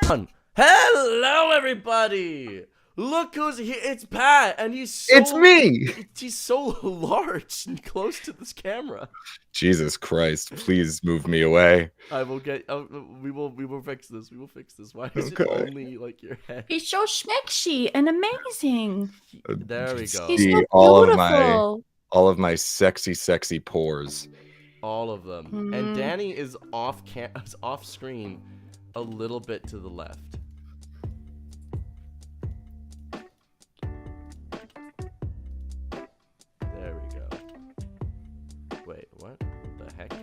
Hello, everybody! Look who's here. It's Pat, and It's me! He's so large and close to this camera. Jesus Christ, please move me away. I will get. We will fix this. We will fix this. Why is it only like your head? He's so schmexy and amazing. There we go. He's so beautiful. All of my sexy pores. All of them. And Danny is off screen, a little bit to the left. There we go. Wait, what the heck?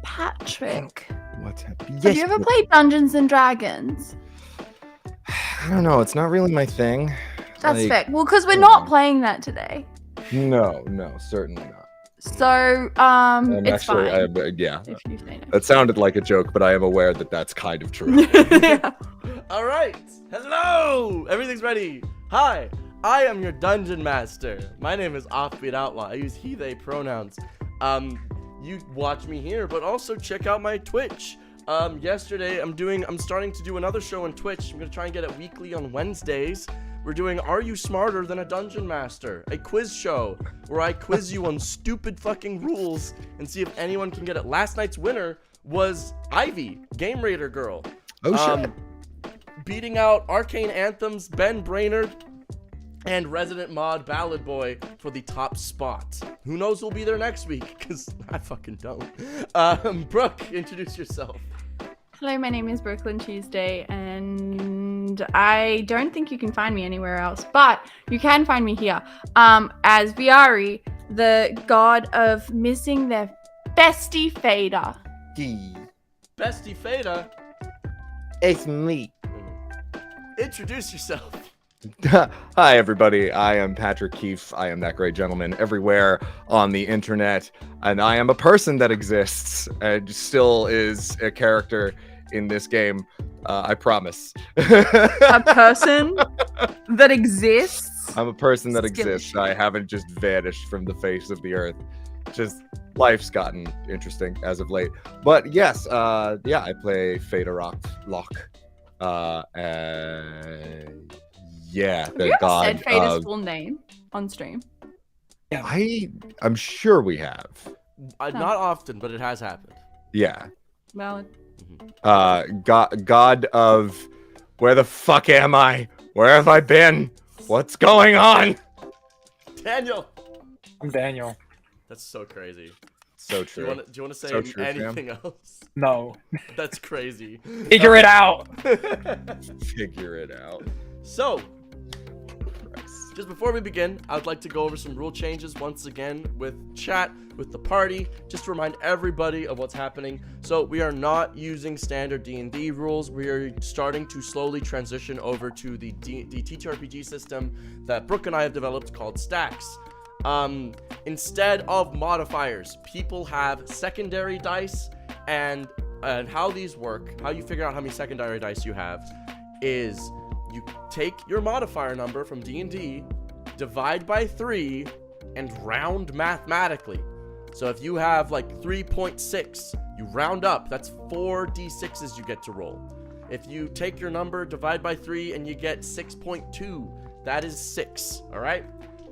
Patrick. What's happening? Have you ever played Dungeons and Dragons? I don't know. It's not really my thing. That's fair. Well, because we're not playing that today. No, certainly not. So, it's actually, fine. Yeah. If you say no. That sounded like a joke, but I am aware that that's kind of true. Yeah. All right. Hello. Everything's ready. Hi. I am your dungeon master. My name is Offbeat Outlaw. I use he, they pronouns. You watch me here, but also check out my Twitch. Yesterday I'm starting to do another show on Twitch. I'm gonna try and get it weekly on Wednesdays. We're doing Are You Smarter Than a Dungeon Master? A quiz show where I quiz you on stupid fucking rules and see if anyone can get it. Last night's winner was Ivy, Game Raider Girl. Oh shit. Beating out Arcane Anthems, Ben Brainerd, and Resident Mod Ballad Boy for the top spot. Who knows who'll be there next week? Because I fucking don't. Brooke, introduce yourself. Hello, my name is Brooklyn Tuesday, and I don't think you can find me anywhere else, but you can find me here as Viari, the god of missing their bestie Theta. Bestie Theta? It's me. Introduce yourself. Hi everybody, I am Patrick Keefe. I am that great gentleman everywhere on the internet, and I am a person that exists and still is a character in this game. I promise. A person that exists? I'm a person that exists. I haven't just vanished from the face of the earth. Just life's gotten interesting as of late. But yes, yeah, I play Theta Lock. Yeah, Have the you ever god said Theda's full name on stream? I'm sure we have. Not often, but it has happened. Yeah. Well, God of where the fuck am I? Where have I been? What's going on? Daniel. I'm Daniel. That's so crazy. So true. Do you want to say anything else? No. That's crazy. Figure it out. Figure it out. So, just before we begin, I would like to go over some rule changes once again with chat, with the party, just to remind everybody of what's happening. So we are not using standard D&D rules. We are starting to slowly transition over to the TTRPG system that Brooke and I have developed called Stacks. Instead of modifiers, people have secondary dice, and how these work, how you figure out how many secondary dice you have, is you take your modifier number from D&D, divide by 3, and round mathematically. So if you have like 3.6, you round up. That's 4 d6s you get to roll. If you take your number, divide by 3, and you get 6.2, that is 6, all right?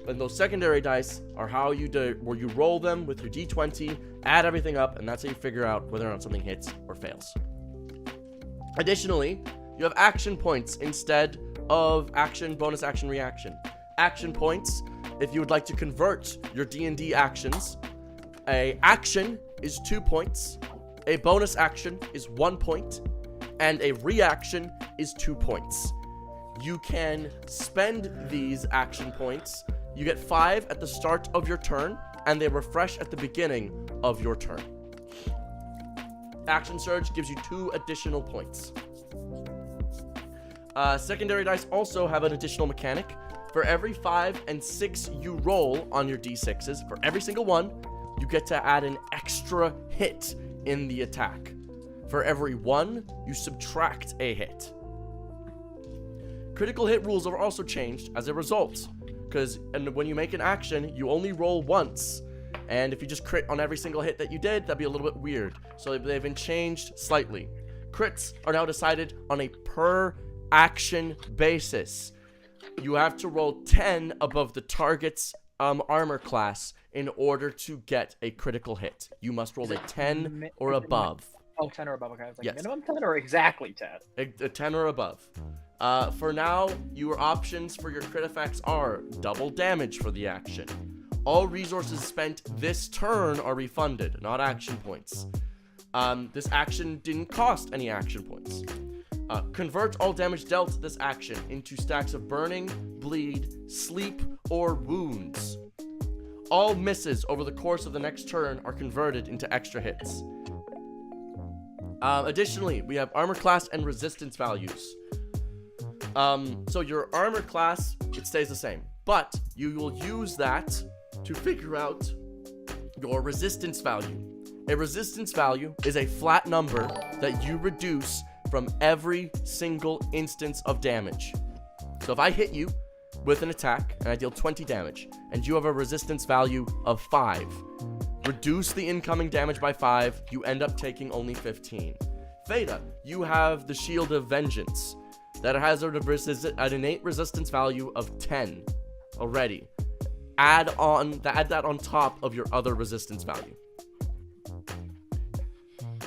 And those secondary dice are how you where you roll them with your d20, add everything up, and that's how you figure out whether or not something hits or fails. Additionally, you have action points instead of action, bonus action, reaction. Action points, if you would like to convert your D&D actions, a action is 2 points, a bonus action is 1 point, and a reaction is 2 points. You can spend these action points. You get 5 at the start of your turn, and they refresh at the beginning of your turn. Action Surge gives you 2 additional points. Secondary dice also have an additional mechanic. For every 5 and 6 you roll on your d6s, for every single one, you get to add an extra hit in the attack. For every 1, you subtract a hit. Critical hit rules are also changed as a result, because when you make an action, you only roll once, And if you just crit on every single hit that you did, that'd be a little bit weird. So they've been changed slightly. Crits are now decided on a per action basis. You have to roll 10 above the target's armor class in order to get a critical hit. You must roll a 10 or above. Oh, 10 or above. Okay. I was like, Yes. minimum 10 or exactly 10? A 10 or above. For now, your options for your crit effects are double damage for the action. All resources spent this turn are refunded, not action points. This action didn't cost any action points. Convert all damage dealt this action into stacks of burning, bleed, sleep, or wounds. All misses over the course of the next turn are converted into extra hits. Additionally, we have armor class and resistance values. So your armor class, it stays the same, but you will use that to figure out your resistance value. A resistance value is a flat number that you reduce from every single instance of damage. So if I hit you with an attack and I deal 20 damage and you have a resistance value of 5, reduce the incoming damage by 5, you end up taking only 15. Theta, you have the Shield of Vengeance that has an innate resistance value of 10 already. Add that on top of your other resistance value.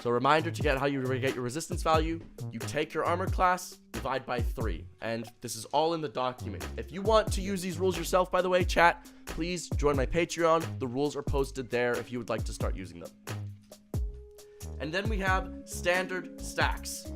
So reminder to get how you get your resistance value, you take your armor class, divide by 3, and this is all in the document. If you want to use these rules yourself, by the way, chat, please join my Patreon. The rules are posted there if you would like to start using them. And then we have standard stacks.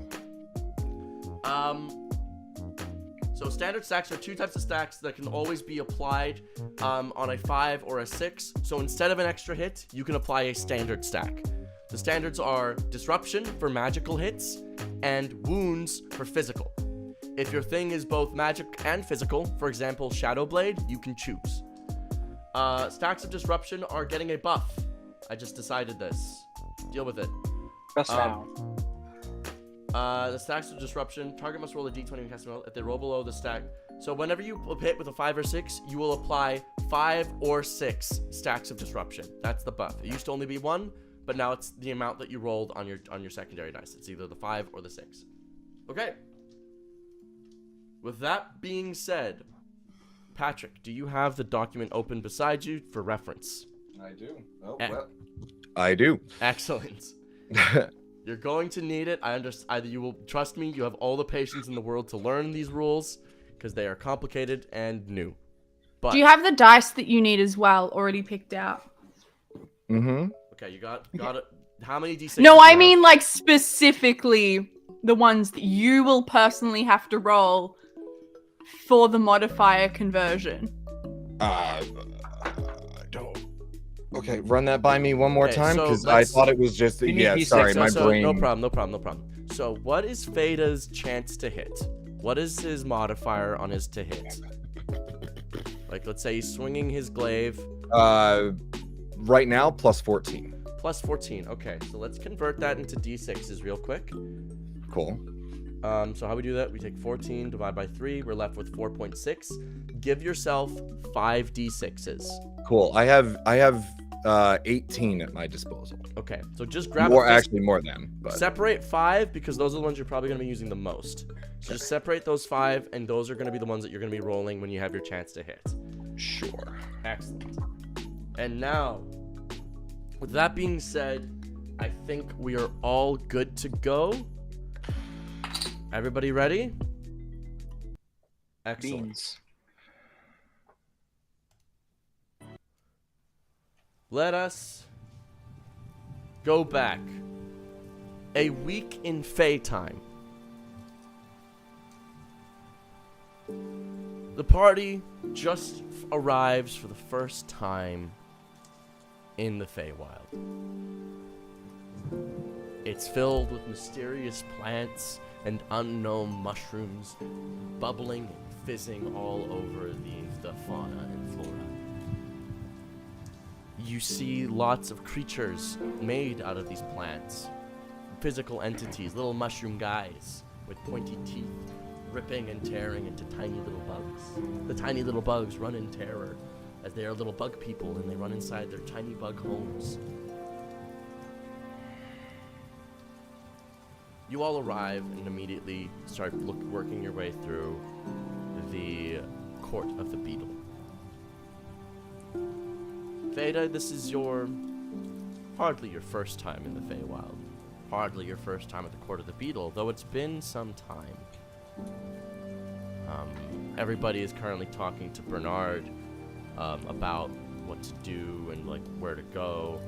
So standard stacks are 2 types of stacks that can always be applied on a 5 or a 6. So instead of an extra hit, you can apply a standard stack. The standards are disruption for magical hits and wounds for physical. If your thing is both magic and physical, for example, Shadow Blade, you can choose. Stacks of disruption are getting a buff. I just decided this. Deal with it. Just now. The stacks of disruption, target must roll a d20 when casting roll. If they roll below the stack. So whenever you hit with a 5 or 6, you will apply 5 or 6 stacks of disruption. That's the buff. It used to only be 1. But now it's the amount that you rolled on your secondary dice. It's either the 5 or the 6. Okay. With that being said, Patrick, do you have the document open beside you for reference? I do. Oh, well. I do. Excellent. You're going to need it. You will trust me. You have all the patience in the world to learn these rules because they are complicated and new. But Do you have the dice that you need as well already picked out? Mm-hmm. okay, you got it. How many d6? No, I mean like specifically the ones that you will personally have to roll for the modifier conversion. I don't. Okay, run that by me one more Okay, time so because I thought it was just. You need Yeah, D6, sorry, my So brain. no problem. So what is Feda's chance to hit? What is his modifier on his to hit? Like, let's say he's swinging his glaive. Right now, plus 14. Plus 14. Okay, so let's convert that into d6s real quick. Cool. So how we do that? We take 14, divide by 3. We're left with 4.6. Give yourself 5 d6s. Cool. I have 18 at my disposal. Okay, so just grab More, a fist. actually more than. But Separate 5 because those are the ones you're probably going to be using the most. So just separate those 5, and those are going to be the ones that you're going to be rolling when you have your chance to hit. sure. Excellent. And now, with that being said, I think we are all good to go. Everybody ready? Excellent. Beans. Let us go back a week in Fey time. The party just arrives for the first time in the Feywild. It's filled with mysterious plants and unknown mushrooms bubbling and fizzing all over the fauna and flora. You see lots of creatures made out of these plants. Physical entities, little mushroom guys with pointy teeth, ripping and tearing into tiny little bugs. The tiny little bugs run in terror, as they are little bug people and they run inside their tiny bug homes. You all arrive and immediately start working your way through the Court of the Beetle. Theta, this is hardly your first time in the Feywild. Hardly your first time at the Court of the Beetle, though it's been some time. Everybody is currently talking to Bernard about what to do and like where to go.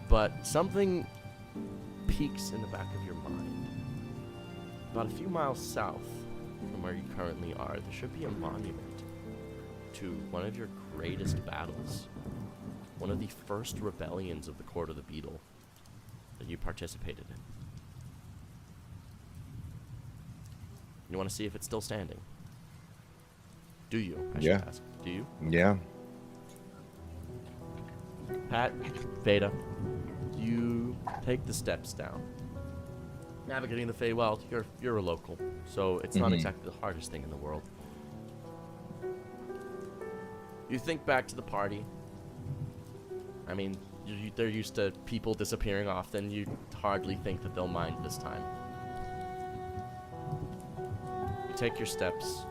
But something peaks in the back of your mind. About a few miles south from where you currently are, there should be a monument to one of your greatest battles. One of the first rebellions of the Court of the Beetle that you participated in. You want to see if it's still standing? Do you? I should ask. Do you? Yeah. Pat, Theta, you take the steps down. Navigating the Feywild, you're a local, so it's not exactly the hardest thing in the world. You think back to the party. I mean, they're used to people disappearing often. You hardly think that they'll mind this time. You take your steps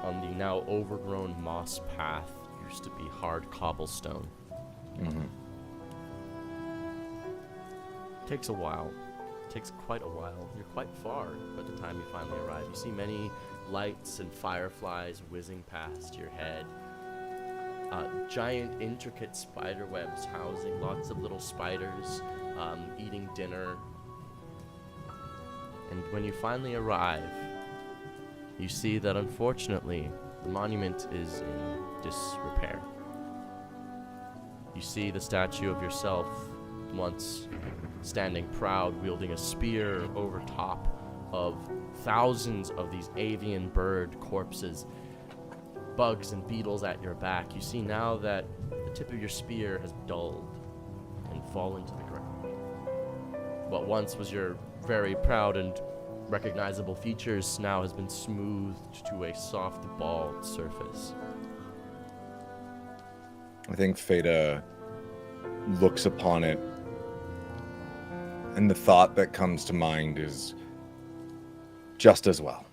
on the now overgrown moss path. Used to be hard cobblestone. Takes a while. Takes quite a while. You're quite far by the time you finally arrive. You see many lights and fireflies whizzing past your head. Giant, intricate spider webs housing lots of little spiders eating dinner. And when you finally arrive, you see that unfortunately the monument is in disrepair. You see the statue of yourself, once standing proud, wielding a spear over top of thousands of these avian bird corpses, bugs and beetles at your back. You see now that the tip of your spear has dulled and fallen to the ground. What once was your very proud and recognizable features now has been smoothed to a soft, bald surface. I think Theta looks upon it, and the thought that comes to mind is just as well.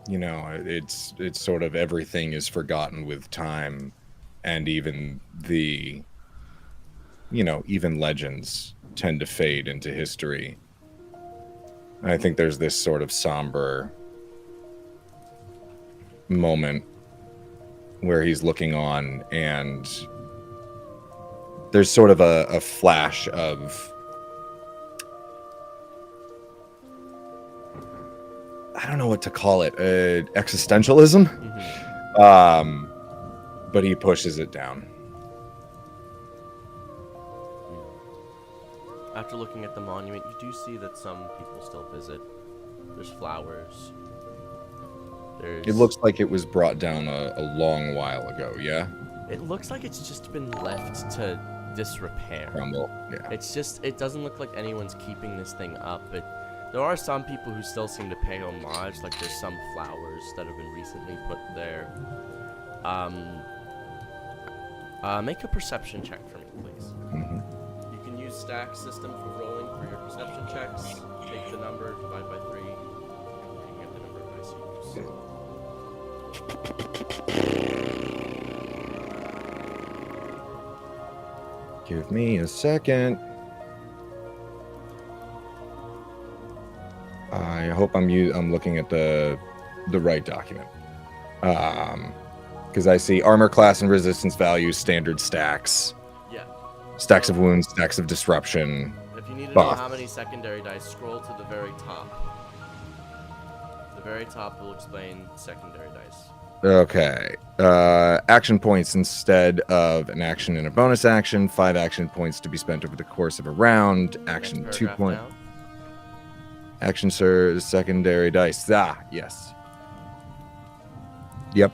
You know, it's sort of everything is forgotten with time, and even even legends tend to fade into history. And I think there's this sort of somber moment where he's looking on, and there's sort of a flash of, I don't know what to call it, existentialism. But he pushes it down. After looking at the monument, you do see that some people still visit. There's flowers. It looks like it was brought down a long while ago, yeah? It looks like it's just been left to disrepair. Crumble, yeah. It doesn't look like anyone's keeping this thing up. There are some people who still seem to pay homage, like there's some flowers that have been recently put there. Make a perception check for me, please. You can use stack system for rolling for your perception checks. Take the number, divide by 3. You can get the number of dice you use. Give me a second. I hope I'm looking at the right document. Because I see armor class and resistance values, standard stacks. Yeah. Stacks of wounds, stacks of disruption. If you need to know how many secondary dice, scroll to the very top. The very top will explain secondary dice. Okay. Action points instead of an action and a bonus action. 5 action points to be spent over the course of a round. Action 2 point. Action secondary dice. Yes. Yep.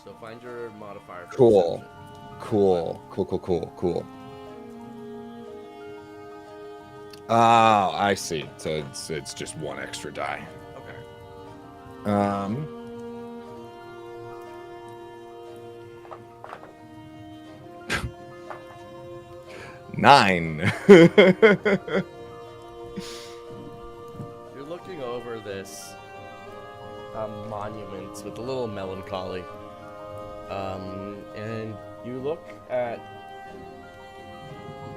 So find your modifier. For Cool. Oh, I see. So it's just one extra die. Okay. 9. You're looking over this monument with a little melancholy, and you look at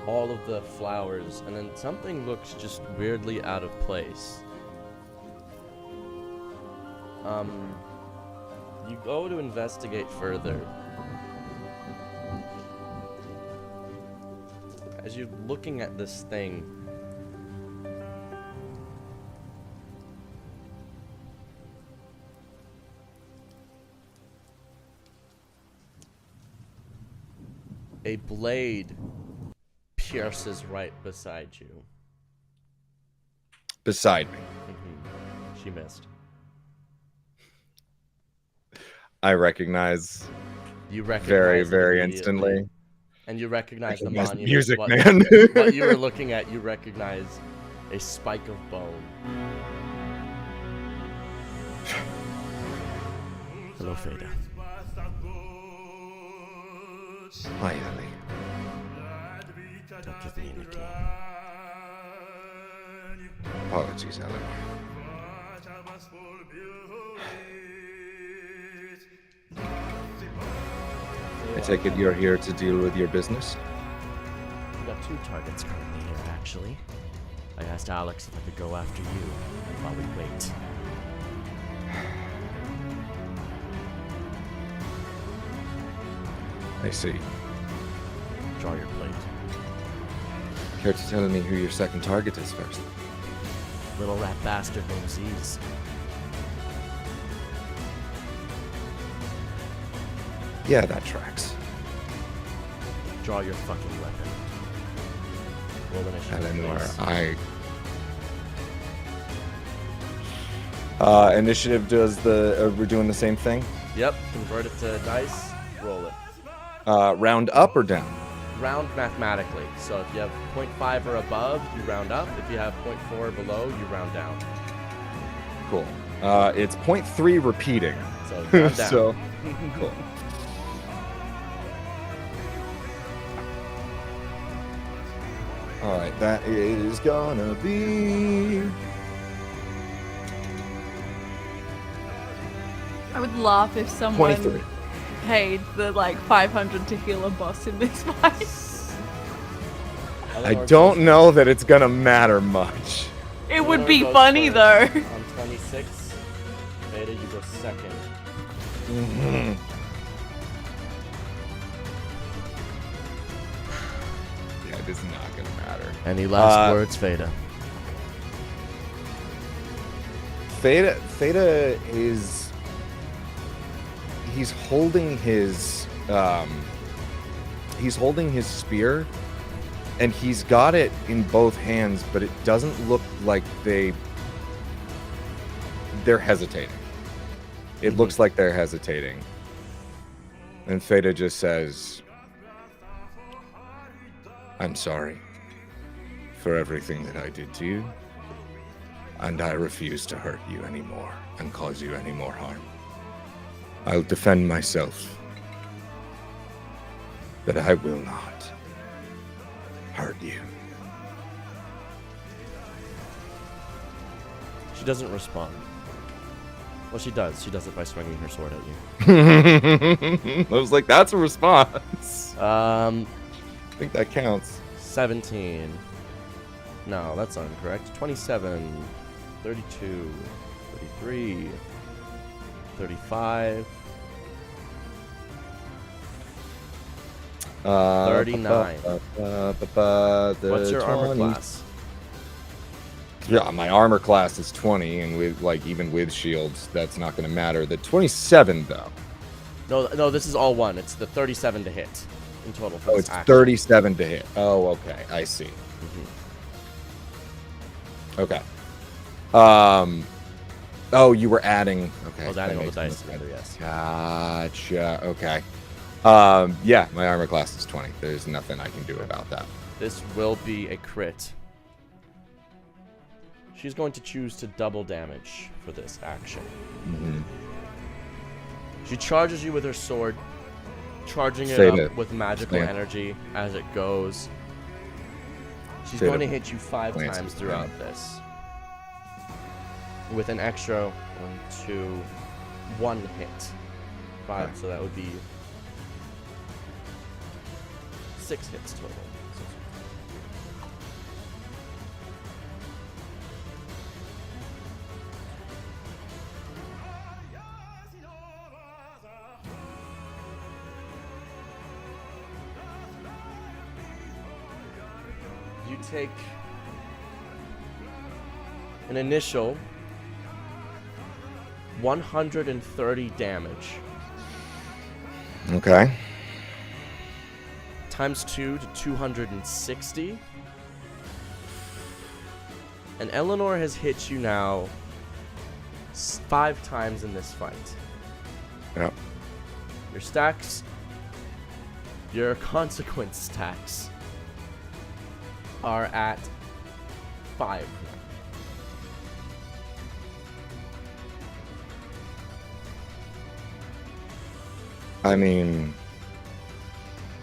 all of the flowers, and then something looks just weirdly out of place. You go to investigate further. As you're looking at this thing, a blade pierces right beside you. Beside me. She missed. I recognize. You recognize very, it very immediately. instantly. And you recognize the Recognize monument. music, what, man. what you were looking at, you recognize a spike of bone. Hello, Theta. Hi, Ellie. Don't give me a nickname. Apologies, Eleanor. I take it you're here to deal with your business? We got 2 targets currently here, actually. I asked Alex if I could go after you while we wait. I see. Draw your plate. Care to tell me who your second target is first? Little rat bastard named Z's. Yeah, that tracks. Draw your fucking weapon. Roll initiative, Eleanor, please. Initiative does the... we're doing the same thing? Yep, convert it to dice, roll it. Round up or down? Round mathematically. So if you have 0.5 or above, you round up. If you have 0.4 or below, you round down. Cool. It's 0.3 repeating. So round down. So, cool. Alright, that is gonna be... I would laugh if someone 23. paid the like 500 to heal a boss in this fight. I don't know that it's gonna matter much. It would be Eleanor goes funny though. first On 26, Theta, you go second. Yeah, it is not gonna matter. Any last words, Theta? Theta is... He's holding his spear, and he's got it in both hands, but it doesn't look like they're hesitating. It looks like they're hesitating. And Theta just says, I'm sorry for everything that I did to you, and I refuse to hurt you anymore and cause you any more harm. I'll defend myself, but I will not hurt you. She doesn't respond. Well, she does. She does it by swinging her sword at you. I was like, that's a response. I 17. think that counts. No, that's incorrect. 27, 32, 33, 35, 39. What's your armor class? Yeah, my armor class is 20, and with even with shields, that's not going to matter. The 27 though. No, this is all one. It's the 37 to hit in total. For Oh, this it's action. 37 to hit. Oh, okay, I see. Okay. Oh, you were adding. Okay. I was adding that all the makes dice more together. sense. Yes. Gotcha. Okay. Yeah, my armor class is 20. There's nothing I can do about that. This will be a crit. she's going to choose to double damage for this action. Mm-hmm. She charges you with her sword, charging it Theta. up with magical Theta. energy as it goes. She's Theta. going to hit you 5 Lance times is throughout this. With an extra 1 hit. 5, Okay. so that would be 6 hits total. You take an initial 130 damage. Okay. Times 2 to 260. And Eleanor has hit you now 5 times in this fight. Yep. Your stacks, your consequence stacks, are at 5. I mean,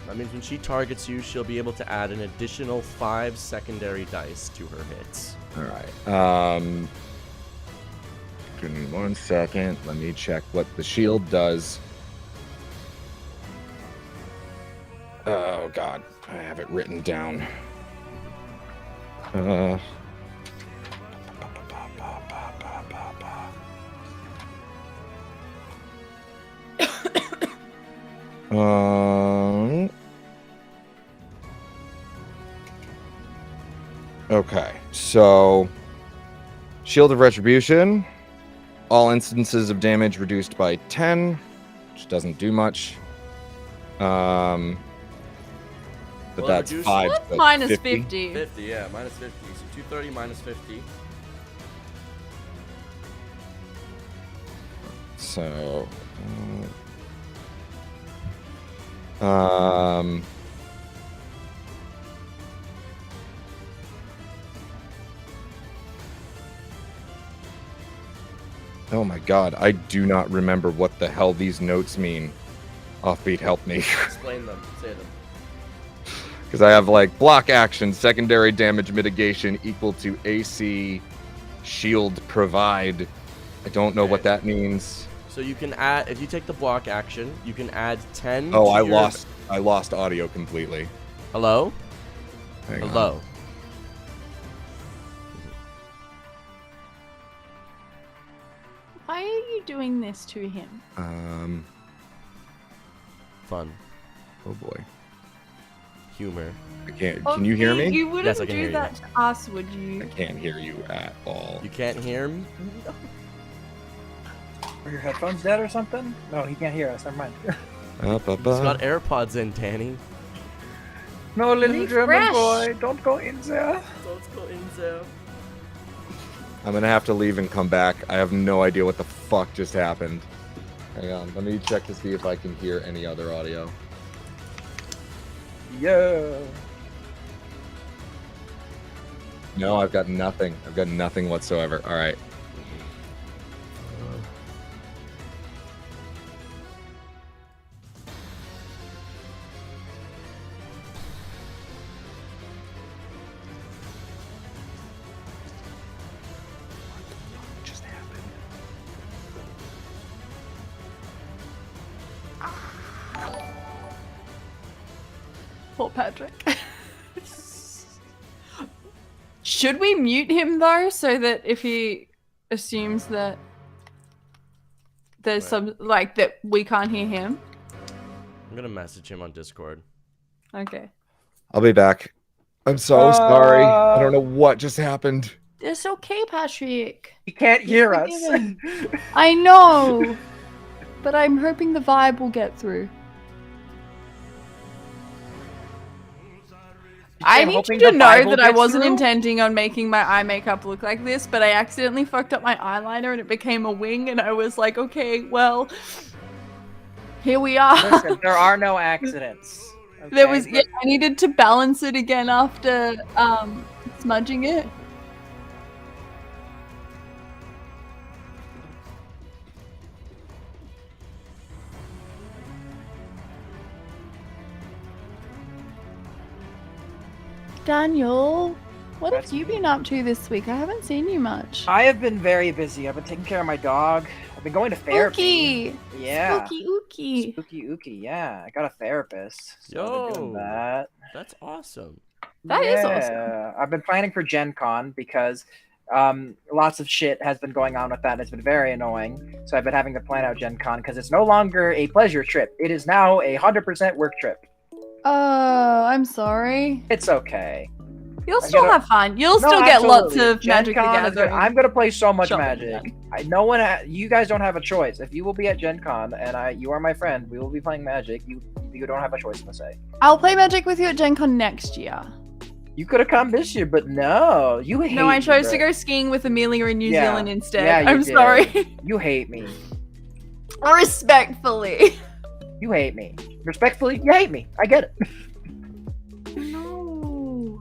That means when she targets you, she'll be able to add an additional 5 secondary dice to her hits. all right. Give me 1 second. Let me check what the shield does. Oh God, I have it written down. Okay, so Shield of Retribution. All instances of damage reduced by 10, which doesn't do much. But Well, that's reduce- 5. What's so minus 50? 50? 50, yeah, minus 50. So 230 minus 50. So, oh my God, I do not remember what the hell these notes mean. Offbeat, help me. Explain them. Say them. Because I have like block action, secondary damage mitigation equal to AC, shield provide. I don't know what Okay. that means. So you can add, if you take the block action, you can add 10. Oh, to I your- lost audio completely. Hello? Hang on. Hello? Why are you doing this to him? Fun. Oh boy. Humor. I can't. Can you hear me? You wouldn't Yes, I can do hear you. that to us, would I you? can't hear you at all. You can't hear me? Are your headphones dead or something? No, he can't hear us. Never mind. Up, up, He's got up. AirPods in, Danny. No, little Refresh. German boy, don't go in there. Let's go in there. I'm gonna have to leave and come back. I have no idea what the fuck just happened. Hang on. Let me check to see if I can hear any other audio. Yeah. No, I've got nothing. I've got nothing whatsoever. All right. Just happened. Poor Patrick. Should we mute him though, so that if he assumes that there's Right. some like that we can't hear him? I'm gonna message him on Discord. Okay. I'll be back. I'm so sorry. I don't know what just happened. It's okay, Patrick. He can't hear us. forgiven. I know, but I'm hoping the vibe will get through. I I'm need you hoping to the know Bible that I gets wasn't through. intending on making my eye makeup look like this, but I accidentally fucked up my eyeliner and it became a wing, and I was like, okay, well, here we are. Listen, there are no accidents. There okay? was, yeah, I needed to balance it again after smudging it. Daniel, what That's have you been up to this week? I haven't seen you much. I have been very busy. I've been taking care of my dog. I've been going to therapy. Ookie! Yeah. Spooky ookie. Spooky ookie. Yeah. I got a therapist. So I've been doing Yo. that. That's awesome. That is awesome. Yeah. I've been planning for Gen Con because lots of shit has been going on with that. And it's been very annoying. So I've been having to plan out Gen Con because it's no longer a pleasure trip. It is now a 100% work trip. Oh, I'm sorry. It's okay. You'll still gotta- have fun. You'll No, still get lots absolutely. of Gen Magic the Con is Gathering. I'm gonna play so much shopping Magic. event. You guys don't have a choice. If you will be at Gen Con and you are my friend, we will be playing Magic. You don't have a choice in the say. I'll play Magic with you at Gen Con next year. You could have come this year, but no, you hate No, I me, chose to bro. go skiing with Amelia in New Yeah. Zealand instead. Yeah, you I'm did. sorry. You hate me. Respectfully. You hate me. Respectfully, you hate me. I get it. No.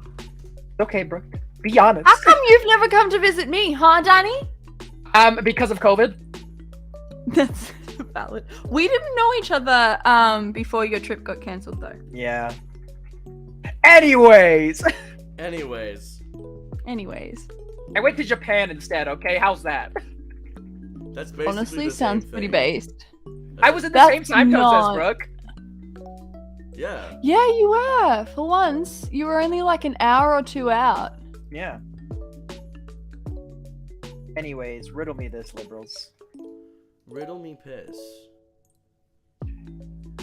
Okay, Brooke. Be honest. How come you've never come to visit me, huh, Danny? Because of COVID. That's valid. We didn't know each other before your trip got cancelled, though. Yeah. Anyways, Anyways, Anyways, I went to Japan instead. Okay, how's that? that's basically honestly, the same sounds pretty thing. based. I was in the That's same time zone as not- Brooke. Yeah. Yeah, you were. For once, you were only like an hour or two out. Yeah. Anyways, riddle me this, liberals. Riddle me piss.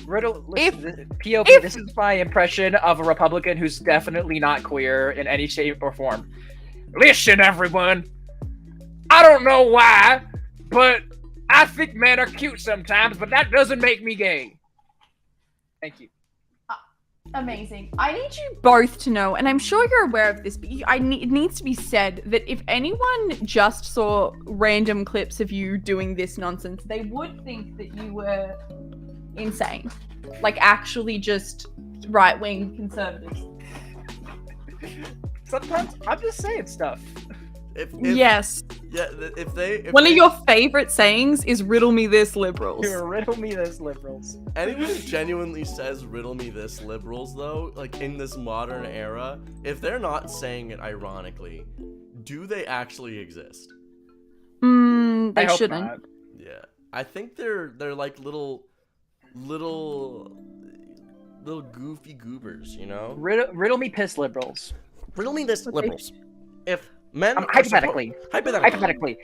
Riddle. If- Listen, POV. if- This is my impression of a Republican who's definitely not queer in any shape or form. Listen, everyone. I don't know why, but I think men are cute sometimes, but that doesn't make me gay. Thank you. Amazing. I need you both to know, and I'm sure you're aware of this, but it needs to be said that if anyone just saw random clips of you doing this nonsense, they would think that you were insane. Like, actually just right-wing conservatives. Sometimes I'm just saying stuff. If Yes. Yeah. If they. One of your favorite sayings is riddle me this, liberals. Riddle me this, liberals. Anyone who genuinely says riddle me this, liberals, though, like in this modern era, if they're not saying it ironically, do they actually exist? I They hope shouldn't. not. Yeah. I think they're like little goofy goobers, you know? Riddle me piss, liberals. Riddle me this, liberals. If men are Hypothetically, hypothetically,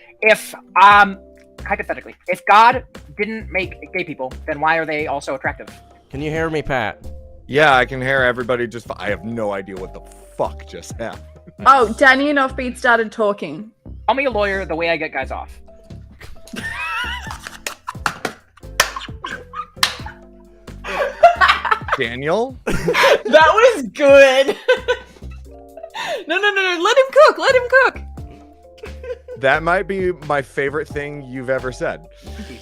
hypothetically, if God didn't make gay people, then why are they also attractive? Can you hear me, Pat? Yeah, I can hear everybody just. I have no idea what the fuck just happened. Oh, Danny and Offbeat started talking. Call me a lawyer the way I get guys off. Daniel? That was good. No. Let him cook. Let him cook. That might be my favorite thing you've ever said.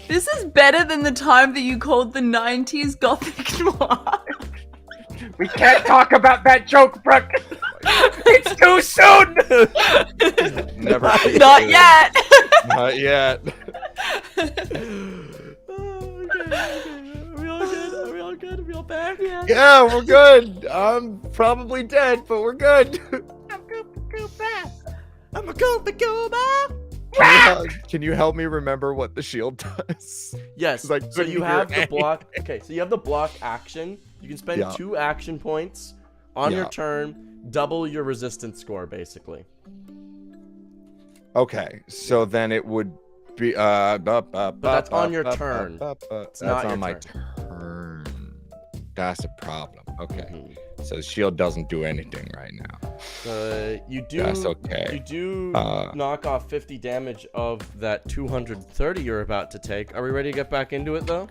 This is better than the time that you called the 90s gothic noir. We can't talk about that joke, Brooke. It's too soon. Never. Not yet. Not yet. Are we all good? Are we all back? Yeah. Yeah, we're good. I'm probably dead, but we're good. I'm a go back. Can you help me remember what the shield does? Yes. Like, So couldn't you hear have the any. block. Okay. So you have the block action. You can spend Yeah. 2 action points on your Yeah. turn, double your resistance score, basically. Okay, so then it would be but that's on your turn. That's not on your my turn. turn. That's a problem. Okay, Mhm. so the shield doesn't do anything right now. You do. That's okay. You do Uh, knock off 50 damage of that 230 you're about to take. Are we ready to get back into it though?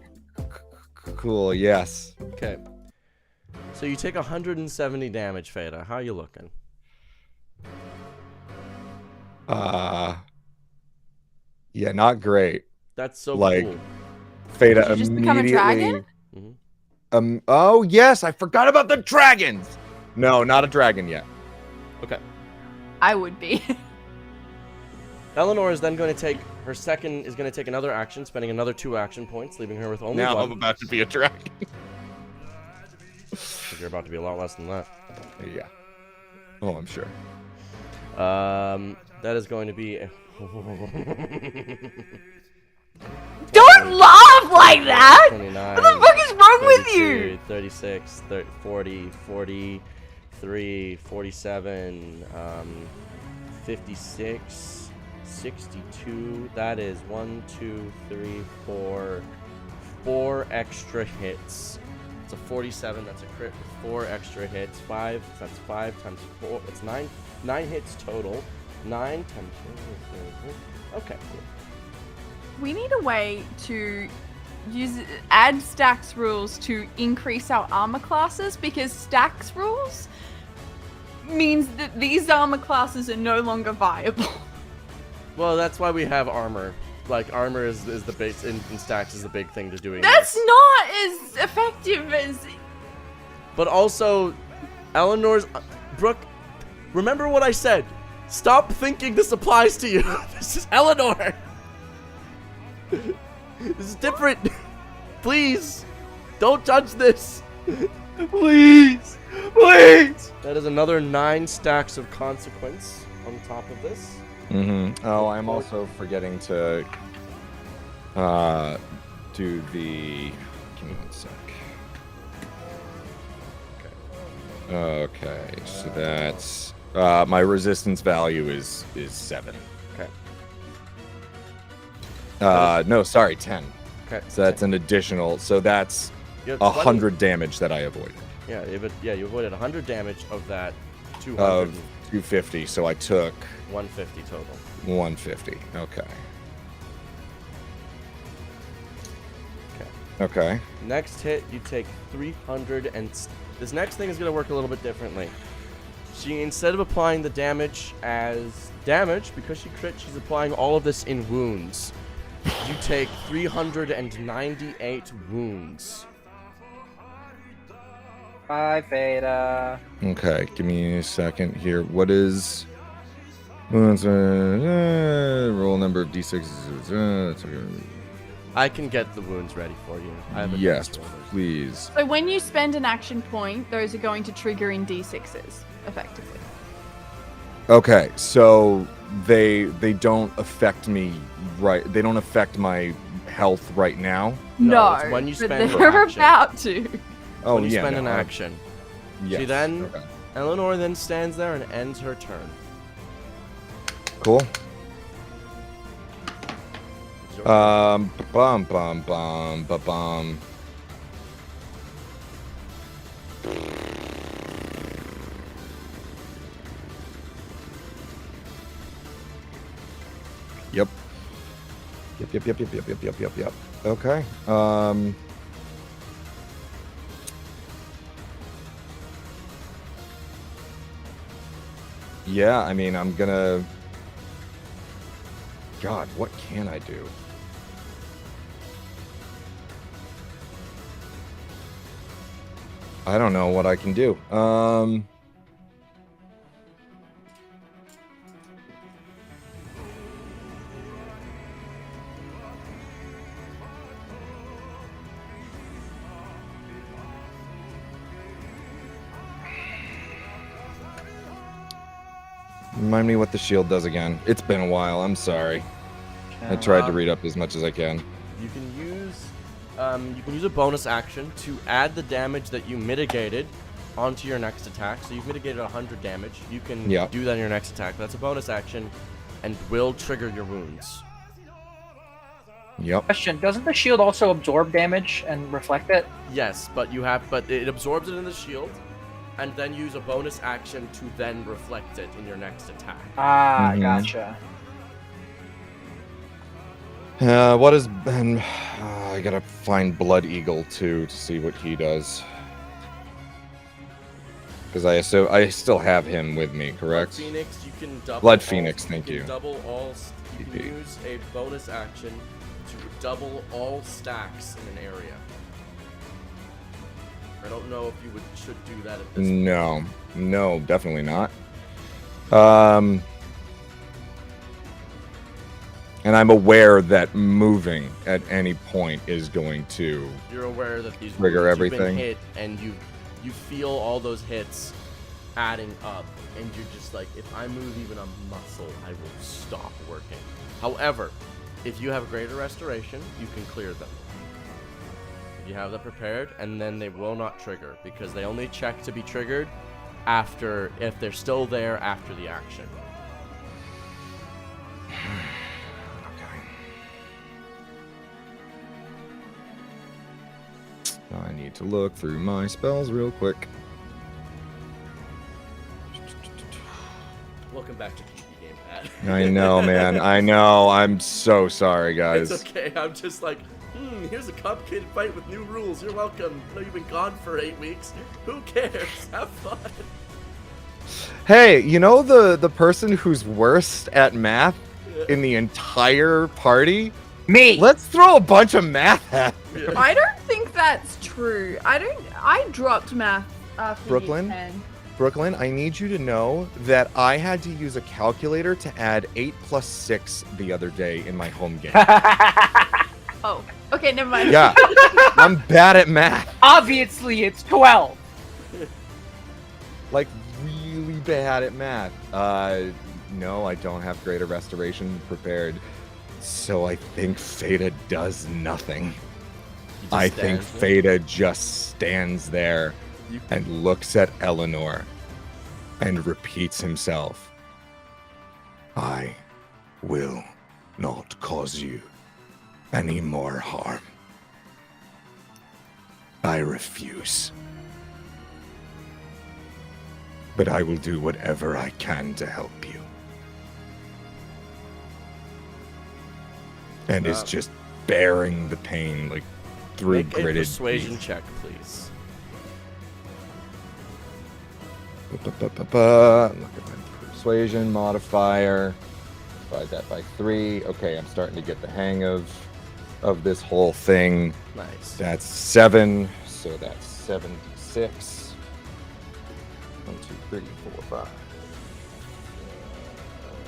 Cool. Yes. Okay. So you take 170 damage, Theta. How you looking? Yeah, not great. That's so Like- cool. Theta Did you just become a immediately. dragon? Oh yes, I forgot about the dragons. No, not a dragon yet. Okay. I would be. Eleanor is then going to take her second. Is going to take another action, spending another 2 action points, leaving her with only Now one. I'm about to be a dragon. You're about to be a lot less than that. Yeah. Oh, I'm sure. That is going to be. Don't laugh like that! 29, What the fuck is wrong with 32, you? 36, 30, 40, 43, 47, 56, 62. That is 1, 2, 3, 4 extra hits. It's a 47. That's a crit with 4 extra hits. 5. That's 5 times 4. It's 9. 9 hits total. 9 times 4. Okay, cool. We need a way to add stacks rules to increase our armor classes, because stacks rules means that these armor classes are no longer viable. Well, that's why we have armor. Like, armor is the base in stacks is the big thing to doing That's this. not as effective as... But also, Eleanor's... Brooke, remember what I said. Stop thinking this applies to you. This is Eleanor. This is different. Please, don't judge this. Please, please. That is another 9 stacks of consequence on top of this. Mm-hmm. Oh, I'm also forgetting to do the. Give me 1 sec. Okay, so that's my resistance value is 7. Okay. No, sorry, 10. Okay. So that's an additional. So that's You have 100 damage that I avoided. Yeah, you avoided 100 damage of that 200. Of 250. So I took 150 total. 150. Okay. Okay. Okay. Next hit, you take 300, and this next thing is going to work a little bit differently. She, instead of applying the damage as damage, because she crit, she's applying all of this in wounds. You take 398 wounds. Bye, Theta. Okay. Give me a second here. What is roll number of d6s? I can get the wounds ready for you. I have a Yes, damage roller. please. So when you spend an action point, those are going to trigger in D6s, effectively. Okay, so they don't affect me right. They don't affect my health right now. No, it's when you but spend they're your action. about to. Oh When you yeah, spend no, an action. Yes. She then, Okay. Eleanor then stands there and ends her turn. Cool. It's your turn. Bum bum bum ba bum. Yep. Yep. Okay. Yeah, I mean, I'm gonna. God, what can I do? I don't know what I can do. Remind me what the shield does again. It's been a while. I'm sorry. I tried to read up as much as I can. You can use a bonus action to add the damage that you mitigated onto your next attack. So you've mitigated 100 damage. You can do that in your next attack. That's a bonus action and will trigger your wounds. Yep. Question: doesn't the shield also absorb damage and reflect it? Yes, but it absorbs it in the shield and then use a bonus action to then reflect it in your next attack. Ah, Mhm. gotcha. What is Ben? I gotta find Blood Eagle too to see what he does. Because I still have him with me, correct? Blood Phoenix, you can double. Blood all- Phoenix, thank can you. Double all. You can TP. use a bonus action to double all stacks in an area. I don't know if you should do that at this point. No, definitely not. And I'm aware that moving at any point is going to. You're aware that these Trigger wounds, you've everything. been hit, and you feel all those hits adding up, and you're just like, if I move even a muscle, I will stop working. However, if you have greater restoration, you can clear them. If you have that prepared, and then they will not trigger, because they only check to be triggered after, if they're still there after the action. I need to look through my spells real quick. Welcome back to PvP Game Pad. I know, man. I know. I'm so sorry, guys. It's okay. I'm just like, here's a complicated fight with new rules. You're welcome. I know you've been gone for 8 weeks. Who cares? Have fun. Hey, you know the person who's worst at math in the entire party? Me. Let's throw a bunch of math at him. I don't think that's true. I dropped math after Brooklyn? year 10. Brooklyn, I need you to know that I had to use a calculator to add 8 plus 6 the other day in my home game. Oh, okay, never mind. Yeah, I'm bad at math. Obviously, it's 12. Like, really bad at math. No, I don't have greater restoration prepared. So I think Theta does nothing. I think Theta just stands there and looks at Eleanor and repeats himself. I will not cause you any more harm. I refuse. But I will do whatever I can to help you. And is just bearing the pain, like, through Make a gritted persuasion teeth. check, please. Look at my persuasion modifier. Divide that by 3. Okay, I'm starting to get the hang of this whole thing. Nice. That's 7, so that's 76. 1, 2, 3, 4, 5.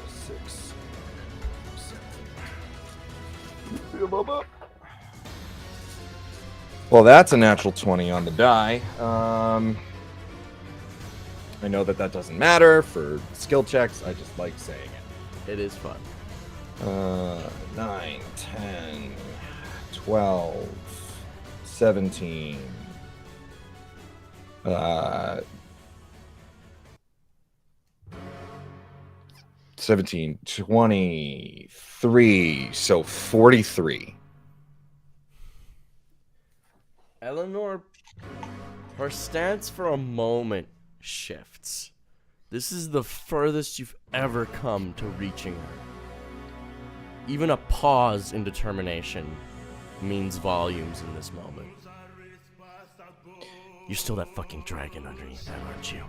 6, 7. Well, that's a natural 20 on the die. I know that doesn't matter for skill checks. I just like saying it. It is fun. 9, 10, 12, 17. 17, 23, so 43. Eleanor, her stance for a moment shifts. This is the furthest you've ever come to reaching her. Even a pause in determination means volumes in this moment. You're still that fucking dragon underneath that, aren't you?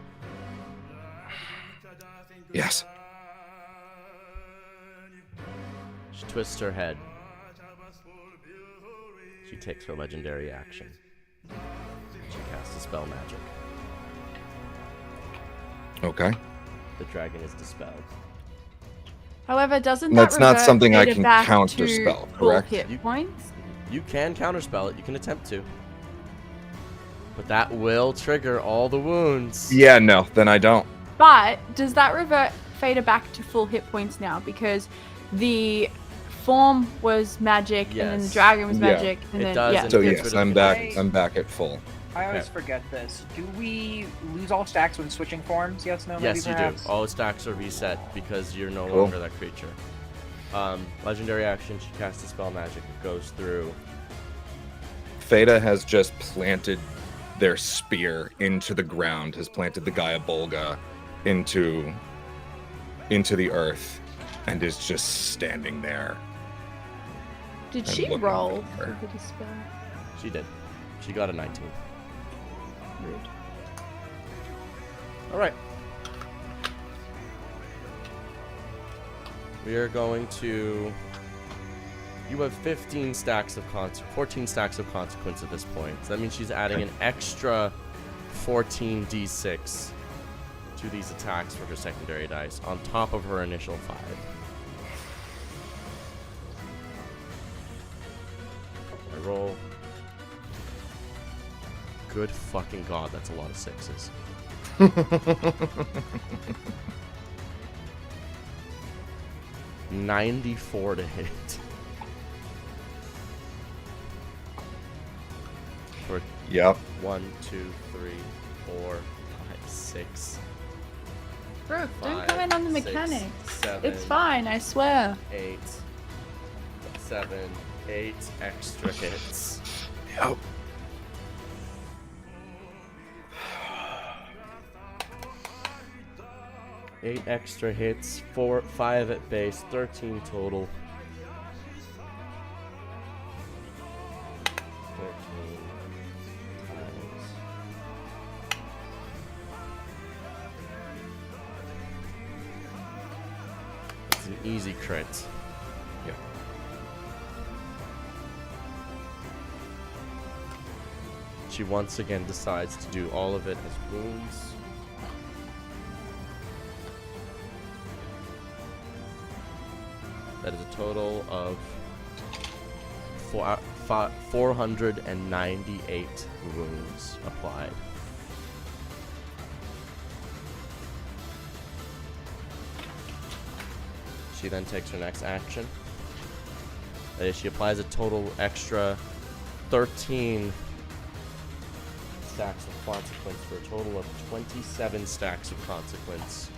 Yes. She twists her head. She takes her legendary action. She casts a spell magic. Okay. The dragon is dispelled. However, doesn't That's that not revert something I Theta can back counterspell, to full correct? hit points? You can counterspell it. You can attempt to. But that will trigger all the wounds. Yeah, no, then I don't. But does that revert Theta back to full hit points now? Because the form was magic, and then the Yes. dragon was Yeah. magic, and It then does, yeah. and So gets yes, rid of I'm the back. wounds. I'm back at full. I always Okay. forget this. Do we lose all stacks when switching forms? Yes, no, maybe Yes, you do. perhaps? All stacks are reset because you're no Cool. longer that creature. Legendary action, she casts a spell magic. It goes through. Theta has just planted their spear into the ground, has planted the Gaia Bolga into the earth, and is just standing there. Did I'm she looking roll for her. for the dispel? She did. She got a 19. Rude. All right. We are going to. You have 14 stacks of consequence at this point. So that means she's adding an extra 14 d6 to these attacks for her secondary dice on top of her initial 5. I roll. Good fucking god, that's a lot of 6s. $94 to hit. For Yep. 1, 2, 3, 4, 5, 6, Brooke, don't 5, comment on the 6, mechanics. 7, It's fine, I swear. 8, 7, 8 extra hits. Yep. Eight extra hits, 5 at base, 13 total. 13 times. It's an easy crit. Yep. She once again decides to do all of it as wounds. That is a total of 498 wounds applied. She then takes her next action. That is, she applies a total extra 13 stacks of consequence for a total of 27 stacks of consequence.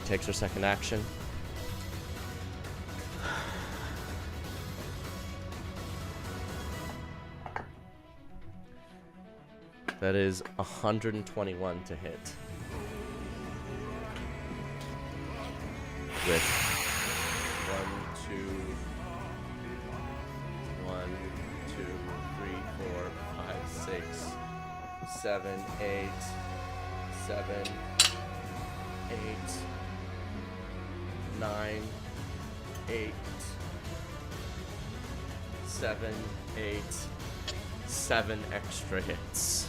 Takes her second action. That is 121 to hit. With 7, 8, 7, 8, 9, 8, 7, 8, 7 extra hits.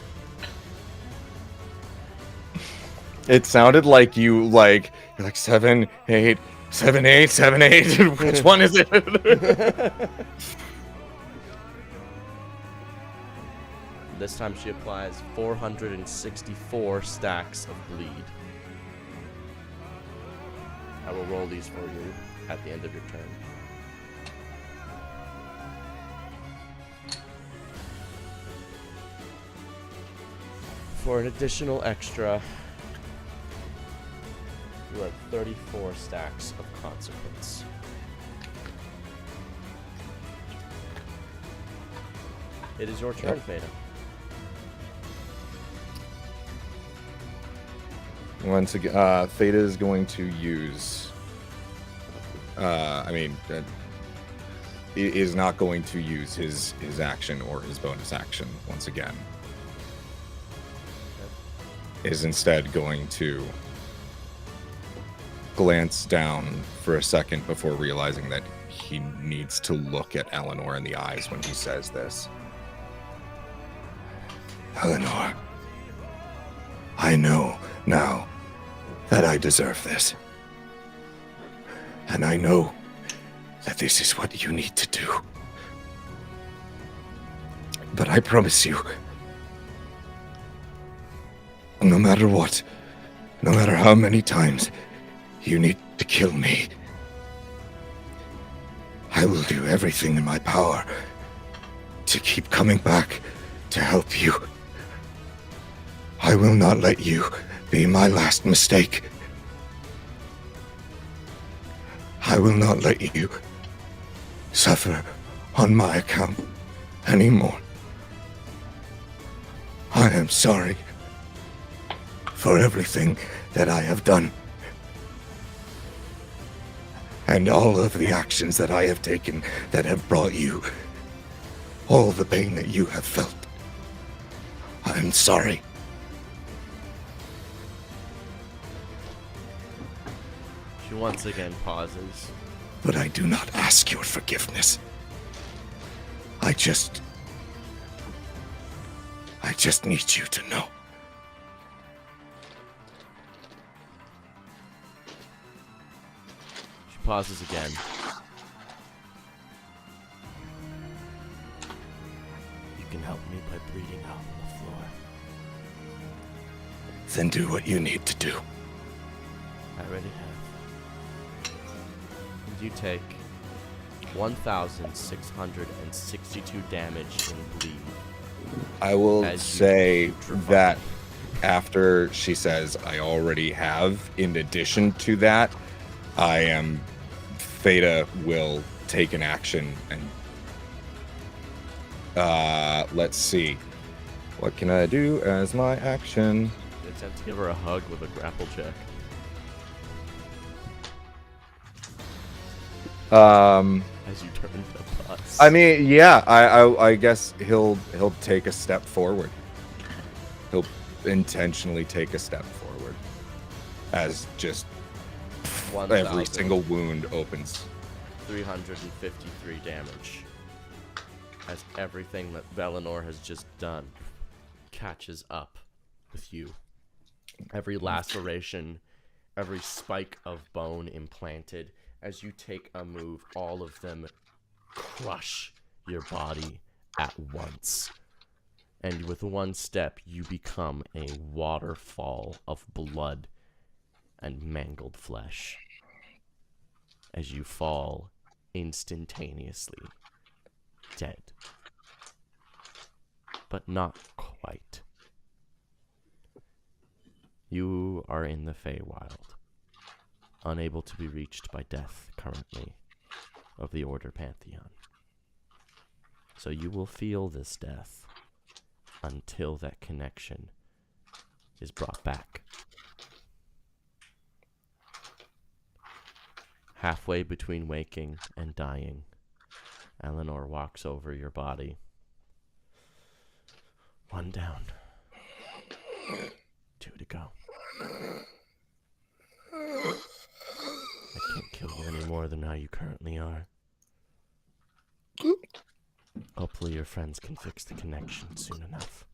It sounded like you're like 7, 8, 7, 8, 7, 8. Which one is it? This time she applies 464 stacks of bleed. I will roll these for you at the end of your turn. For an additional extra, you have 34 stacks of consequence. It is your turn, Theta. Once again, Theta is going to use. Is not going to use his action or his bonus action once again. Is instead going to glance down for a second before realizing that he needs to look at Eleanor in the eyes when he says this. Eleanor, I know now that I deserve this. And I know that this is what you need to do. But I promise you, no matter what, no matter how many times you need to kill me, I will do everything in my power to keep coming back to help you. I will not let you be my last mistake. I will not let you suffer on my account anymore. I am sorry for everything that I have done, and all of the actions that I have taken that have brought you all the pain that you have felt. I am sorry. She once again pauses. But I do not ask your forgiveness. I just need you to know. She pauses again. me by bleeding out on the floor. Then do what you need to do. I already have. And you take 1,662 damage in bleed. I will As you say putrefy. that after she says, I already have, in addition to that, Theta will take an action and let's see. What can I do as my action? Attempt to give her a hug with a grapple check. As you turn the bus. I mean, yeah, I guess he'll take a step forward. He'll intentionally take a step forward as just every single wound opens. 353 damage. As everything that Eleanor has just done catches up with you. Every laceration, every spike of bone implanted. As you take a move, all of them crush your body at once. And with one step, you become a waterfall of blood and mangled flesh. As you fall instantaneously, dead. But not quite. You are in the Feywild, unable to be reached by death currently of the Order Pantheon. So you will feel this death until that connection is brought back. Halfway between waking and dying, Eleanor walks over your body. One down. 2 to go. I can't kill you any more than how you currently are. Hopefully your friends can fix the connection soon enough.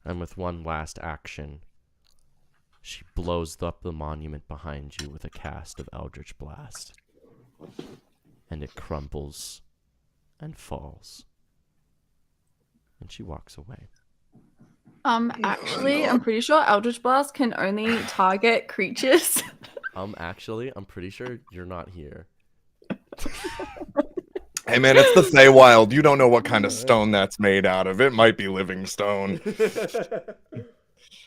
And with one last action, she blows up the monument behind you with a cast of Eldritch Blast. And it crumbles and falls. And she walks away. Actually, I'm pretty sure Eldritch Blast can only target creatures. Actually, I'm pretty sure you're not here. Hey man, it's the Feywild. You don't know what kind of stone that's made out of. It might be living stone.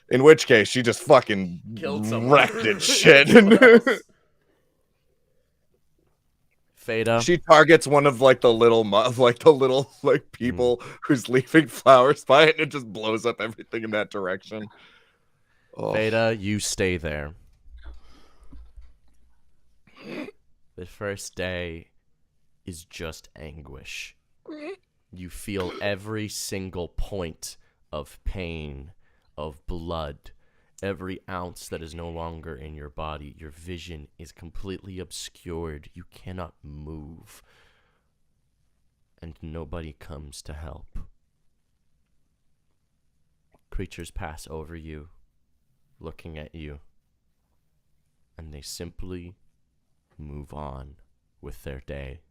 In which case, she just fucking Killed someone. wrecked its shit. Theta. She targets one of like the little people who's leaving flowers by it, and it just blows up everything in that direction. Oh. Theta, you stay there. The first day is just anguish. You feel every single point of pain, of blood, every ounce that is no longer in your body. Your vision is completely obscured. You cannot move. And nobody comes to help. Creatures pass over you, looking at you, and they simply move on with their day.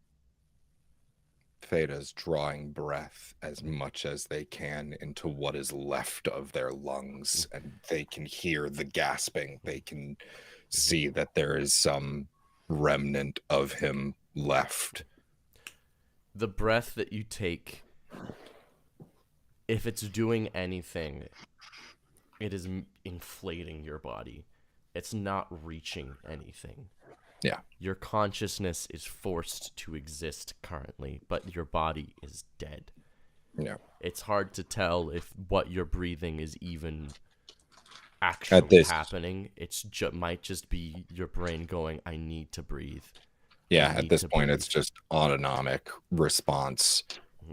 Theta's drawing breath as much as they can into what is left of their lungs, and they can hear the gasping. They can see that there is some remnant of him left. The breath that you take, if it's doing anything, it is inflating your body. It's not reaching anything. Yeah. Your consciousness is forced to exist currently, but your body is dead. Yeah. It's hard to tell if what you're breathing is even actually happening. It's might just be your brain going, I need to breathe. Yeah, at this point, it's just autonomic response,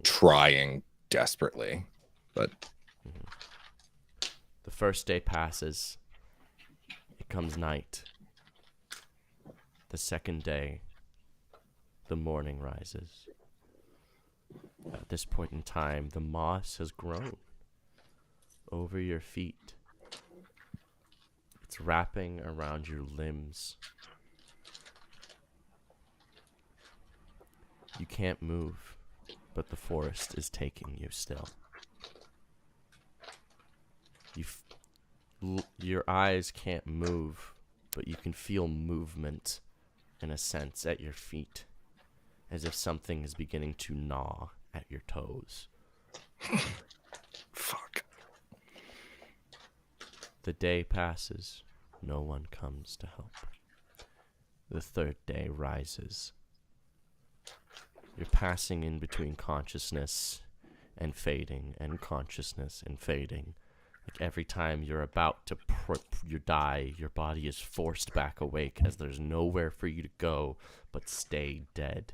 trying desperately. But the first day passes. It comes night. The second day, the morning rises. At this point in time, the moss has grown over your feet. It's wrapping around your limbs. You can't move, but the forest is taking you still. Your eyes can't move, but you can feel movement, in a sense, at your feet, as if something is beginning to gnaw at your toes. Fuck. The day passes. No one comes to help. The third day rises. You're passing in between consciousness and fading, and consciousness and fading. Like every time you're about to you die, your body is forced back awake as there's nowhere for you to go but stay dead.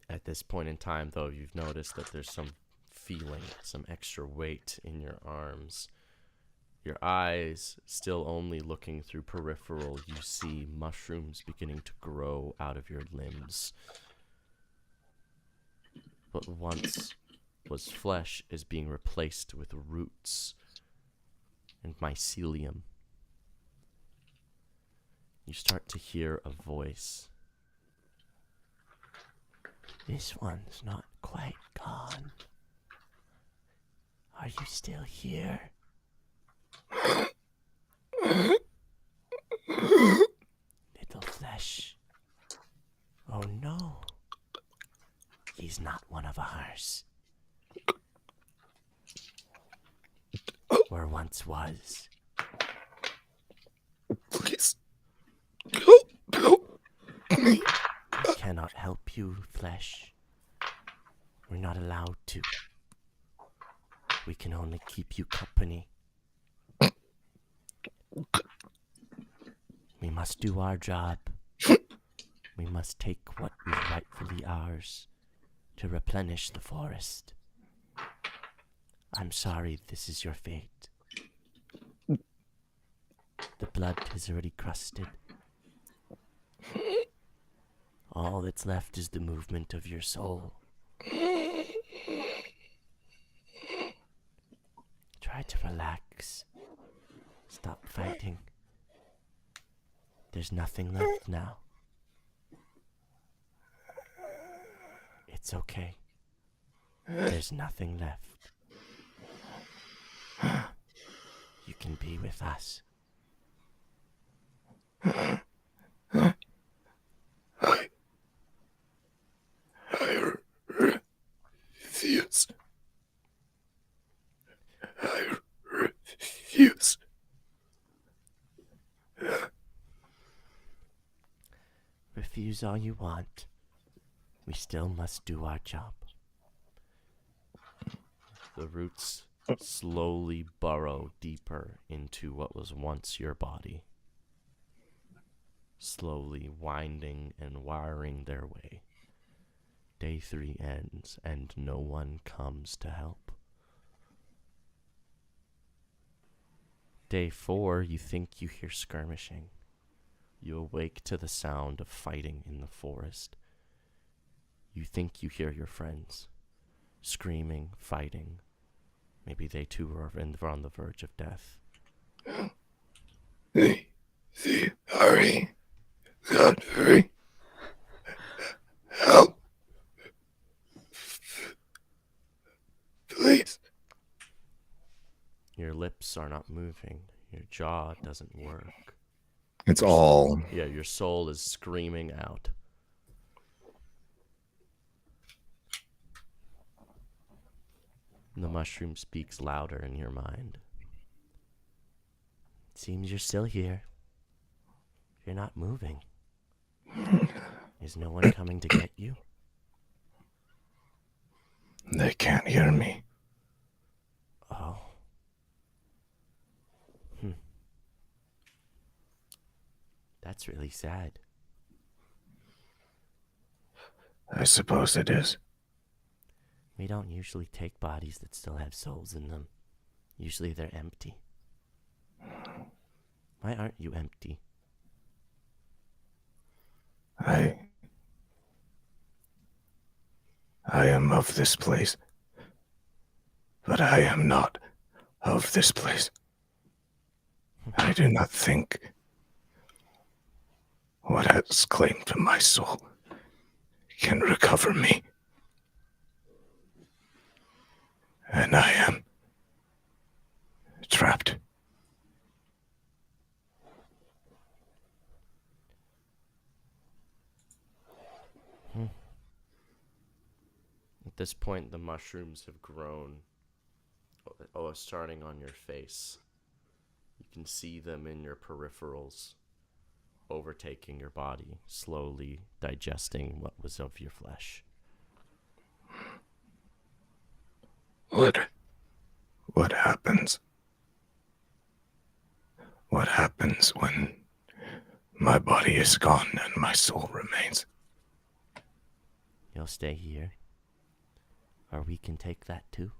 At this point in time, though, you've noticed that there's some feeling, some extra weight in your arms. Your eyes still only looking through peripheral, you see mushrooms beginning to grow out of your limbs. What once was flesh is being replaced with roots and mycelium. You start to hear a voice. This one's not quite gone. Are you still here? Little flesh. Oh no. He's not one of ours. Or once was. Please. Help me. We cannot help you, flesh. We're not allowed to. We can only keep you company. We must do our job. We must take what is rightfully ours to replenish the forest. I'm sorry this is your fate. The blood is already crusted. All that's left is the movement of your soul. Try to relax. Stop fighting. There's nothing left now. It's okay. There's nothing left. You can be with us. I refuse. I refuse. Refuse all you want. We still must do our job. The roots slowly burrow deeper into what was once your body, slowly winding and wiring their way. Day 3 ends, and no one comes to help. Day 4, you think you hear skirmishing. You awake to the sound of fighting in the forest. You think you hear your friends screaming, fighting. Maybe they too are on the verge of death. Viari, Godfreed, help. Please. Your lips are not moving. Your jaw doesn't work. It's all. Yeah, your soul is screaming out. The mushroom speaks louder in your mind. It seems you're still here. You're not moving. Is no one coming to get you? They can't hear me. Oh. That's really sad. I suppose it is. We don't usually take bodies that still have souls in them. Usually they're empty. Why aren't you empty? I am of this place, but I am not of this place. I do not think what has claimed to my soul can recover me. And I am trapped. At this point, the mushrooms have grown. Starting on your face. You can see them in your peripherals, overtaking your body, slowly digesting what was of your flesh. What happens? What happens when my body is gone and my soul remains? You'll stay here, or we can take that too.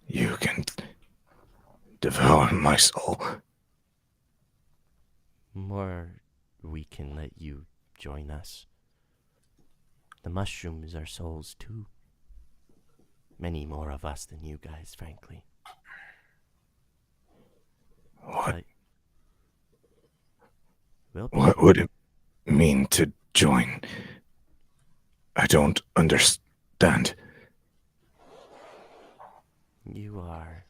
You can devour my soul. Or we can let you join us. The mushrooms are souls too. Many more of us than you guys, frankly. What? What would it mean to join? I don't understand. You are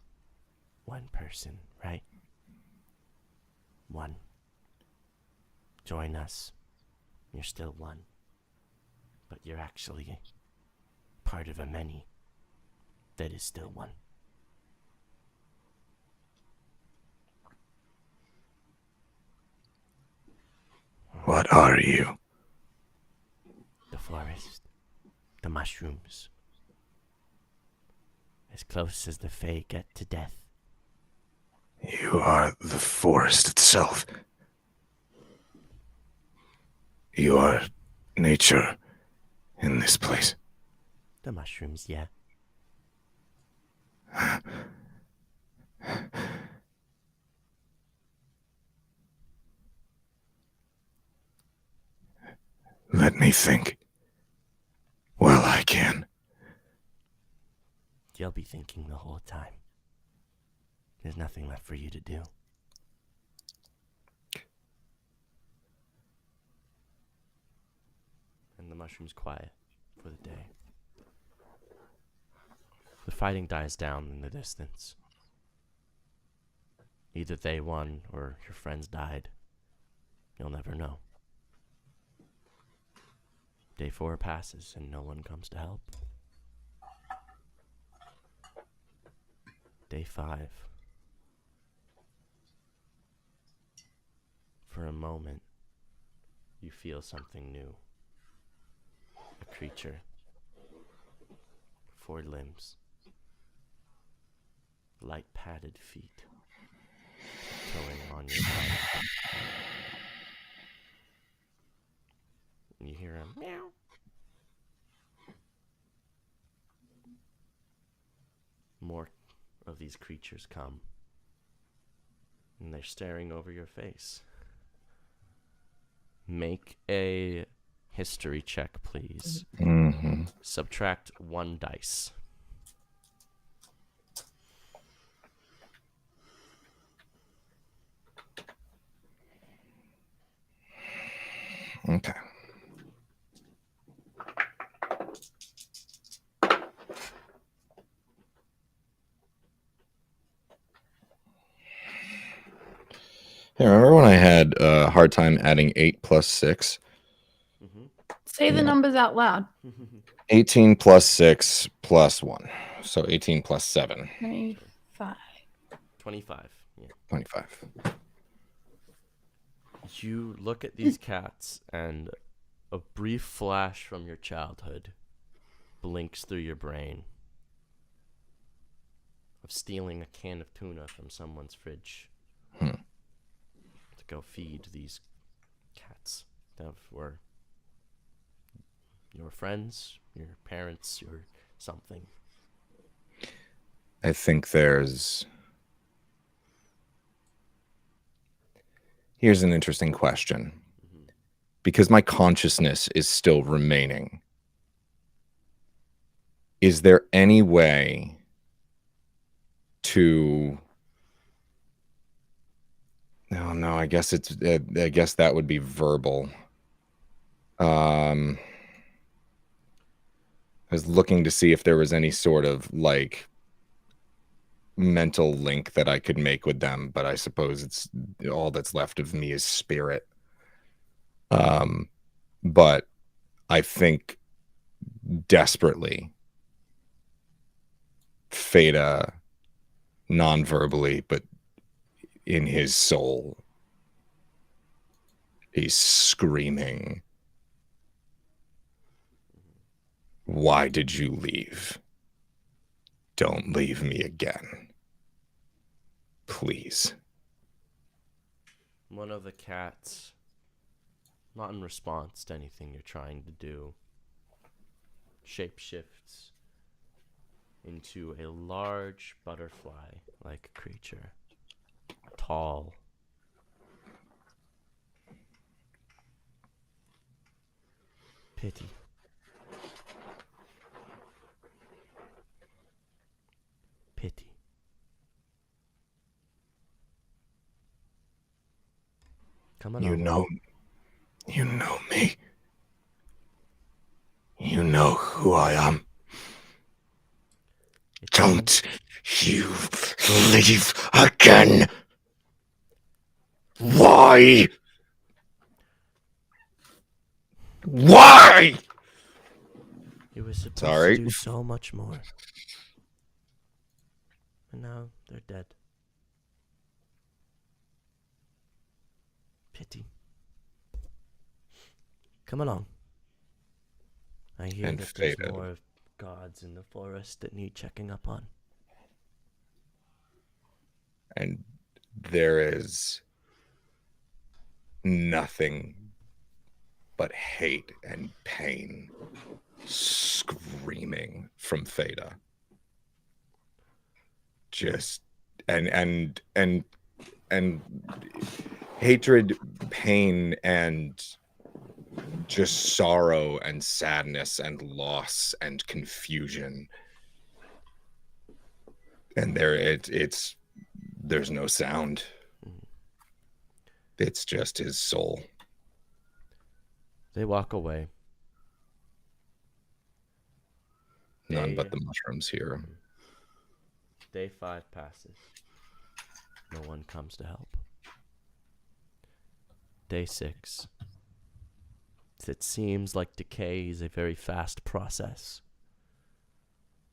one person, right? One. Join us. You're still one. But you're actually part of a many that is still one. What are you? The forest. The mushrooms. As close as the Fae get to death. You are the forest itself. You are nature in this place. The mushrooms, yeah. Let me think. Well, I can. You'll be thinking the whole time. There's nothing left for you to do. And the mushroom's quiet for the day. The fighting dies down in the distance. Either they won or your friends died. You'll never know. Day 4 passes and no one comes to help. Day 5. For a moment, you feel something new. A creature. 4 limbs. Light padded feet. Towing on your body. And you hear a meow. More of these creatures come. And they're staring over your face. Make a history check, please. Mm-hmm. Subtract 1 dice. Okay. Hey, remember when I had a hard time adding 8 plus 6? Mm-hmm. Say the numbers out loud. 18 plus 6 plus 1. So 18 plus 7. 25. 25. Yeah. 25. You look at these cats, and a brief flash from your childhood blinks through your brain of stealing a can of tuna from someone's fridge to go feed these cats that were your friends, your parents, your something. I think here's an interesting question. Because my consciousness is still remaining, is there any way to Oh no, I guess it's. I guess that would be verbal. I was looking to see if there was any sort of like mental link that I could make with them, but I suppose it's all that's left of me is spirit. But I think desperately Theta, non-verbally, but in his soul, he's screaming, "Why did you leave? Don't leave me again. Please." One of the cats, not in response to anything you're trying to do, shapeshifts into a large butterfly-like creature. Tall. Pity. Pity. Come on. You know me. You know who I am. Don't you leave again. Why? Why? You were supposed Sorry. to do so much more. And now they're dead. Pity. Come along. I hear And that there's Theta. more gods in the forest that need checking up on. And there is nothing but hate and pain screaming from Theta. Just and hatred, pain, and just sorrow and sadness and loss and confusion. And there's no sound. It's just his soul. They walk away. None but the mushrooms here. Day 5 passes. No one comes to help. Day 6. It seems like decay is a very fast process.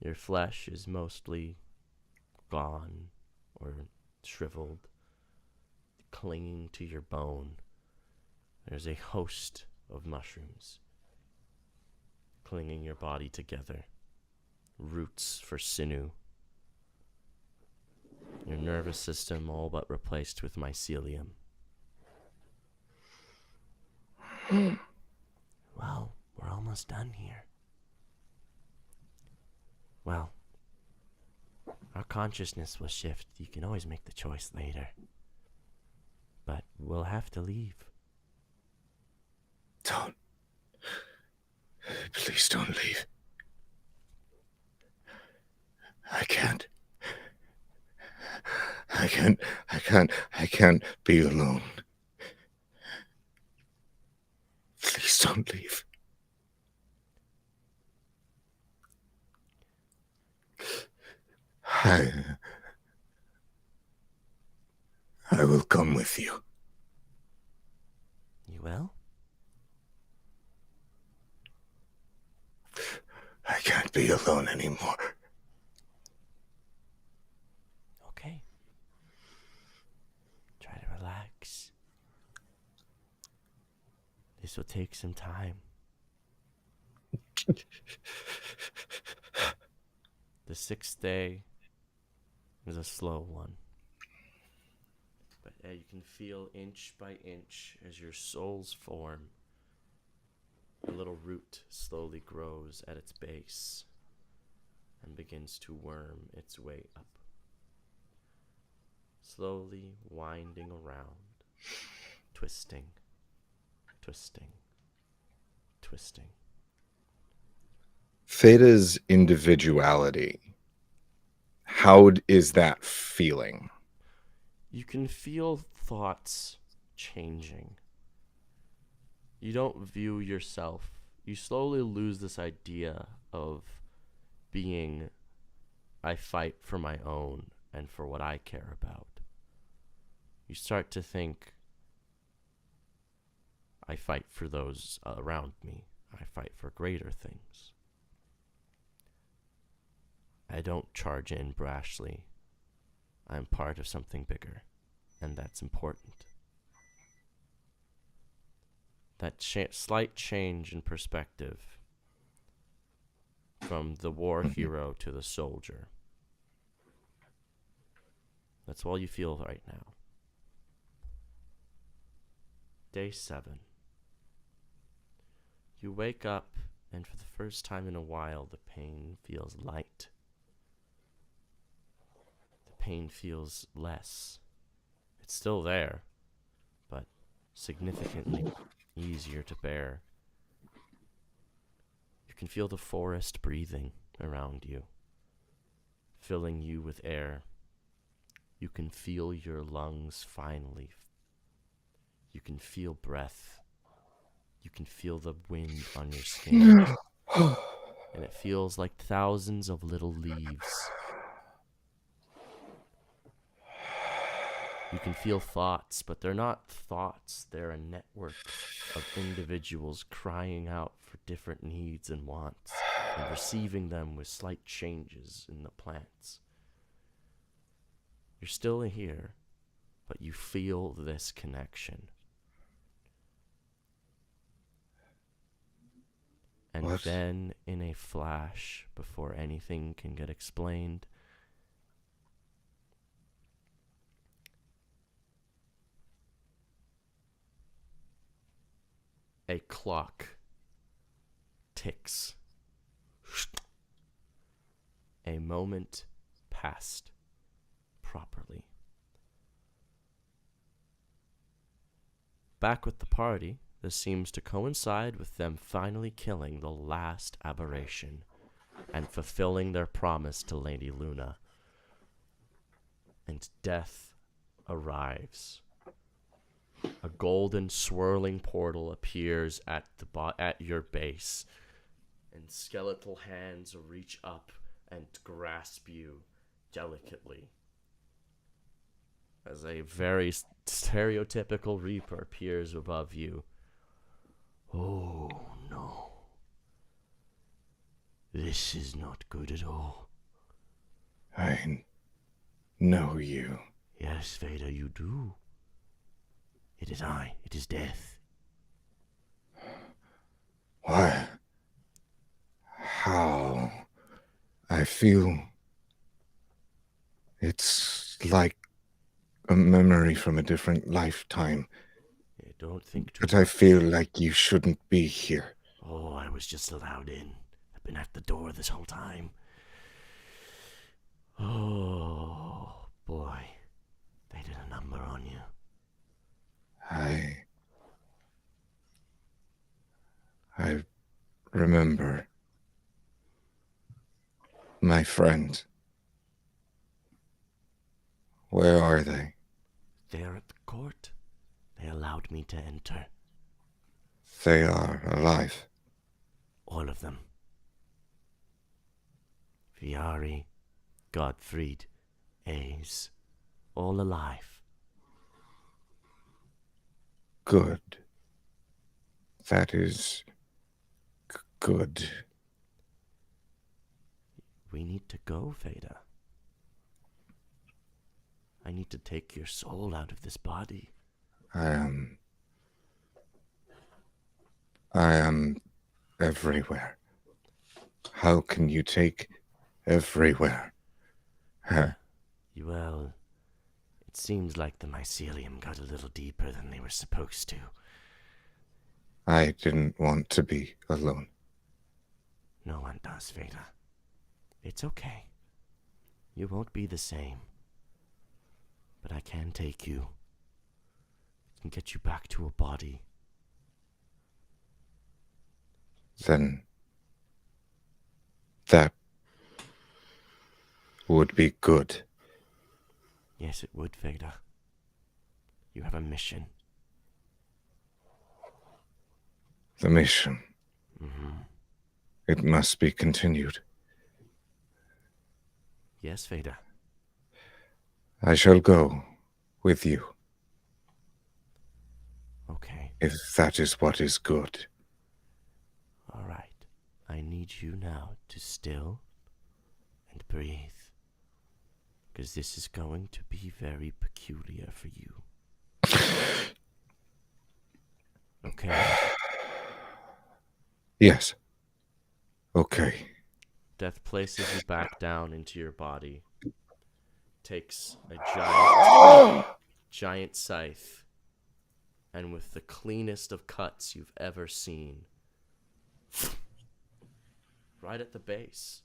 Your flesh is mostly gone or shriveled, clinging to your bone. There's a host of mushrooms clinging your body together. Roots for sinew. Your nervous system all but replaced with mycelium. Well, we're almost done here. Well, our consciousness will shift. You can always make the choice later. But we'll have to leave. Don't. Please don't leave. I can't be alone. Please don't leave. I will come with you. You will? I can't be alone anymore. Okay. Try to relax. This will take some time. The 6th day is a slow one. But you can feel inch by inch as your souls form. A little root slowly grows at its base and begins to worm its way up. Slowly winding around, twisting, twisting, twisting. Theta's individuality, how is that feeling? You can feel thoughts changing. You don't view yourself. You slowly lose this idea of being, I fight for my own and for what I care about. You start to think, I fight for those around me. I fight for greater things. I don't charge in brashly. I'm part of something bigger, and that's important. That slight change in perspective from the war hero to the soldier. That's all you feel right now. Day 7. You wake up, and for the first time in a while, the pain feels light. The pain feels less. It's still there, but significantly easier to bear. You can feel the forest breathing around you, filling you with air. You can feel your lungs finally. You can feel breath. You can feel the wind on your skin. And it feels like thousands of little leaves. You can feel thoughts, but they're not thoughts. They're a network of individuals crying out for different needs and wants and receiving them with slight changes in the plants. You're still here, but you feel this connection. And What? then, in a flash, before anything can get explained, a clock ticks. A moment passed properly. Back with the party, this seems to coincide with them finally killing the last aberration and fulfilling their promise to Lady Luna. And death arrives. A golden swirling portal appears at your base, and skeletal hands reach up and grasp you delicately. As a very stereotypical Reaper appears above you. Oh no. This is not good at all. I know you. Yes, Theta, you do. It is I. It is death. Why? How? I feel it's like a memory from a different lifetime, I don't think too but I feel like you shouldn't be here. Oh, I was just allowed in. I've been at the door this whole time. Oh, boy. They did a number on you. I remember my friend. Where are they? They're at the court. They allowed me to enter. They are alive. All of them. Viari, Godfreed, FHEID'S, all alive. Good. That is good. We need to go, Theta. I need to take your soul out of this body. I am everywhere. How can you take everywhere? Huh? Well, it seems like the mycelium got a little deeper than they were supposed to. I didn't want to be alone. No one does, Theta. It's okay. You won't be the same. But I can take you. And get you back to a body. Then that would be good. Yes, it would, Theta. You have a mission. The mission. Mm-hmm. It must be continued. Yes, Theta. I shall go with you, Okay. if that is what is good. All right. I need you now to still and breathe. Because this is going to be very peculiar for you. Okay. Yes. Okay. Death places you back down into your body. Takes a giant scythe. And with the cleanest of cuts you've ever seen. Right at the base.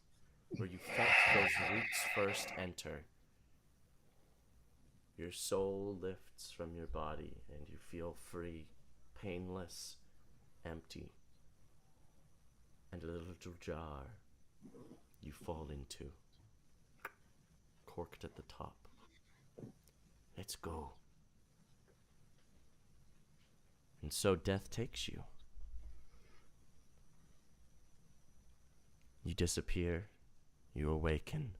Where you felt those roots first enter. Your soul lifts from your body and you feel free, painless, empty. And a little jar you fall into, corked at the top. Let's go. And so death takes you. You disappear, you awaken.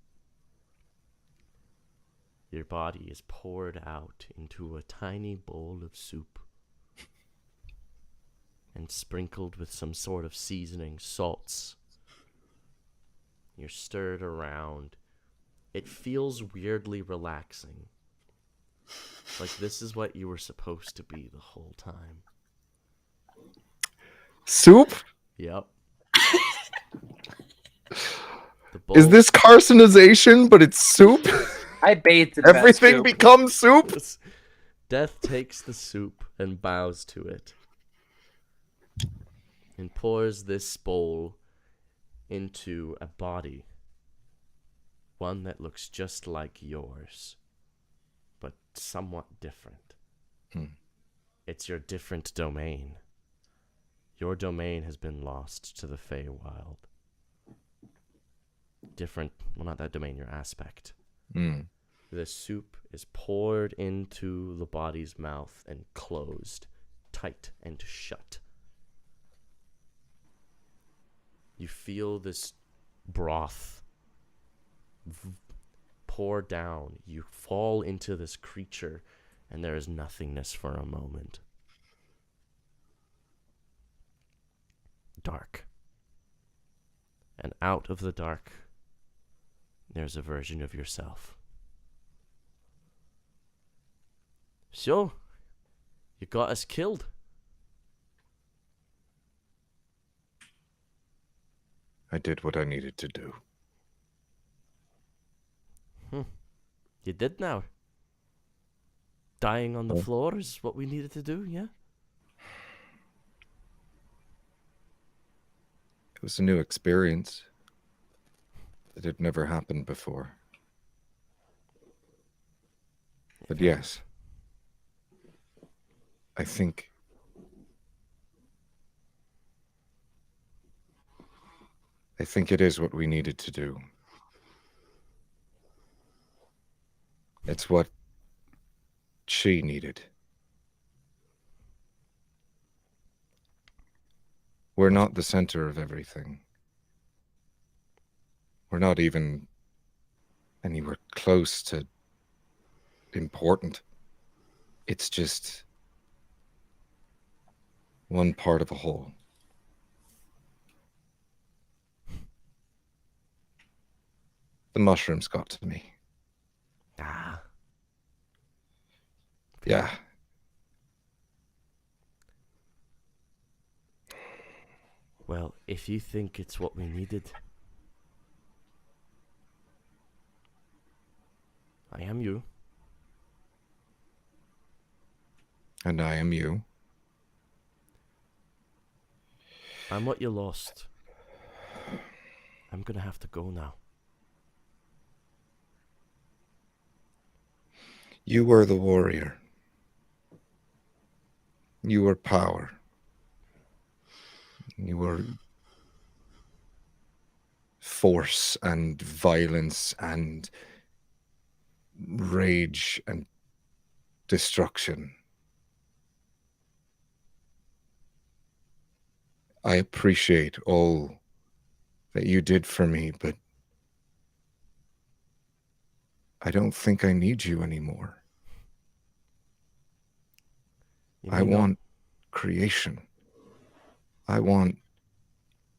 Your body is poured out into a tiny bowl of soup and sprinkled with some sort of seasoning, salts. You're stirred around. It feels weirdly relaxing. Like this is what you were supposed to be the whole time. Soup? Yep. Is this carcinization, but it's soup? I bathed in that Everything soup. becomes soup? Death takes the soup and bows to it. And pours this bowl into a body. One that looks just like yours. But somewhat different. It's your different domain. Your domain has been lost to the Feywild. Different, well, not that domain, your aspect. The soup is poured into the body's mouth and closed, tight and shut. You feel this broth pour down. You fall into this creature, and there is nothingness for a moment. Dark. And out of the dark, there's a version of yourself. So, you got us killed. I did what I needed to do. You did now. Dying on the floor is what we needed to do, yeah? It was a new experience. It had never happened before. But yes, I think it is what we needed to do. It's what she needed. We're not the center of everything. We're not even anywhere close to important. It's just one part of a whole. The mushrooms got to me. Ah. Yeah. Well, if you think it's what we needed, I am you. And I am you. I'm what you lost. I'm gonna have to go now. You were the warrior. You were power. You were force and violence and rage and destruction. I appreciate all that you did for me, but I don't think I need you anymore. I want creation. I want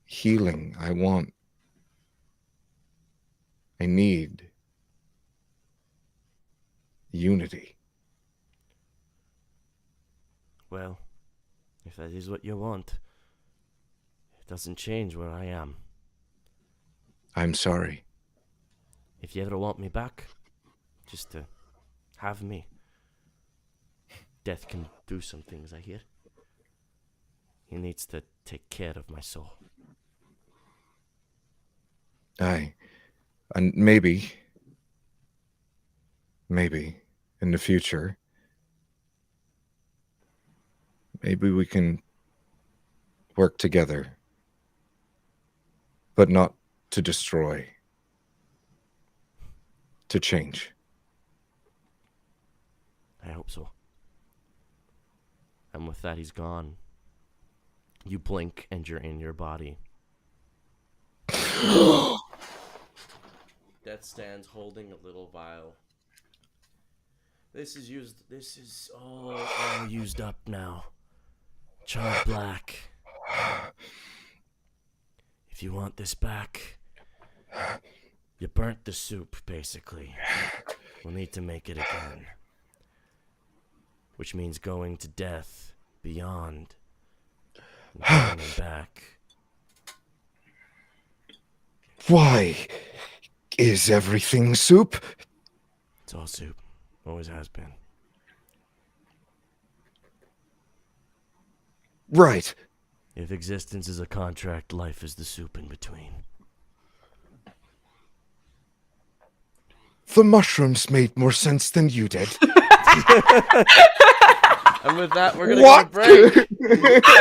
healing. I need unity. Well, if that is what you want, it doesn't change where I am. I'm sorry. If you ever want me back, just to have me. Death can do some things, I hear. He needs to take care of my soul. And maybe in the future, maybe we can work together, but not to destroy, to change. I hope so. And with that, he's gone. You blink and you're in your body. Death stands holding a little vial. This is all used up now. Charred black. If you want this back, you burnt the soup, basically. We'll need to make it again. Which means going to death, beyond, and coming back. Why is everything soup? It's all soup. Always has been. Right. If existence is a contract, life is the soup in between. The mushrooms made more sense than you did. And with that, we're going to get a break.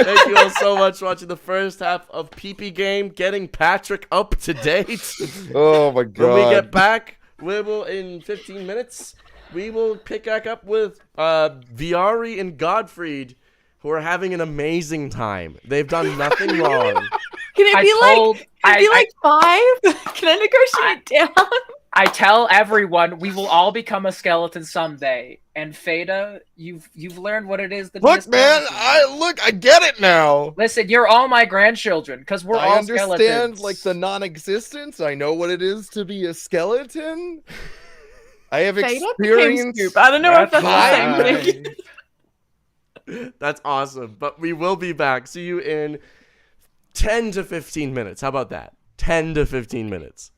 Thank you all so much for watching the first half of PP Game, getting Patrick up to date. Oh my god. When we get back, we will, in 15 minutes, we will pick back up with Viari and Godfreed, who are having an amazing time. They've done nothing wrong. Can it be like 5? Can I negotiate down? I tell everyone we will all become a skeleton someday. And Theta, you've learned what it is to be a Look, man, skeleton. I get it now. Listen, you're all my grandchildren, because we're I all understand, skeletons. like, the non-existence. I know what it is to be a skeleton. I have Theta became experience. Scoop. I don't know if that's Fine. the same thing. That's awesome. But we will be back. See you in 10 to 15 minutes. How about that? 10 to 15 minutes.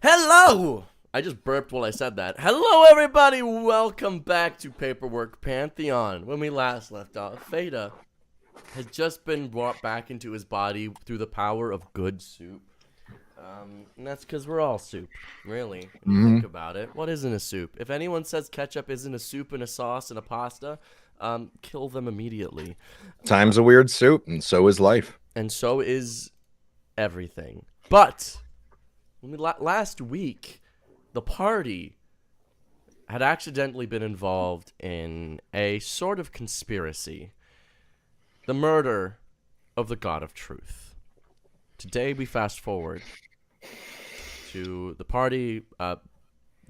Hello! I just burped while I said that. Hello, everybody! Welcome back to Paperwork Pantheon. When we last left off, Theta has just been brought back into his body through the power of good soup. And that's because we're all soup, really, when you think about it. What isn't a soup? If anyone says ketchup isn't a soup and a sauce and a pasta, kill them immediately. Time's a weird soup, and so is life. And so is everything. But last week, the party had accidentally been involved in a sort of conspiracy. The murder of the God of Truth. Today we fast forward to the party.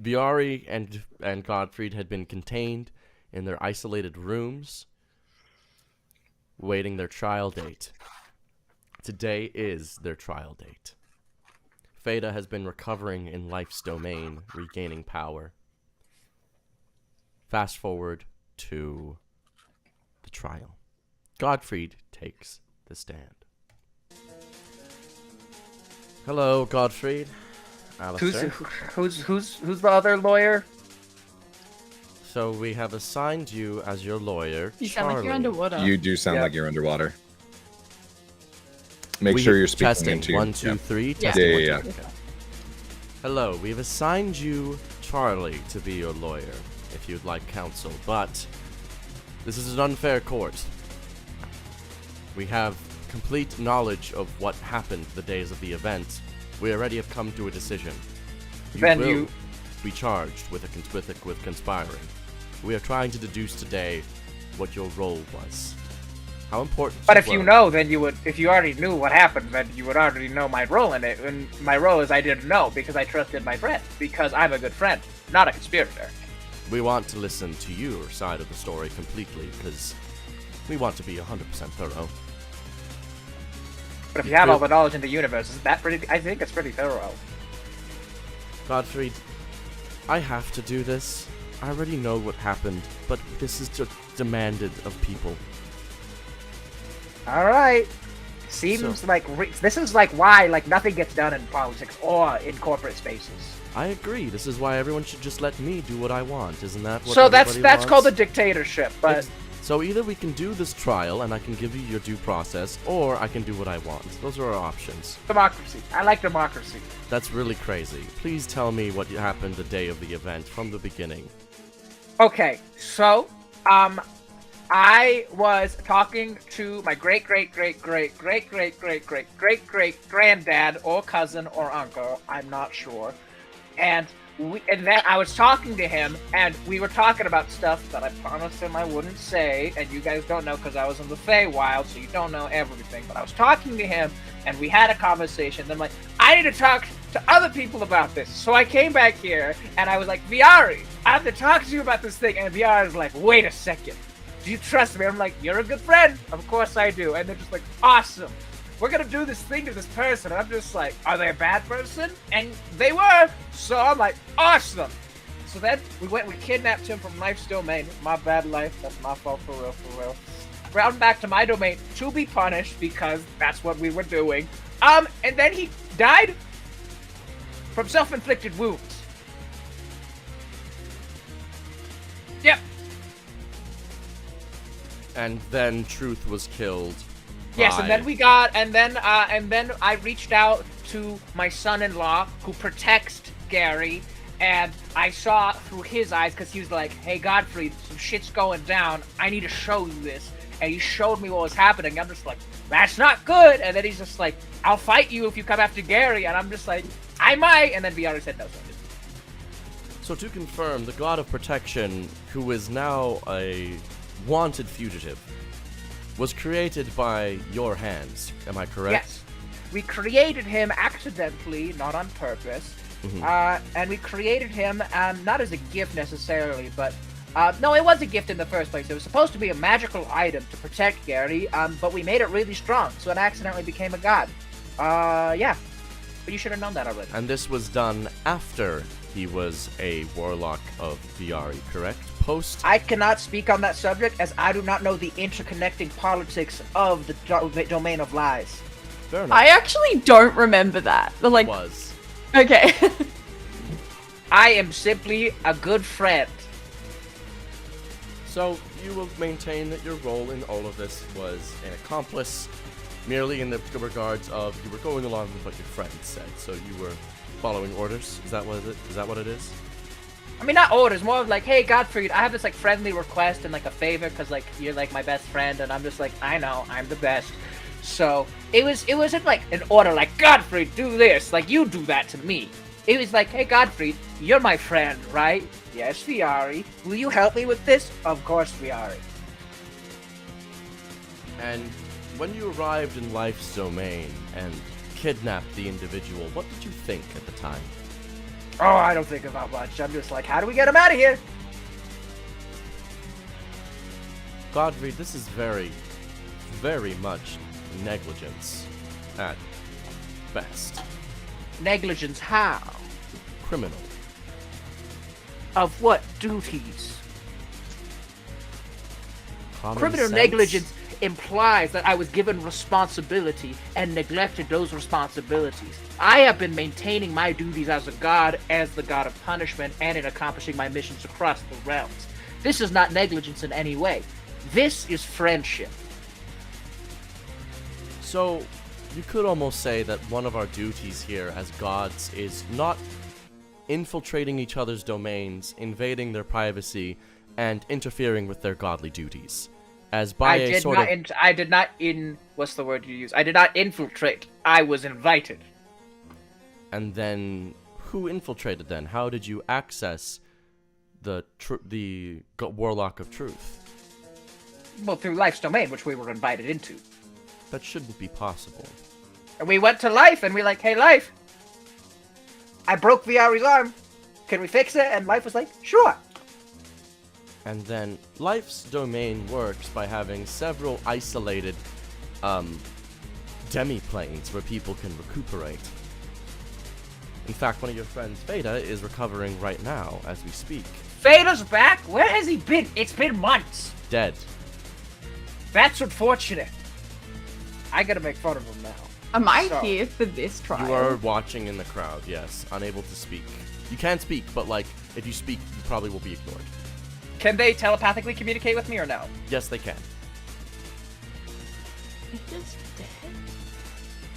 Viari and Godfreed had been contained in their isolated rooms, waiting their trial date. Today is their trial date. Theta has been recovering in life's domain, regaining power. Fast forward to the trial. Godfreed takes the stand. Hello, Godfreed. Alistair. Who's the other lawyer? So we have assigned you as your lawyer, You sound like you're Charlie. underwater. You do sound Yeah. like you're underwater. Make We- sure you're speaking testing. into 1, 2, yeah. 3. Yeah. Testing. Yeah, 1, yeah, 2, 3. Okay. Hello, we've assigned you Charlie to be your lawyer, if you'd like counsel, but this is an unfair court. We have complete knowledge of what happened the days of the event. We already have come to a decision. Then will you- be charged with conspiring. We are trying to deduce today what your role was. How important? But if you were. know, then you would. If you already knew what happened, then you would already know my role in it. And my role is I didn't know because I trusted my friend. Because I'm a good friend, not a conspirator. We want to listen to your side of the story completely, because we want to be 100% thorough. But if you have all the knowledge in the universe, isn't that pretty? I think it's pretty thorough. Godfreed, I have to do this. I already know what happened, but this is just demanded of people. All right. Seems So- like this is like why like nothing gets done in politics or in corporate spaces. I agree. This is why everyone should just let me do what I want. Isn't that what So that's everybody called a wants? dictatorship. But So either we can do this trial and I can give you your due process, or I can do what I want. Those are our options. democracy. I like democracy. That's really crazy. Please tell me what happened the day of the event from the beginning. Okay, so I was talking to my great granddad or cousin or uncle. I'm not sure, and then I was talking to him, and we were talking about stuff that I promised him I wouldn't say, and you guys don't know because I was in the Feywild, so you don't know everything. But I was talking to him, and we had a conversation. Then I'm like, I need to talk to other people about this. So I came back here, and I was like, Viari, I have to talk to you about this thing. And Viari was like, wait a second. Do you trust me? I'm like, you're a good friend. Of course I do. And they're just like, awesome. We're gonna do this thing to this person. And I'm just like, are they a bad person? And they were. So I'm like, awesome. So then we kidnapped him from life's domain. My bad, life. That's my fault for real. Brought him back to my domain to be punished because that's what we were doing. And then he died from self-inflicted wounds. Yep. And then Truth was killed. Yes, by- and then we got, and then I reached out to my son-in-law who protects Gary, and I saw through his eyes because he was like, "Hey, Godfrey, some shit's going down. I need to show you this." And he showed me what was happening. I'm just like, "That's not good." And then he's just like, "I'll fight you if you come after Gary." And I'm just like, "I might." And then Viari said no. So I didn't. So to confirm, the God of Protection, who is now a wanted fugitive, was created by your hands. Am I correct? Yes, we created him accidentally, not on purpose. And we created him not as a gift necessarily, but no, it was a gift in the first place. It was supposed to be a magical item to protect Gary, but we made it really strong, so it accidentally became a god. Yeah, but you should have known that already. And this was done after he was a warlock of Viari, correct? Post. I cannot speak on that subject as I do not know the interconnecting politics of the domain of lies. Fair enough. I actually don't remember that. But like, was. okay. I am simply a good friend. So you will maintain that your role in all of this was an accomplice, merely in the regards of you were going along with what your friend said. So you were following orders. Is that what it is? I mean, not orders, more of like, hey, Godfreed, I have this like friendly request and like a favor, cause like you're like my best friend, and I'm just like, I know, I'm the best. So it wasn't like an order like, Godfreed, do this, like you do that to me. It was like, hey, Godfreed, you're my friend, right? Yes, Viari. Will you help me with this? Of course, Viari. And when you arrived in Life's domain and kidnapped the individual, what did you think at the time? Oh, I don't think about much. I'm just like, how do we get him out of here? Godfreed, this is very, very much negligence at best. Negligence how? Criminal. Of what duties? Common Criminal sense? negligence implies that I was given responsibility and neglected those responsibilities. I have been maintaining my duties as a god, as the god of punishment, and in accomplishing my missions across the realms. This is not negligence in any way. This is friendship. So, you could almost say that one of our duties here as gods is not infiltrating each other's domains, invading their privacy, and interfering with their godly duties. As by a sort of... I did not what's the word you use? I did not infiltrate. I was invited. And then, who infiltrated then? How did you access the Warlock of Truth? Well, through Life's domain, which we were invited into. That shouldn't be possible. And we went to Life, and we like, hey, Life, I broke Viari's arm. Can we fix it? And Life was like, sure. And then, Life's domain works by having several isolated, demi-planes where people can recuperate. In fact, one of your friends, Theta, is recovering right now as we speak. Theda's back? Where has he been? It's been months. Dead. That's unfortunate. I gotta make fun of him now. Am I So- here for this trial? You are watching in the crowd, yes, unable to speak. You can speak, but like, if you speak, you probably will be ignored. Can they telepathically communicate with me or no? Yes, they can. He's just dead.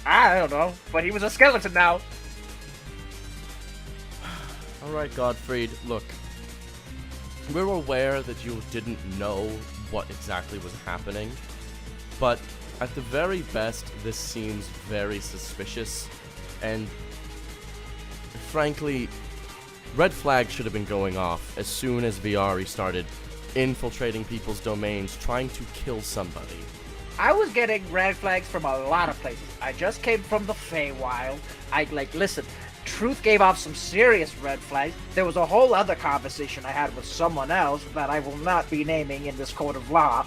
I don't know, but he was a skeleton now. Alright, Godfreed, look. We're aware that you didn't know what exactly was happening, but at the very best, this seems very suspicious, and frankly, red flags should have been going off as soon as Viari started infiltrating people's domains, trying to kill somebody. I was getting red flags from a lot of places. I just came from the Feywild. Listen, Truth gave off some serious red flags. There was a whole other conversation I had with someone else that I will not be naming in this court of law.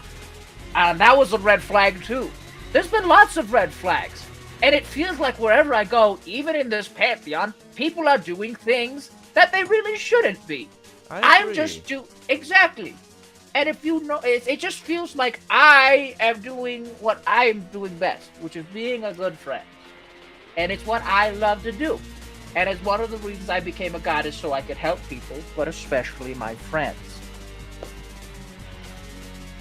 And that was a red flag too. There's been lots of red flags. And it feels like wherever I go, even in this Pantheon, people are doing things that they really shouldn't be. I'm just exactly. And if you know, it just feels like I am doing what I'm doing best, which is being a good friend. And it's what I love to do. And it's one of the reasons I became a goddess, so I could help people, but especially my friends.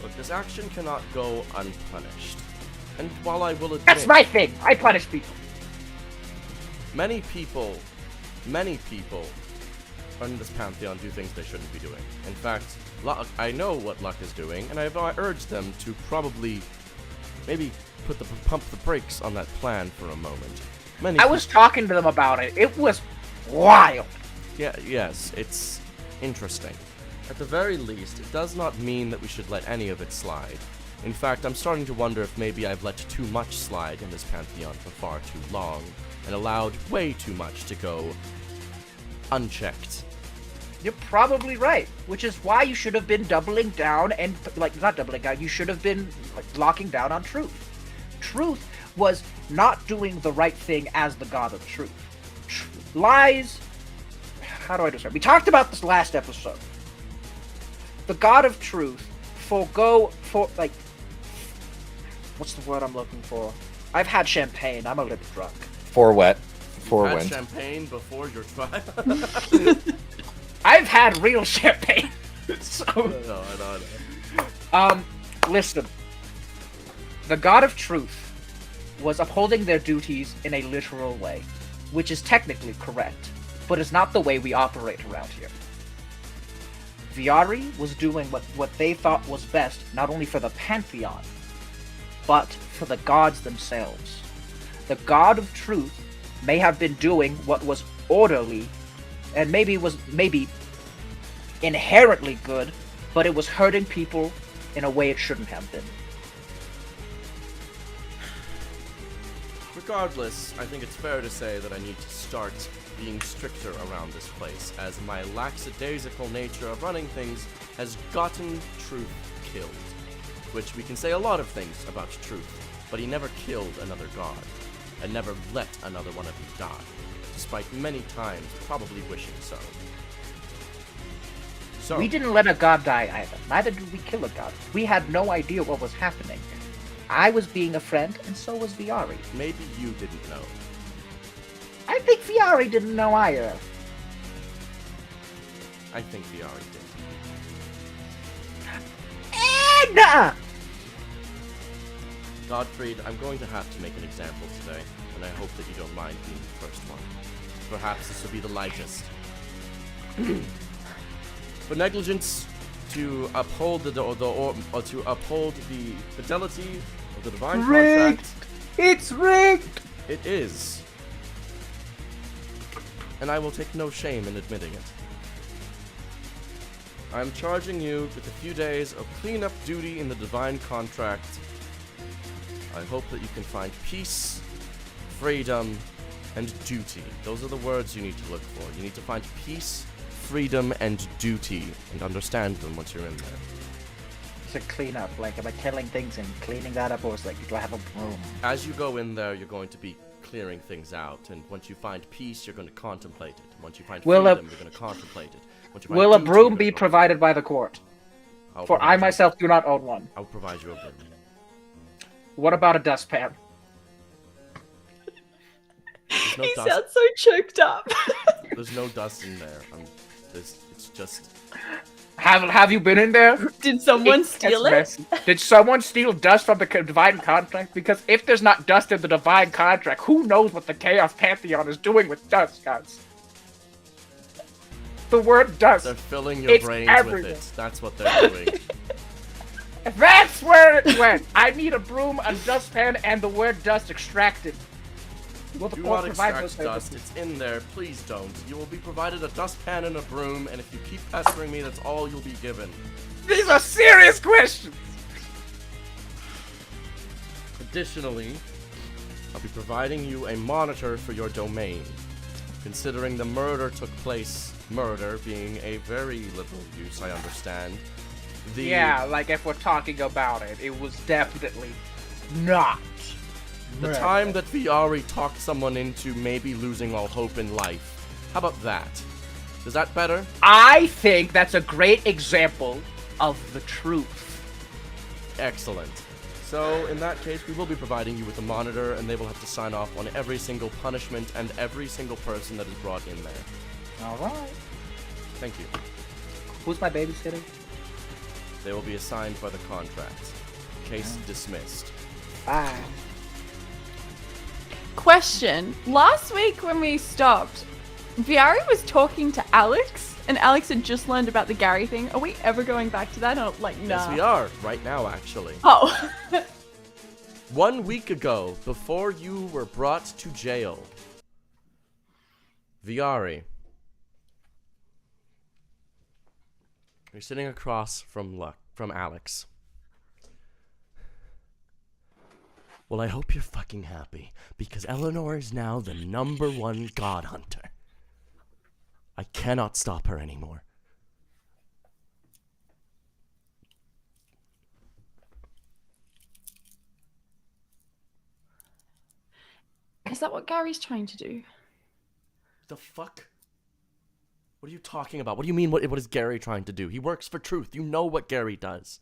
Look, this action cannot go unpunished. And while I will admit... That's my thing! I punish people! Many people in this Pantheon do things they shouldn't be doing. In fact, I know what Luck is doing, and I've urged them to probably maybe pump the brakes on that plan for a moment. I was talking to them about it. It was wild. Yes, it's interesting. At the very least, it does not mean that we should let any of it slide. In fact, I'm starting to wonder if maybe I've let too much slide in this Pantheon for far too long, and allowed way too much to go unchecked. You're probably right, which is why you should have been doubling down and, not doubling down, you should have been locking down on Truth. Truth was not doing the right thing as the god of truth. Lies, how do I describe? We talked about this last episode. The god of truth what's the word I'm looking for? I've had champagne, I'm a little drunk. For wet. You For had wind. champagne before your trial? had real champagne. So, I know. listen. The God of Truth was upholding their duties in a literal way, which is technically correct, but is not the way we operate around here. Viari was doing what they thought was best, not only for the Pantheon, but for the gods themselves. The God of Truth may have been doing what was orderly, and maybe inherently good, but it was hurting people in a way it shouldn't have been. Regardless, I think it's fair to say that I need to start being stricter around this place, as my lackadaisical nature of running things has gotten Truth killed. Which we can say a lot of things about Truth, but he never killed another god, and never let another one of you die, despite many times probably wishing so. We didn't let a god die either. Neither did we kill a god. We had no idea what was happening. I was being a friend, and so was Viari. Maybe you didn't know. I think Viari didn't know either. I think Viari did. Nah! Godfreed, I'm going to have to make an example today, and I hope that you don't mind being the first one. Perhaps this will be the lightest. For negligence to uphold the fidelity of the divine contract. It's rigged! It is. And I will take no shame in admitting it. I am charging you with a few days of cleanup duty in the divine contract. I hope that you can find peace, freedom, and duty. Those are the words you need to look for. You need to find peace, freedom, and duty, and understand them once you're in there. It's a cleanup. Like, am I killing things and cleaning that up, or is like, do I have a broom? As you go in there, you're going to be clearing things out, and once you find peace, you're going to contemplate it. Once you find freedom, you're going to contemplate it. Once you find Will a duty, broom you're be gonna- provided by the court? For I myself do not own one. I'll provide you a broom. What about a dustpan? There's no He dust. sounds so choked up. There's no dust in there. It's just. Have you been in there? Did someone steal it? Messy. Did someone steal dust from the divine contract? Because if there's not dust in the divine contract, who knows what the Chaos Pantheon is doing with dust, guys? The word dust. They're filling your It's brains everywhere. with it. That's what they're doing. That's where it went. I need a broom, a dustpan, and the word dust extracted. Will the Do court not provide those extract dust. services? It's in there. Please don't. You will be provided a dustpan and a broom, and if you keep pestering me, that's all you'll be given. These are serious questions. Additionally, I'll be providing you a monitor for your domain. Considering the murder took place, murder being a very liberal use, I understand. Yeah, like if we're talking about it, it was definitely not. The time that Viari talked someone into maybe losing all hope in life. How about that? Is that better? I think that's a great example of the truth. Excellent. So, in that case, we will be providing you with a monitor, and they will have to sign off on every single punishment and every single person that is brought in there. Alright. Thank you. Who's my babysitter? They will be assigned by the contract. Case dismissed. Bye. Question. Last week when we stopped, Viari was talking to Alex, and Alex had just learned about the Gary thing. Are we ever going back to that? Or like, nah. Yes, we are. Right now, actually. Oh. 1 week ago, before you were brought to jail, Viari, you're sitting across from Alex. Well, I hope you're fucking happy, because Eleanor is now the #1 god hunter. I cannot stop her anymore. Is that what Gary's trying to do? The fuck? What are you talking about? What do you mean, what is Gary trying to do? He works for Truth. You know what Gary does.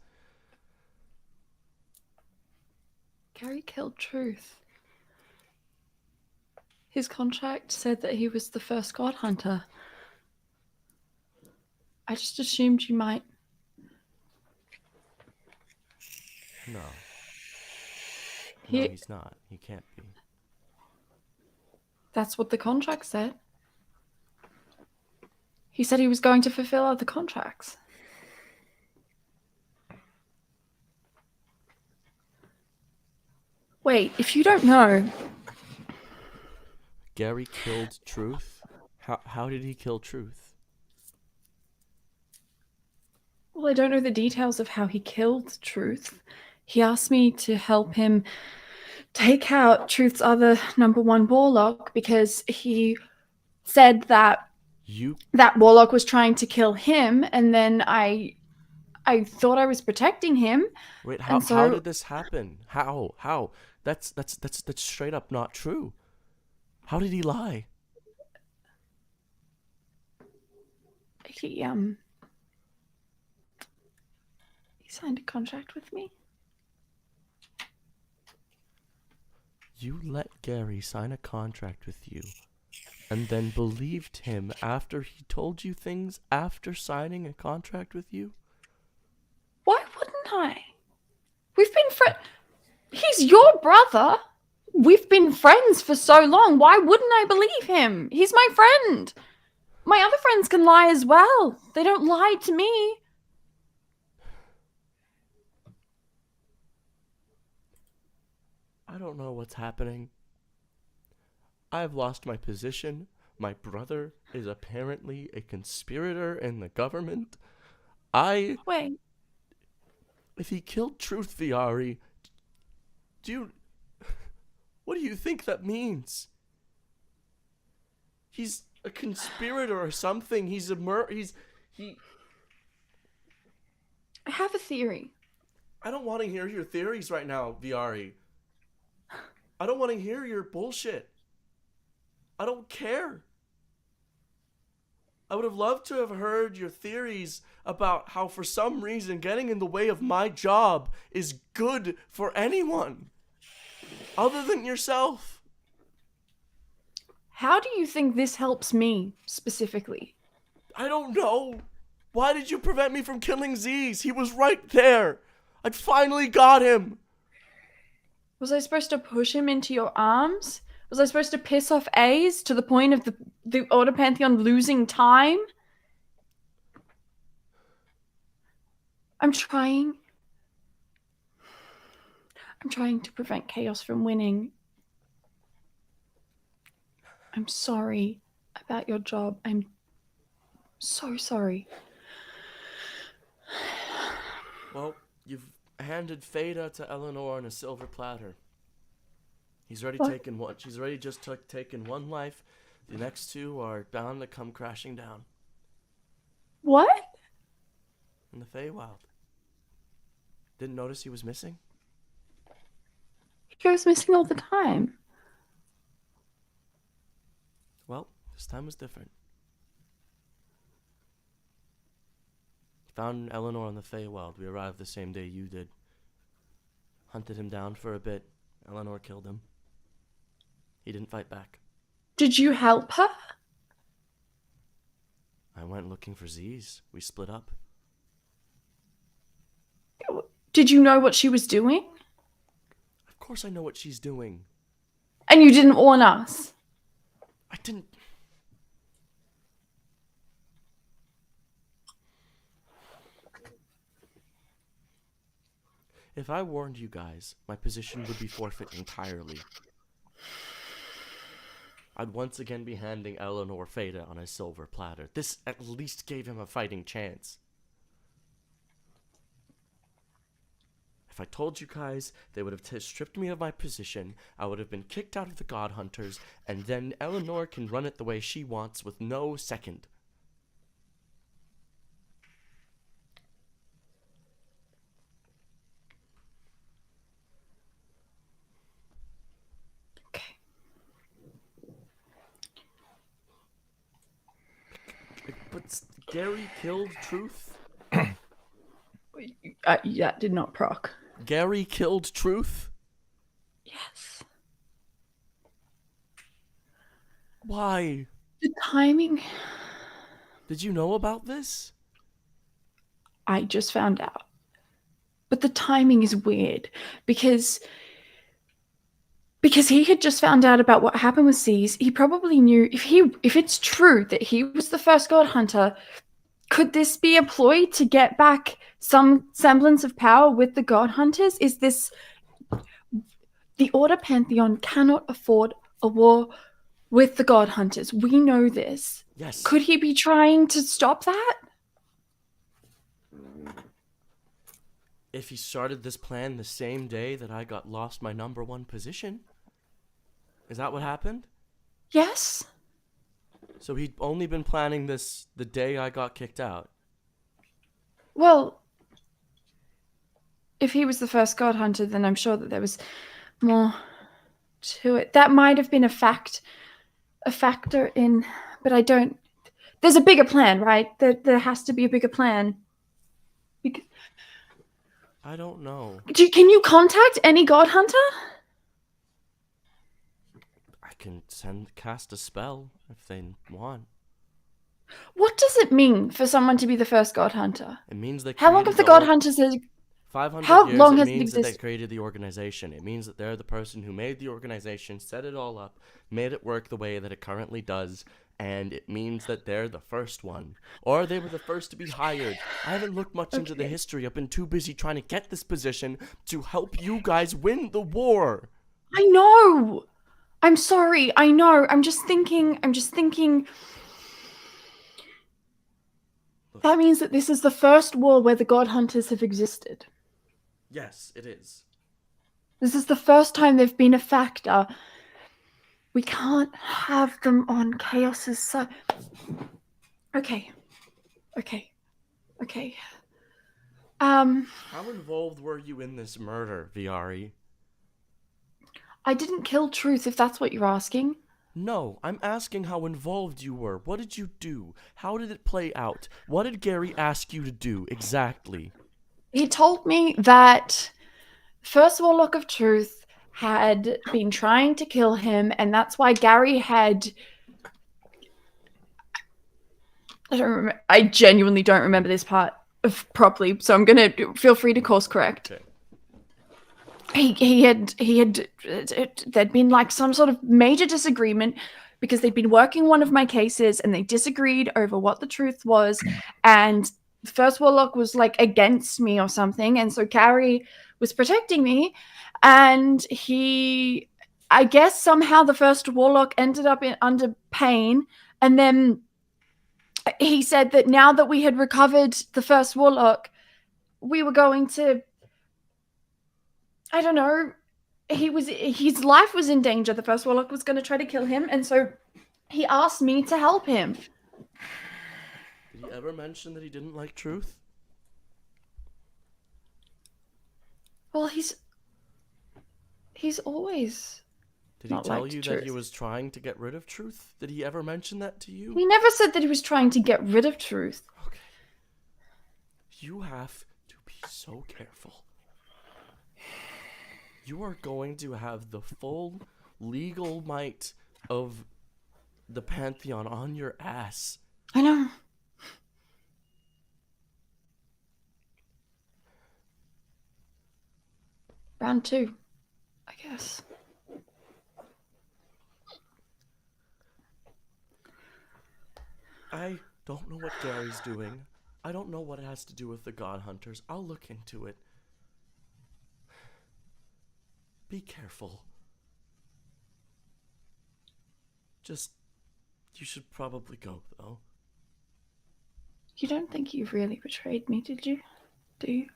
Gary killed Truth. His contract said that he was the first god hunter. I just assumed you might. No. He- No, he's not. He can't be. That's what the contract said. He said he was going to fulfill other contracts. Wait, if you don't know, Gary killed Truth? How did he kill Truth? well, I don't know the details of how he killed Truth. He asked me to help him take out Truth's other #1 warlock because he said that that warlock was trying to kill him, and then I thought I was protecting him. Wait, and how did this happen? How? That's straight up not true. How did he lie? He signed a contract with me. You let Gary sign a contract with you and then believed him after he told you things after signing a contract with you? Why wouldn't I? We've been friends. He's your brother. We've been friends for so long. Why wouldn't I believe him? He's my friend. My other friends can lie as well. They don't lie to me. I don't know what's happening. I've lost my position. My brother is apparently a conspirator in the government. Wait. If he killed Truth Viari, what do you think that means? He's a conspirator or something. He's I have a theory. I don't want to hear your theories right now, Viari. I don't want to hear your bullshit. I don't care. I would have loved to have heard your theories about how for some reason getting in the way of my job is good for anyone other than yourself. How do you think this helps me specifically? I don't know. Why did you prevent me from killing Z's? He was right there. I'd finally got him. Was I supposed to push him into your arms? Was I supposed to piss off A's to the point of the Order Pantheon losing time? I'm trying to prevent chaos from winning. I'm sorry about your job. I'm so sorry. Well, you've handed Theta to Eleanor on a silver platter. She's already just taken one life. The next two are bound to come crashing down. What? In the Feywild. Didn't notice he was missing? He goes missing all the time. Well, this time was different. Found Eleanor on the Feywild. We arrived the same day you did. Hunted him down for a bit. Eleanor killed him. He didn't fight back. Did you help her? I went looking for Z's. We split up. Did you know what she was doing? Of course I know what she's doing. And you didn't warn us? I didn't... If I warned you guys, my position would be forfeit entirely. I'd once again be handing Eleanor Theta on a silver platter. This at least gave him a fighting chance. If I told you guys, they would have stripped me of my position, I would have been kicked out of the God Hunters, and then Eleanor can run it the way she wants with no second. But Gary killed Truth? That did not proc. Gary killed Truth? Yes. Why? The timing. Did you know about this? I just found out. But the timing is weird because he had just found out about what happened with C's. He probably knew if it's true that he was the first God Hunter, could this be a ploy to get back some semblance of power with the God Hunters? Is this... The Order Pantheon cannot afford a war with the God Hunters. We know this. Yes. Could he be trying to stop that? If he started this plan the same day that I got lost my #1 position. Is that what happened? Yes. So he'd only been planning this the day I got kicked out. Well, if he was the first God Hunter, then I'm sure that there was more to it. That might have been a factor in, but I don't... There's a bigger plan, right? There has to be a bigger plan. Because... I don't know. Can you contact any God Hunter? I can cast a spell if they want. What does it mean for someone to be the first God Hunter? It means they How long have the God Hunters... 500 How years, long it has it means that they existed? created the organization. It means that they're the person who made the organization, set it all up, made it work the way that it currently does, and it means that they're the first one. Or they were the first to be hired. I haven't looked much into the history. I've been too busy trying to get this position to help you guys win the war. I know! I'm sorry, I know. I'm just thinking... That means that this is the first war where the God Hunters have existed. Yes, it is. This is the first time they've been a factor. We can't have them on Chaos's side. Okay. How involved were you in this murder, Viari? I didn't kill Truth, if that's what you're asking. No, I'm asking how involved you were. What did you do? How did it play out? What did Gary ask you to do exactly? He told me that First Warlock of Truth had been trying to kill him, and that's why Gary had... I genuinely don't remember this part properly, so I'm gonna feel free to course correct. Okay. There'd been like some sort of major disagreement because they'd been working one of my cases and they disagreed over what the truth was, and the First Warlock was like against me or something, and so Gary was protecting me, and I guess somehow the First Warlock ended up under pain, and then he said that now that we had recovered the First Warlock, we were going to... I don't know. His life was in danger. The First Warlock was going to try to kill him, and so he asked me to help him. Did he ever mention that he didn't like Truth? Well, he's always... Did he not tell liked you that Truth. he was trying to get rid of Truth? Did he ever mention that to you? He never said that he was trying to get rid of Truth. Okay. You have to be so careful. You are going to have the full legal might of the Pantheon on your ass. I know. Round 2, I guess. I don't know what Gary's doing. I don't know what it has to do with the God Hunters. I'll look into it. Be careful. You should probably go, though. You don't think you really betrayed me, did you? Do you?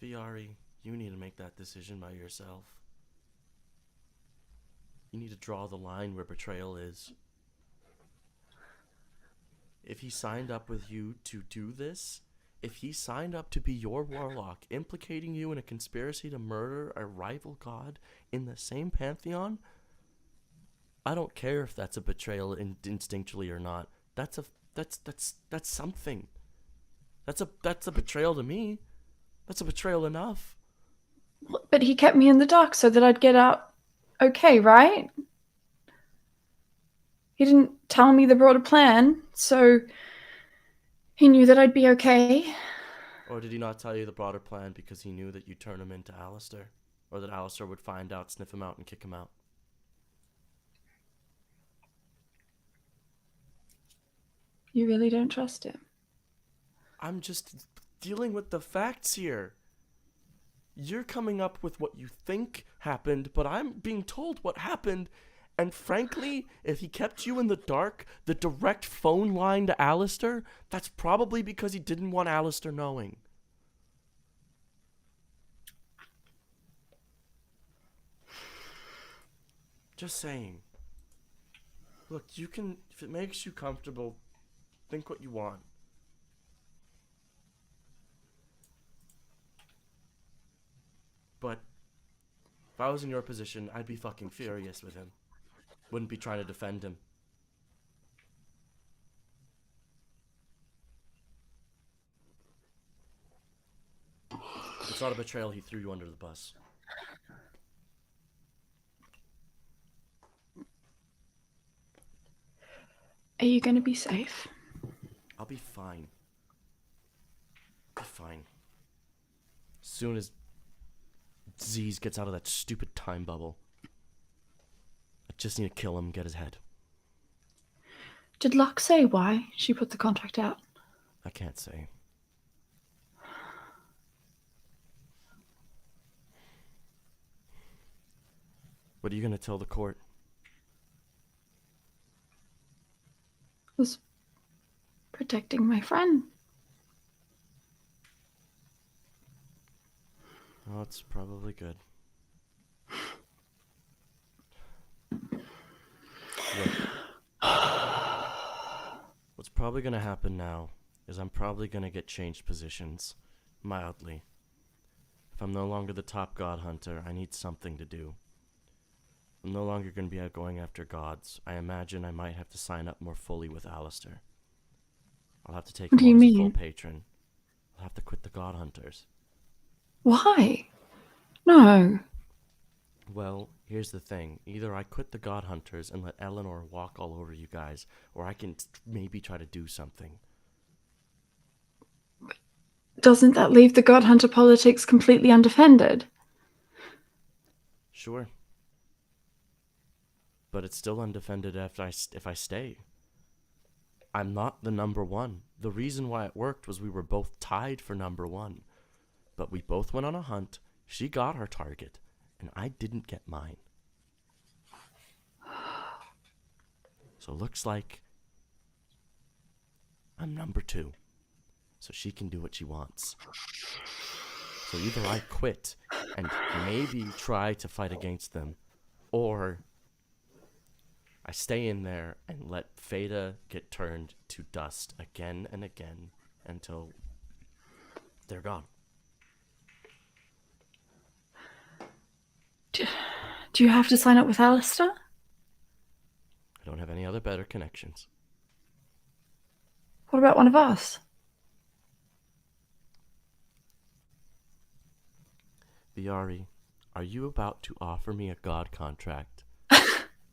Viari, you need to make that decision by yourself. You need to draw the line where betrayal is. If he signed up with you to do this, if he signed up to be your warlock, implicating you in a conspiracy to murder a rival god in the same Pantheon, I don't care if that's a betrayal instinctually or not. That's something. That's a betrayal to me. That's a betrayal enough. But he kept me in the dark so that I'd get out okay, right? He didn't tell me the broader plan, so He knew that I'd be okay. Or did he not tell you the broader plan because he knew that you'd turn him into Alistair? Or that Alistair would find out, sniff him out, and kick him out? You really don't trust him? I'm just dealing with the facts here. You're coming up with what you think happened, but I'm being told what happened. And frankly, if he kept you in the dark, the direct phone line to Alistair, that's probably because he didn't want Alistair knowing. Just saying. Look, you can, if it makes you comfortable, think what you want. But if I was in your position, I'd be fucking furious with him. Wouldn't be trying to defend him. It's not a betrayal, he threw you under the bus. Are you gonna be safe? I'll be fine. Be fine. As soon as Z's gets out of that stupid time bubble. I just need to kill him, get his head. Did Locke say why she put the contract out? I can't say. What are you gonna tell the court? Was protecting my friend. Oh, it's probably good. Look, what's probably gonna happen now is I'm probably gonna get changed positions, mildly. If I'm no longer the top god hunter, I need something to do. I'm no longer gonna be out going after gods. I imagine I might have to sign up more fully with Alistair. I'll have to take What do him you on as a full mean? patron. I'll have to quit the god hunters. Why? No. Well, here's the thing. Either I quit the God Hunters and let Eleanor walk all over you guys, or I can maybe try to do something. Doesn't that leave the God Hunter politics completely undefended? Sure. But it's still undefended if I stay. I'm not the number one. The reason why it worked was we were both tied for number one. But we both went on a hunt. She got her target, and I didn't get mine. So looks like I'm number two. So she can do what she wants. So either I quit and maybe try to fight against them, or I stay in there and let Theta get turned to dust again and again until they're gone. Do you have to sign up with Alistair? I don't have any other better connections. What about one of us? Viari, are you about to offer me a god contract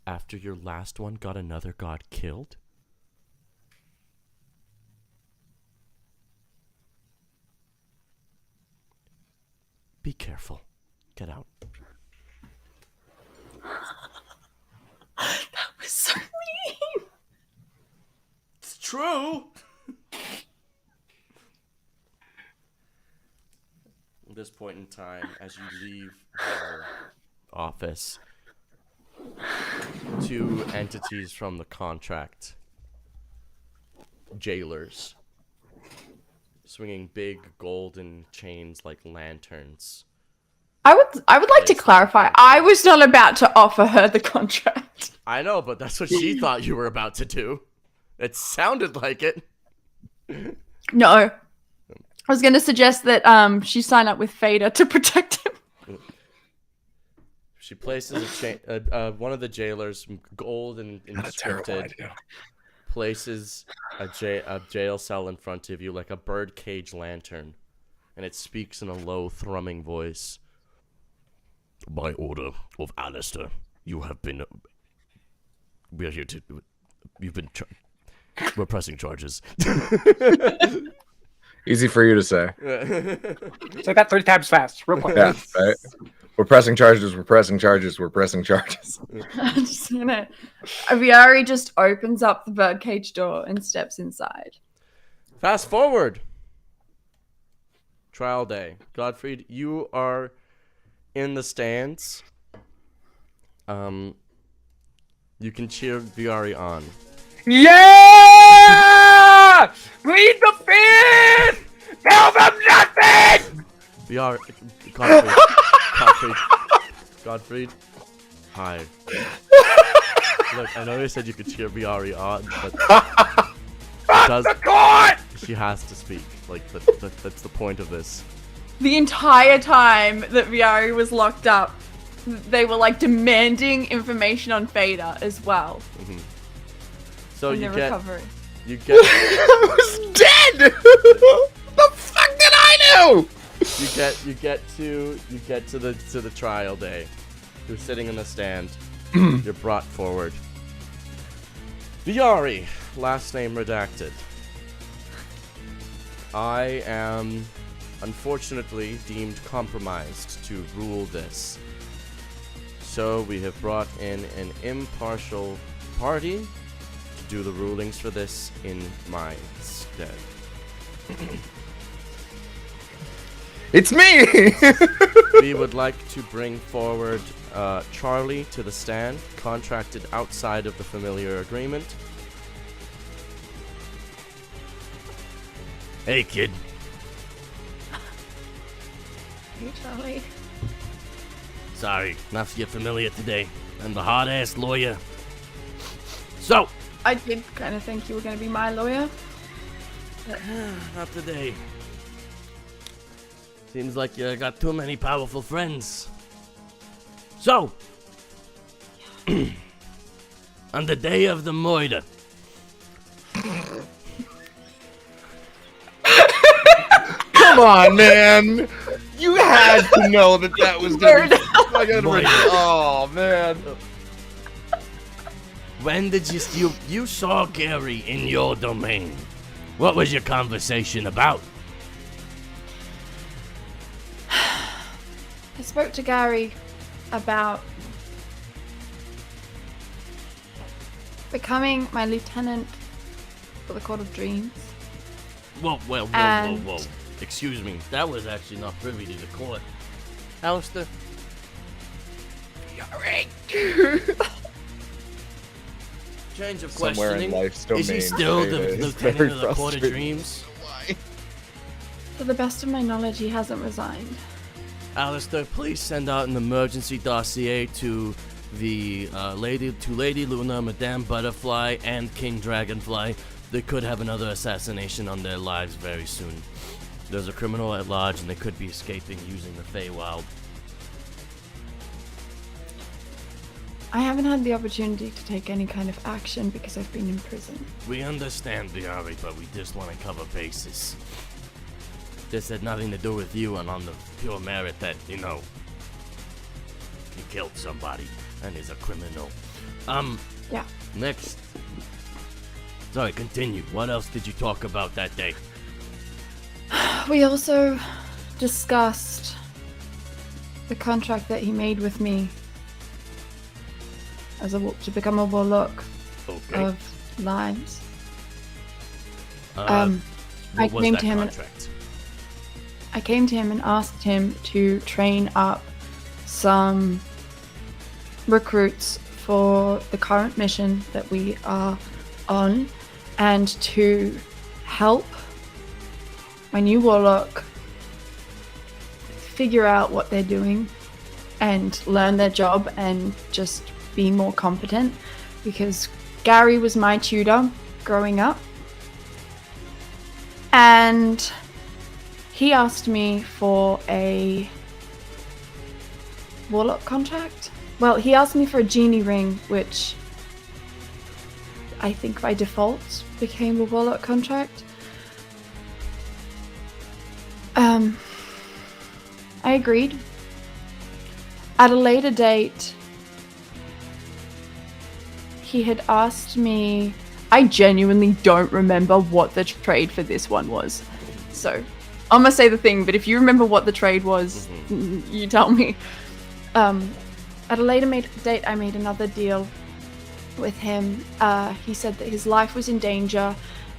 after your last one got another god killed? Be careful. Get out. That was so mean. It's true. At this point in time, as you leave her office, two entities from the contract, jailers, swinging big golden chains like lanterns. I would like to clarify. I was not about to offer her the contract. I know, but that's what she thought you were about to do. It sounded like it. No. I was going to suggest that she sign up with Theta to protect him. She places a chain. One of the jailers, gold and Not a terrible inscripted, idea. places a jail cell in front of you like a birdcage lantern, and it speaks in a low, thrumming voice. By order of Alistair, you have been. We are here to. You've been. We're pressing charges. Easy for you to say. Say that 3 times fast, real quick. Yeah, right. We're pressing charges. We're pressing charges. We're pressing charges. I'm just gonna. Viari just opens up the birdcage door and steps inside. Fast forward. Trial day. Godfreed, you are in the stands. You can cheer Viari on. Yeah! Lead the fifth! Tell them nothing! Viari, Godfreed. Hi. Look, I know you said you could cheer Viari on, but The court! she has to speak. Like, that's the point of this. The entire time that Viari was locked up, they were like demanding information on Theta as well. So in you the get, recovery. you get, I was dead. What the fuck did I do? you get to the trial day. You're sitting in the stand. You're brought forward. Viari, last name redacted. I am unfortunately deemed compromised to rule this. So we have brought in an impartial party to do the rulings for this in my stead. It's me. We would like to bring forward Charlie to the stand, contracted outside of the familiar agreement. Hey, kid. Hey, Charlie. Sorry, not to get familiar today. I'm the hard-ass lawyer. So, I did kind of think you were going to be my lawyer. not today. Seems like you got too many powerful friends. So, on the day of the murder, Come on, man. You had to know that was gonna be Oh man. when did you saw Gary in your domain? What was your conversation about? I spoke to Gary about becoming my lieutenant for the Court of Dreams. Whoa. And- Excuse me, that was actually not privy to the court. Alistair? Change of Somewhere in questioning. life's Is he domain, still the Theta is lieutenant very of the Court of frustrating. Dreams? To the best of my knowledge, he hasn't resigned. Alistair, please send out an emergency dossier to the Lady Luna, Madame Butterfly, and King Dragonfly. They could have another assassination on their lives very soon. There's a criminal at large, and they could be escaping using the Feywild. I haven't had the opportunity to take any kind of action because I've been in prison. We understand, Viari, but we just want to cover bases. This had nothing to do with you, and on the pure merit that, you killed somebody and is a criminal. Yeah. Next. Sorry, continue. What else did you talk about that day? We also discussed the contract that he made with me to become a warlock Okay. of lives. What I was came that to him contract? I came to him and asked him to train up some recruits for the current mission that we are on and to help my new warlock figure out what they're doing and learn their job and just be more competent, because Gary was my tutor growing up, and he asked me for a warlock contract. Well, he asked me for a genie ring, which I think by default became a warlock contract. I agreed. At a later date, he had asked me, I genuinely don't remember what the trade for this one was. So, I'm gonna say the thing, but if you remember what the trade was, you tell me. At a later date, I made another deal with him. He said that his life was in danger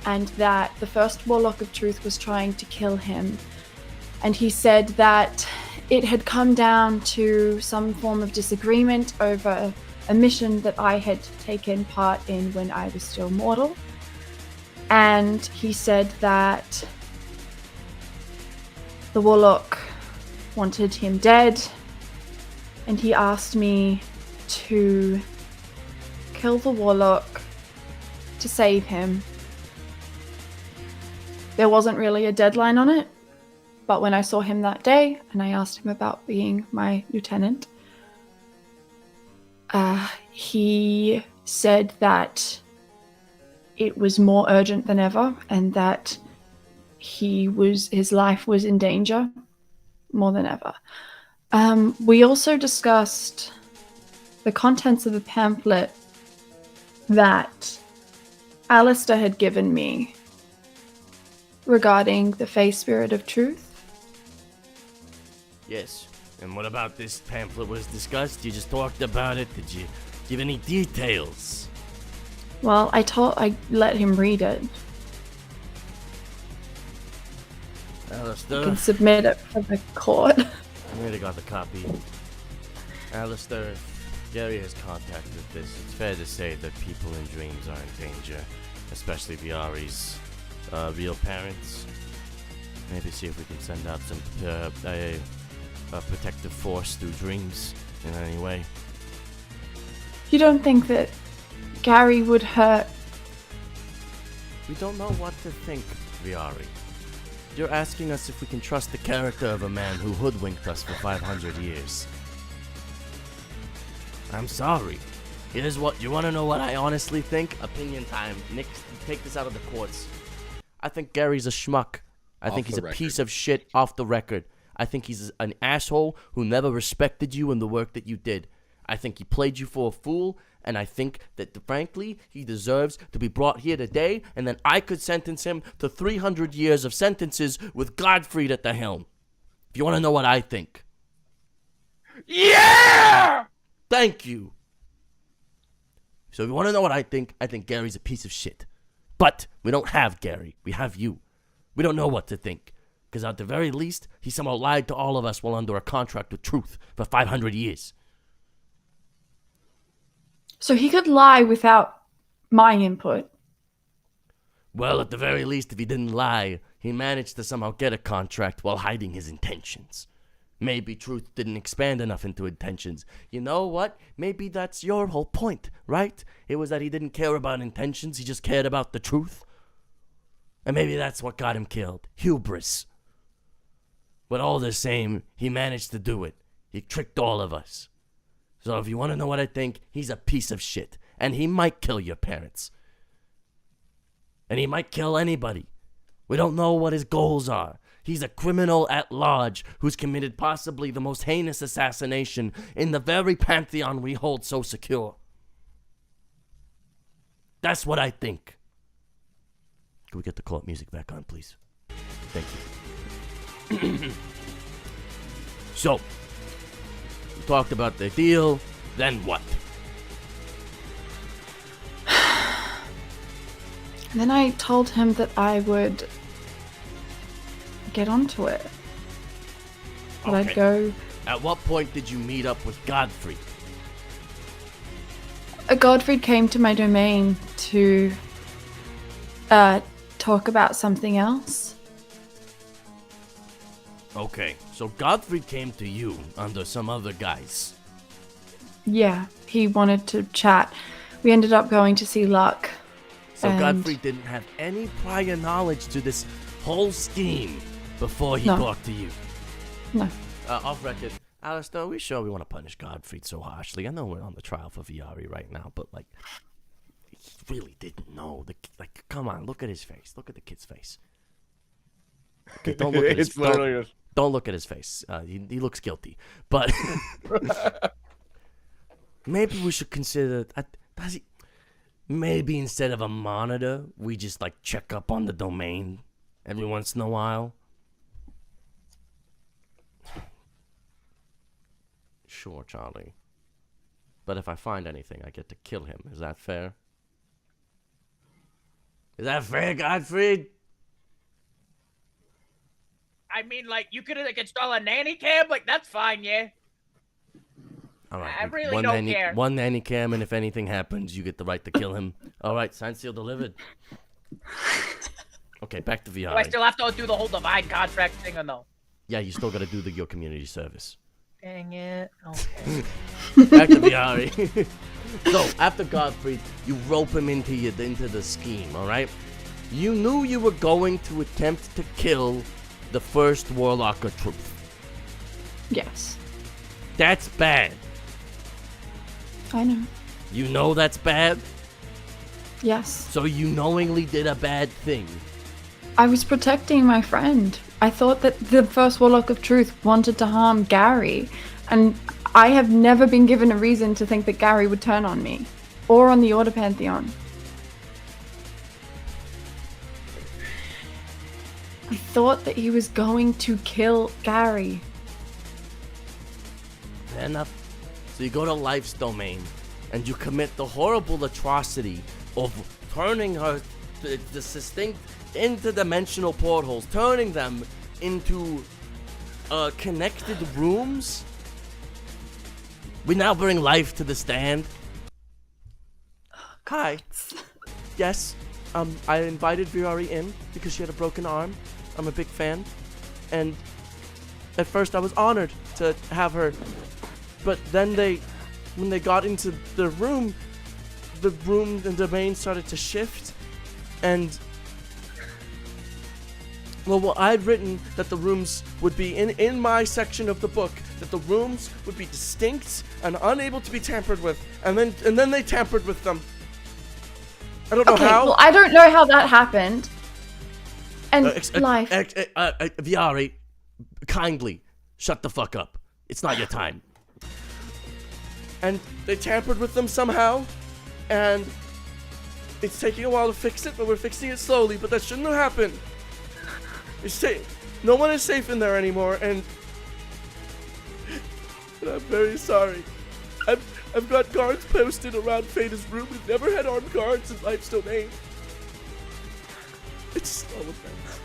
and that the first Warlock of Truth was trying to kill him. And he said that it had come down to some form of disagreement over a mission that I had taken part in when I was still mortal. And he said that the Warlock wanted him dead, and he asked me to kill the Warlock to save him. There wasn't really a deadline on it, but when I saw him that day and I asked him about being my lieutenant, he said that it was more urgent than ever and that his life was in danger more than ever. We also discussed the contents of the pamphlet that Alistair had given me regarding the Fey Spirit of Truth. Yes. And what about this pamphlet was discussed? You just talked about it. Did you give any details? Well, I let him read it. Alistair, You can submit it for the court. I already got the copy. Alistair, Gary has contacted this. It's fair to say that people in dreams are in danger, especially Viari's real parents. Maybe see if we can send out some a protective force through dreams in any way. You don't think that Gary would hurt? We don't know what to think, Viari. You're asking us if we can trust the character of a man who hoodwinked us for 500 years. I'm sorry. Here's what, you want to know what I honestly think? Opinion time. Nick, take this out of the courts. I think Gary's a schmuck. I think he's a piece of shit off the record. I think he's an asshole who never respected you and the work that you did. I think he played you for a fool, and I think that, frankly, he deserves to be brought here today, and then I could sentence him to 300 years of sentences with Godfreed at the helm. If you want to know what I think. Yeah! Thank you. So if you want to know what I think Gary's a piece of shit. But we don't have Gary. We have you. We don't know what to think. Because at the very least, he somehow lied to all of us while under a contract with Truth for 500 years. So he could lie without my input. Well, at the very least, if he didn't lie, he managed to somehow get a contract while hiding his intentions. Maybe Truth didn't expand enough into intentions. You know what? Maybe that's your whole point, right? It was that he didn't care about intentions, he just cared about the truth. And maybe that's what got him killed. Hubris. But all the same, he managed to do it. He tricked all of us. So if you want to know what I think, he's a piece of shit. And he might kill your parents. And he might kill anybody. We don't know what his goals are. He's a criminal at large who's committed possibly the most heinous assassination in the very Pantheon we hold so secure. That's what I think. Can we get the court music back on, please? Thank you. So, we talked about the deal, then what? And then I told him that I would get onto it. That Okay. I'd go. At what point did you meet up with Godfrey? Godfreed came to my domain to talk about something else. Okay, so Godfrey came to you under some other guise. Yeah, he wanted to chat. We ended up going to see Luck. So And- Godfrey didn't have any prior knowledge to this whole scheme before he No. talked to you. No. Off record, Alistair, are we sure we want to punish Godfrey so harshly? I know we're on the trial for Viari right now, but like, he really didn't know. Come on, look at his face. Look at the kid's face. Okay, don't look at his It's literally Don't look at his face. He looks guilty. But maybe we should consider. maybe instead of a monitor, we just like check up on the domain every once in a while? Sure, Charlie. But if I find anything, I get to kill him. Is that fair? Is that fair, Godfreed? I mean, like, you could like install a nanny cam, like that's fine, yeah. All right. I really don't care. One nanny cam, and if anything happens, you get the right to kill him. All right, signed, sealed, delivered. Okay, back to VR. Do I still have to do the whole divine contract thing or no? Yeah, you still gotta do your community service. Dang it. Okay. Back to Viari. So, after Godfrey, you rope him into the scheme, alright? You knew you were going to attempt to kill the first Warlock of Truth. Yes. That's bad. I know. You know that's bad? Yes. So you knowingly did a bad thing. I was protecting my friend. I thought that the first Warlock of Truth wanted to harm Gary, and I have never been given a reason to think that Gary would turn on me, or on the Order Pantheon. I thought that he was going to kill Gary. Fair enough. So you go to Life's domain, and you commit the horrible atrocity of turning the distinct interdimensional portholes, turning them into connected rooms. We now bring Life to the stand. Kai. Yes. I invited Viari in because she had a broken arm. I'm a big fan. And at first I was honored to have her. But then when they got into the room and domain started to shift. And well, I'd written that the rooms would be in my section of the book, that the rooms would be distinct and unable to be tampered with, and then they tampered with them. I don't know how. Well, I don't know how that happened. And Life. Viari, kindly shut the fuck up. It's not your time. And they tampered with them somehow, and it's taking a while to fix it, but we're fixing it slowly. But that shouldn't have happened. No one is safe in there anymore, and I'm very sorry. I've got guards posted around FHEIDE'S room. We've never had armed guards in Life's domain. It's so offensive.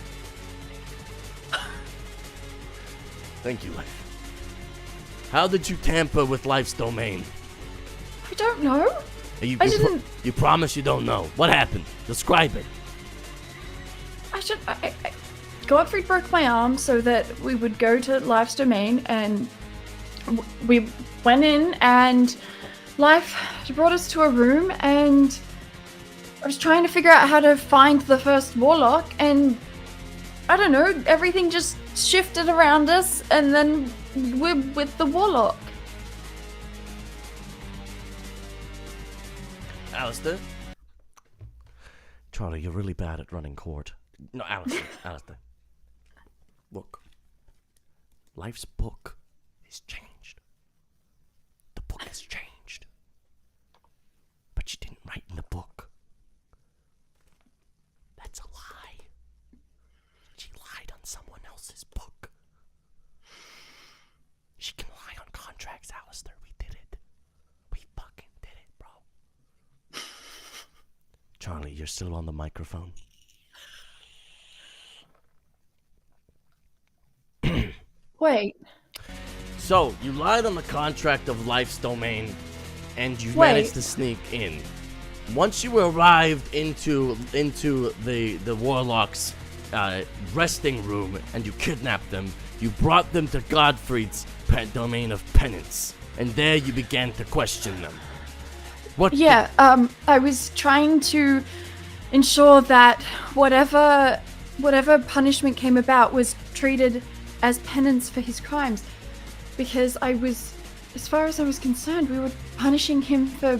Thank you, Life. How did you tamper with Life's domain? I don't know. I didn't. You promise you don't know. What happened? Describe it. Godfreed broke my arm so that we would go to Life's domain, and we went in, and Life brought us to a room, and I was trying to figure out how to find the first Warlock, and I don't know, everything just shifted around us, and then we're with the Warlock. Alistair? Charlie, you're really bad at running court. No, Alistair. Look. Life's book is changed. The book has changed. But she didn't write in the book. That's a lie. She lied on someone else's book. She can lie on contracts, Alistair. We did it. We fucking did it, bro. Charlie, you're still on the microphone. Wait. So, you lied on the contract of Life's domain, and you managed to sneak in. Once you arrived into the Warlock's resting room, and you kidnapped them, you brought them to Godfreed's domain of penance, and there you began to question them. I was trying to ensure that whatever punishment came about was treated as penance for his crimes, because as far as I was concerned, we were punishing him for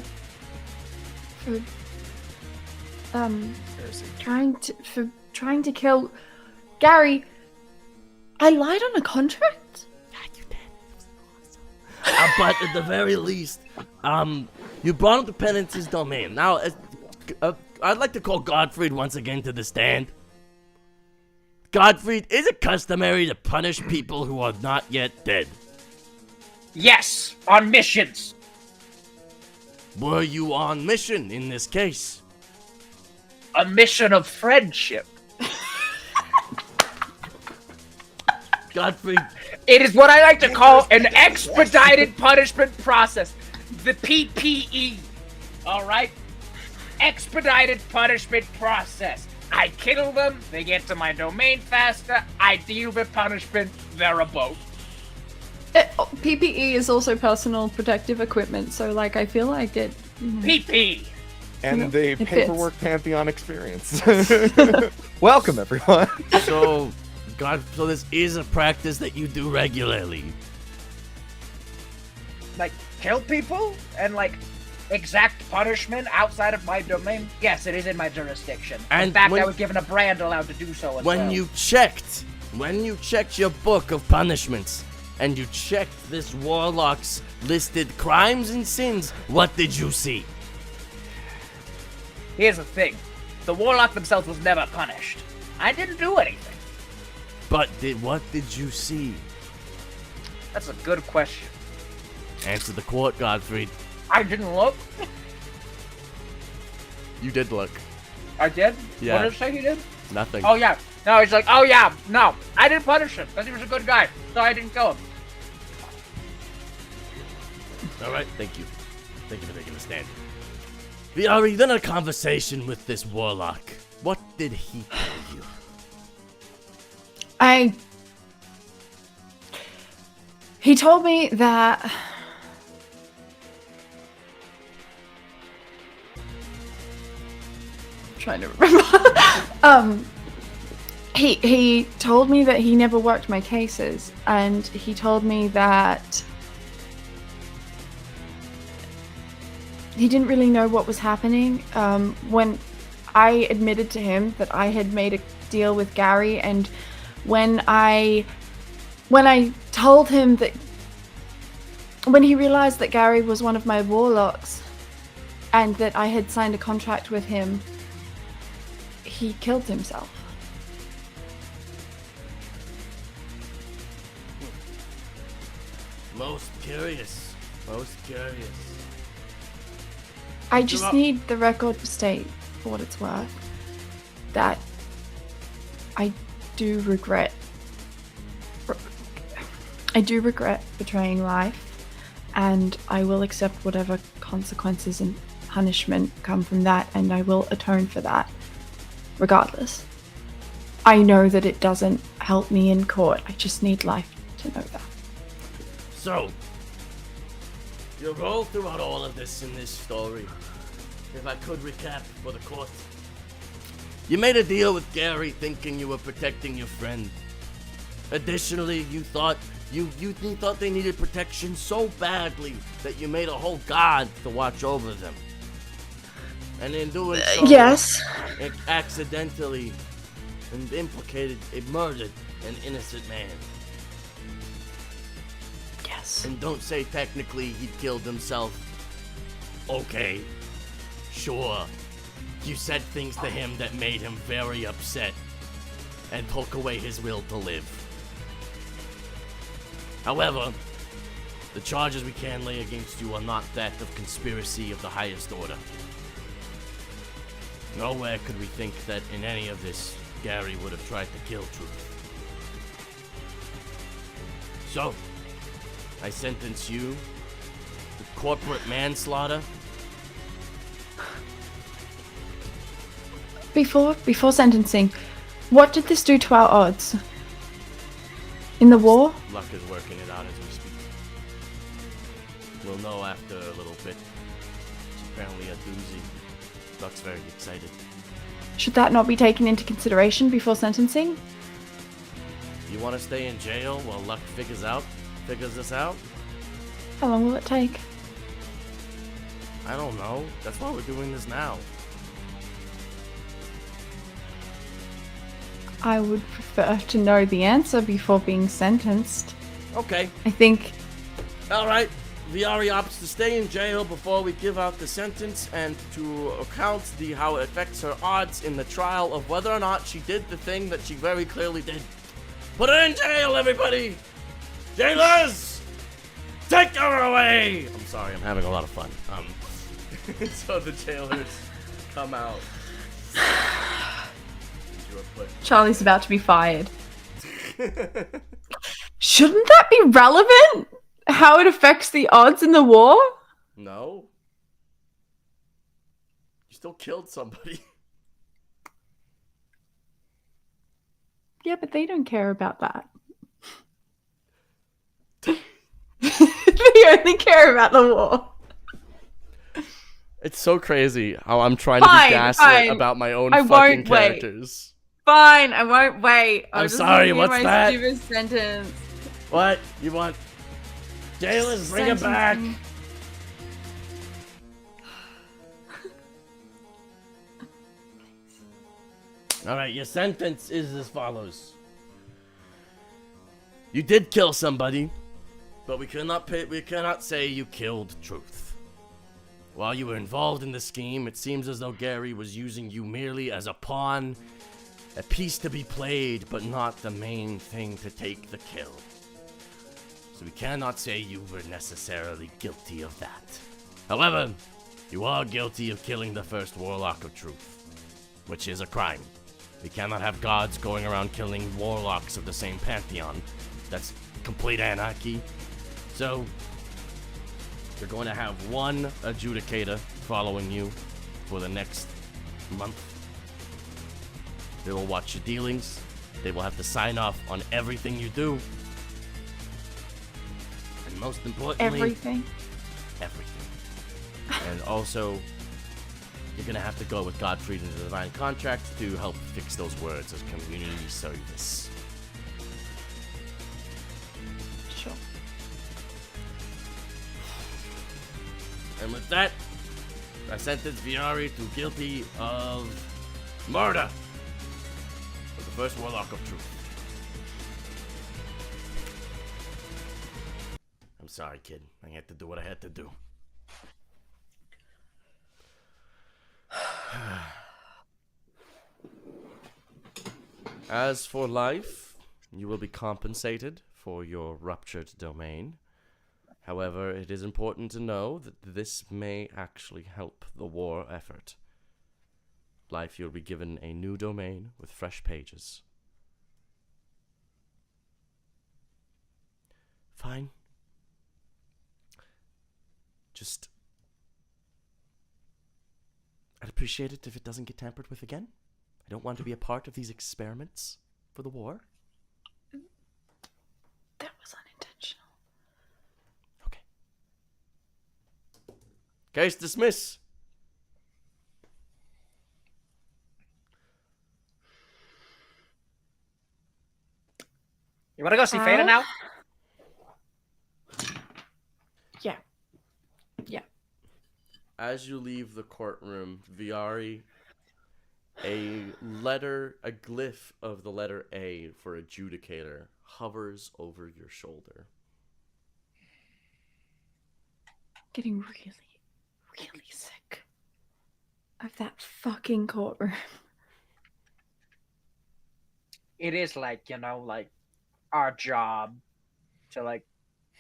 trying to kill Gary. I lied on a contract? Yeah, you did. But at the very least, you brought him to penance's domain. Now, I'd like to call Godfreed once again to the stand. Godfreed, is it customary to punish people who are not yet dead? Yes, on missions. Were you on mission in this case? A mission of friendship. Godfreed, It is what I like to call an expedited punishment process. The PPE. Alright? Expedited punishment process. I kill them, they get to my domain faster, I deal with punishment, they're a boat. PPE is also personal protective equipment, so like I feel like it. PP. And the it fits. paperwork Pantheon experience. Welcome, everyone. so this is a practice that you do regularly. Like, kill people? And like, exact punishment outside of my domain? Yes, it is in my jurisdiction. And in fact, when- I was given a brand allowed to do so as well. When you checked your book of punishments, and you checked this warlock's listed crimes and sins, what did you see? Here's the thing. The warlock themselves was never punished. I didn't do anything. But what did you see? That's a good question. Answer the court, Godfreed. I didn't look. You did look. I did? Yeah. What did it say he did? Nothing. Oh, yeah. No, he's like, oh, yeah. No, I didn't punish him because he was a good guy. So I didn't kill him. All right, thank you. Thank you for taking a stand. Viari, then a conversation with this warlock. What did he tell you? He told me that I'm trying to remember. He told me that he never worked my cases, and he told me that he didn't really know what was happening. When I admitted to him that I had made a deal with Gary, and when I told him that, when he realized that Gary was one of my warlocks and that I had signed a contract with him, he killed himself. Most curious. Most curious. I just need the record to state, for what it's worth, that I do regret betraying life, and I will accept whatever consequences and punishment come from that, and I will atone for that, regardless. I know that it doesn't help me in court. I just need life to know that. So, your role throughout all of this in this story, if I could recap for the court. You made a deal with Gary thinking you were protecting your friend. Additionally, you thought you thought they needed protection so badly that you made a whole god to watch over them. And in doing so, Yes. it accidentally murdered an innocent man. Yes. And don't say technically he killed himself. Okay, sure. You said things to him that made him very upset and took away his will to live. However, the charges we can lay against you are not that of conspiracy of the highest order. Nowhere could we think that in any of this, Gary would have tried to kill Truth. So, I sentence you to corporate manslaughter. Before sentencing, what did this do to our odds? In the war? Luck is working it out as we speak. We'll know after a little bit. It's apparently a doozy. Luck's very excited. Should that not be taken into consideration before sentencing? You want to stay in jail while Luck figures this out? How long will it take? I don't know. That's why we're doing this now. I would prefer to know the answer before being sentenced. Okay. I think All right. Viari opts to stay in jail before we give out the sentence and to account how it affects her odds in the trial of whether or not she did the thing that she very clearly did. Put her in jail, everybody! Jailers! Take her away! I'm sorry, I'm having a lot of fun. So the jailers come out. Charlie's about to be fired. Shouldn't that be relevant? How it affects the odds in the war? No. You still killed somebody. Yeah, but they don't care about that. They only care about the war. It's so crazy how I'm trying to be gaslit about my own fucking characters. Fine, I won't wait. I'm sorry, what's that? Stupid sentence. What? You want... Jailers, bring it back! Alright, your sentence is as follows. You did kill somebody, but we cannot say you killed Truth. While you were involved in the scheme, it seems as though Gary was using you merely as a pawn, a piece to be played, but not the main thing to take the kill. So we cannot say you were necessarily guilty of that. However, you are guilty of killing the first Warlock of Truth, which is a crime. We cannot have gods going around killing warlocks of the same Pantheon. That's complete anarchy. So, you're going to have one adjudicator following you for the next month. They will watch your dealings. They will have to sign off on everything you do. And most importantly... Everything? Everything. And also, you're going to have to go with Godfreed into the Divine Contract to help fix those words as community service. Sure. And with that, I sentence Viari to guilty of murder for the first Warlock of Truth. I'm sorry, kid. I had to do what I had to do. As for life, you will be compensated for your ruptured domain. However, it is important to know that this may actually help the war effort. Life, you'll be given a new domain with fresh pages. Fine. Just... I'd appreciate it if it doesn't get tampered with again. I don't want to be a part of these experiments for the war. That was unintentional. Okay. Case dismiss. You want to go see Theta now? Yeah. Yeah. As you leave the courtroom, Viari, a glyph of the letter A for adjudicator hovers over your shoulder. Getting really, really sick of that fucking courtroom. It is like, our job to,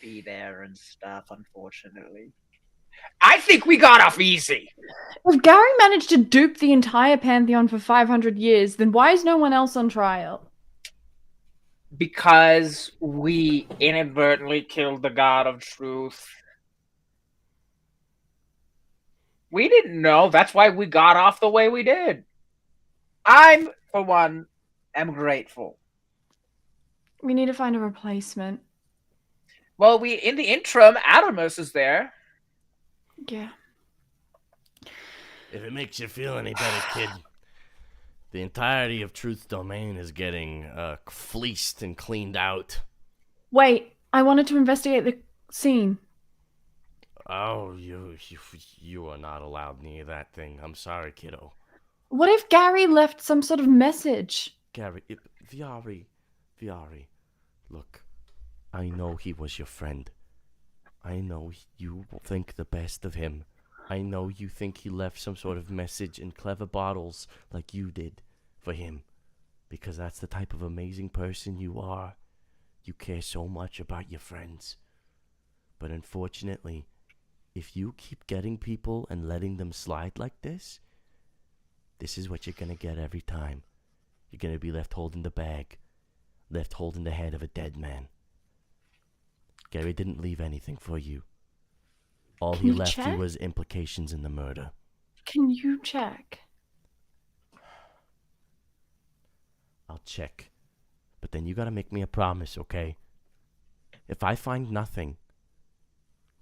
be there and stuff, unfortunately. I think we got off easy. If Gary managed to dupe the entire Pantheon for 500 years, then why is no one else on trial? Because we inadvertently killed the God of Truth. We didn't know. That's why we got off the way we did. I'm, for one, am grateful. We need to find a replacement. Well, in the interim, Adamus is there. Yeah. If it makes you feel any better, kid, the entirety of Truth's domain is getting fleeced and cleaned out. Wait, I wanted to investigate the scene. Oh, you are not allowed near that thing. I'm sorry, kiddo. What if Gary left some sort of message? Gary, Viari, look, I know he was your friend, I know you think the best of him. I know you think he left some sort of message in clever bottles like you did for him. Because that's the type of amazing person you are. You care so much about your friends. But unfortunately, if you keep getting people and letting them slide like this is what you're gonna get every time. You're gonna be left holding the bag. Left holding the head of a dead man. Gary didn't leave anything for you. All Can he you left check? you was implications in the murder. Can you check? I'll check. But then you gotta make me a promise, okay? If I find nothing,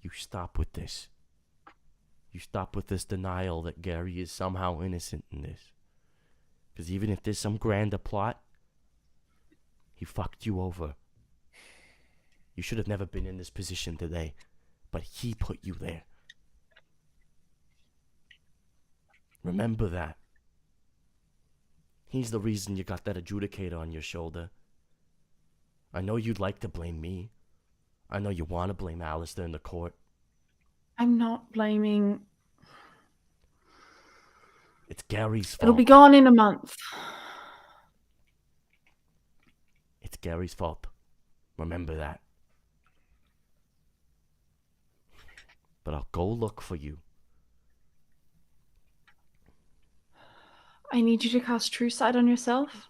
you stop with this. You stop with this denial that Gary is somehow innocent in this. Because even if there's some grander plot, he fucked you over. You should have never been in this position today, but he put you there. Remember that. He's the reason you got that adjudicator on your shoulder. I know you'd like to blame me. I know you want to blame Alistair in the court. I'm not blaming. It's Gary's fault. It'll be gone in a month. It's Gary's fault. Remember that. But I'll go look for you. I need you to cast True Sight on yourself.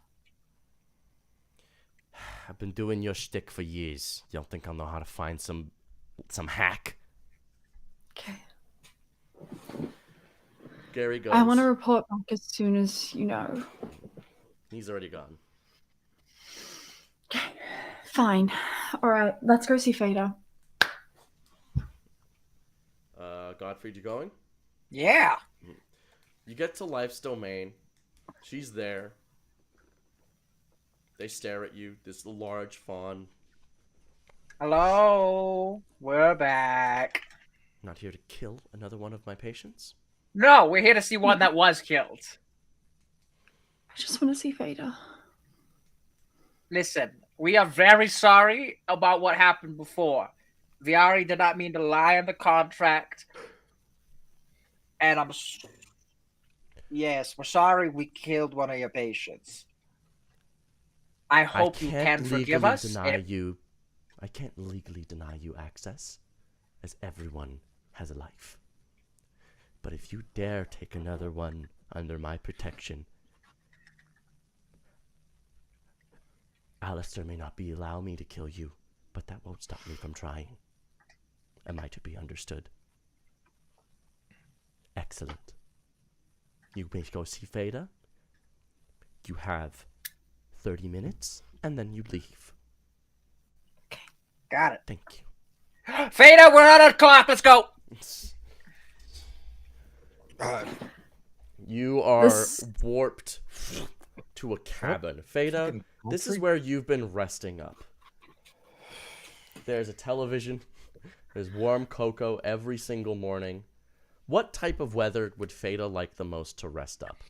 I've been doing your shtick for years. You don't think I'll know how to find some hack? Okay. Gary goes. I want to report back as soon as you know. He's already gone. Okay. Fine. All right. Let's go see Theta. Godfreed, you going? Yeah. You get to Life's Domain. She's there. They stare at you. This large fawn. Hello. We're back. Not here to kill another one of my patients. No, we're here to see one that was killed. I just want to see Theta. Listen, we are very sorry about what happened before. Viari did not mean to lie on the contract. And yes, we're sorry we killed one of your patients. I hope you can forgive us. I can't legally deny you access, as everyone has a life. But if you dare take another one under my protection, Alistair may not be allow me to kill you, but that won't stop me from trying. Am I to be understood? Excellent. You may go see Theta. You have 30 minutes, and then you leave. Got it. Thank you. Theta, we're on our clock. Let's go. You are warped to a cabin. Theta, this is where you've been resting up. There's a television. There's warm cocoa every single morning. What type of weather would Theta like the most to rest up?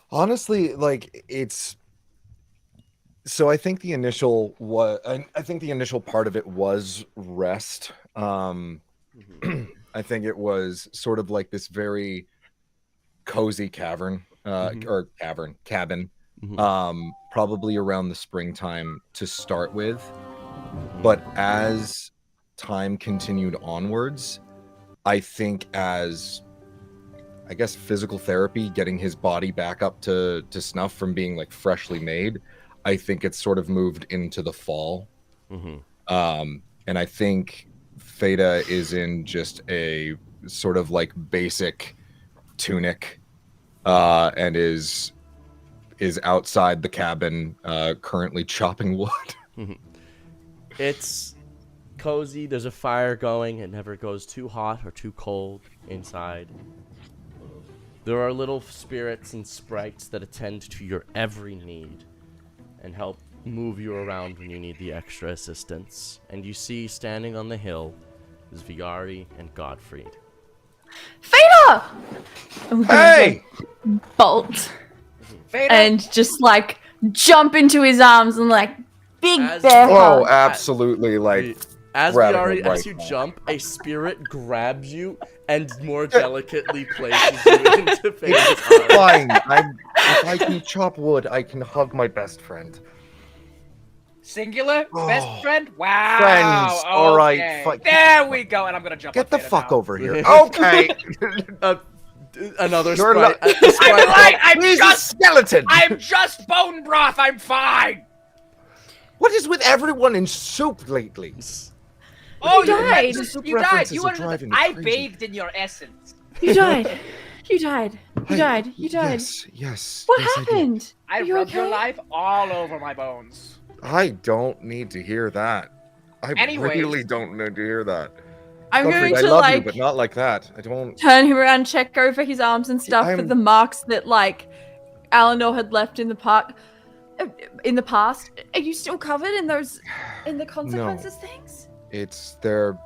Honestly, like it's. So I think the initial I think the initial part of it was rest. I think it was sort of like this very cozy cabin, probably around the springtime to start with. But as time continued onwards, I think as, I guess, physical therapy, getting his body back up to snuff from being like freshly made, I think it's sort of moved into the fall. And I think Theta is in just a sort of like basic tunic and is outside the cabin currently chopping wood. It's cozy. There's a fire going. It never goes too hot or too cold inside. There are little spirits and sprites that attend to your every need and help move you around when you need the extra assistance. And you see, standing on the hill, is Viari and Godfreed. Theta! Hey! Bolt. Theta. And just like jump into his arms and like big As- bear Oh, hug. absolutely! Like As Grabbing Viari, him right as you now. jump, a spirit grabs you and more delicately places you into Feda's arms. Fine. If I can chop wood, I can hug my best friend. Singular? Oh. Best friend? Wow. Friends, all right, okay. fine. There we go. And I'm gonna jump. Get on the Theta fuck now. over here. Okay. Another You're sprite. lo- A sprite I'm He's just a skeleton. I'm just bone broth. I'm fine. What is with everyone in soup lately? Oh, You died. You died. references You are were. driving me I crazy. bathed in your essence. You died. You died. You Hey, died. You died. Yes. What yes, I did. happened? I Are you rubbed your okay? life all over my bones. I don't need to hear that. I Anyways. really don't need to hear that. I'm Godfreed, going I to love like you, but not like that. I don't. turn him around, check over his arms and stuff for I'm- the marks that like Eleanor had left in the park in the past. Are you still covered in the consequences things? It's their.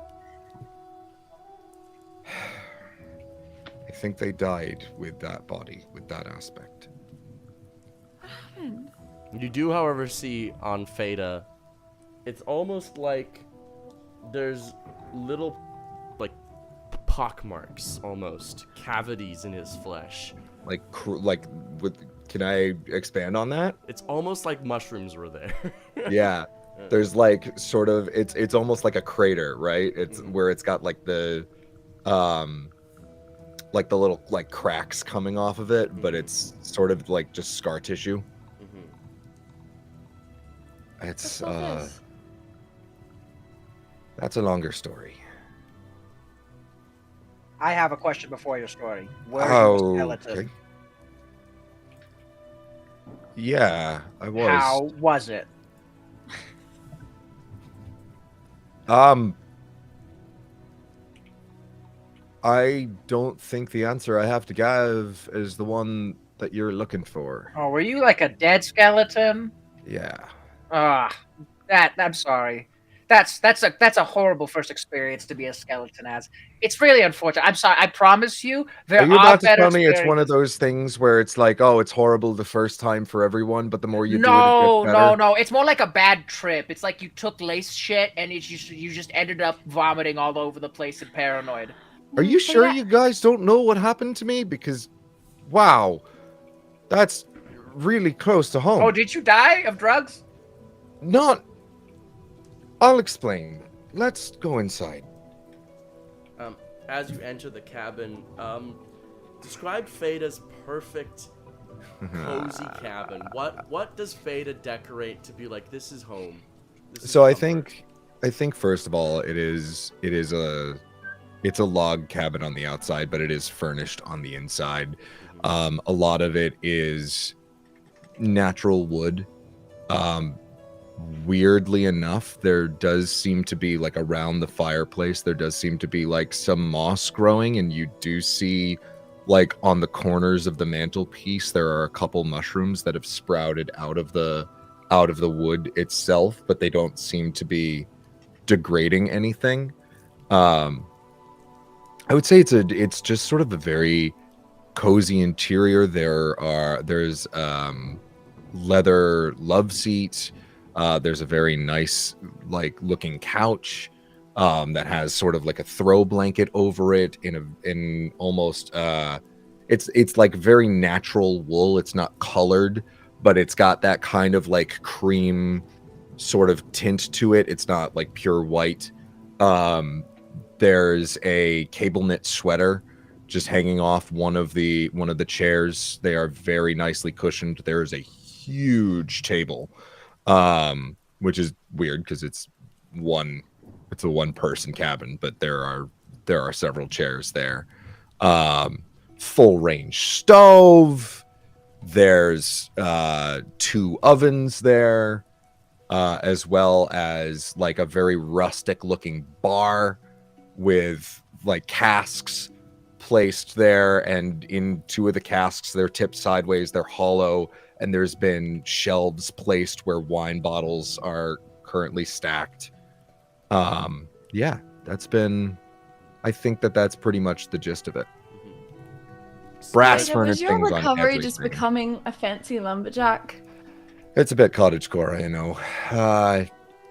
I think they died with that body, with that aspect. What happened? You do, however, see on Theta, it's almost like there's little, like, pock marks, almost cavities in his flesh. Like, with. Can I expand on that? It's almost like mushrooms were there. Yeah. There's like sort of it's almost like a crater, right? It's where it's got like the little like cracks coming off of it, but it's sort of like just scar tissue. It's What's all this? that's a longer story. I have a question before your story. Where's your skeleton? Okay. Yeah, I was. How was it? I don't think the answer I have to give is the one that you're looking for. Oh, were you like a dead skeleton? Yeah. I'm sorry. That's a horrible first experience to be a skeleton as. It's really unfortunate. I'm sorry. I promise you, there Are you about to better tell me it's one of experiences. those things where it's like, oh, it's horrible the first time for everyone, but the more you do it, it No, gets better? no. It's more like a bad trip. It's like you took lace shit and you just ended up vomiting all over the place and paranoid. Are you But sure yeah, you guys don't know what happened to me? Because, wow, that's really close to home. Oh, did you die of drugs? Not. I'll explain. Let's go inside. As you enter the cabin, describe Feda's perfect, cozy cabin. What does Feda decorate to be like? This is home. This is So I comfort. think first of all, it's a log cabin on the outside, but it is furnished on the inside. A lot of it is natural wood. Weirdly enough, there does seem to be like around the fireplace, there does seem to be like some moss growing, and you do see like on the corners of the mantelpiece there are a couple mushrooms that have sprouted out of the wood itself, but they don't seem to be degrading anything. I would say it's just sort of a very cozy interior. There's leather love seat. There's a very nice like looking couch that has sort of like a throw blanket over it in almost it's like very natural wool. It's not colored, but it's got that kind of like cream sort of tint to it. It's not like pure white. There's a cable knit sweater just hanging off one of the chairs. They are very nicely cushioned. There is a huge table, which is weird because it's a one person cabin, but there are several chairs there. Full range stove. There's 2 ovens there, as well as like a very rustic looking bar with like casks placed there, and in 2 of the casks they're tipped sideways, they're hollow, and there's been shelves placed where wine bottles are currently stacked. Yeah, I think that's pretty much the gist of it. Brass Feda, furnished was your things on recovery just everything. becoming a fancy lumberjack? It's a bit cottagecore, I know.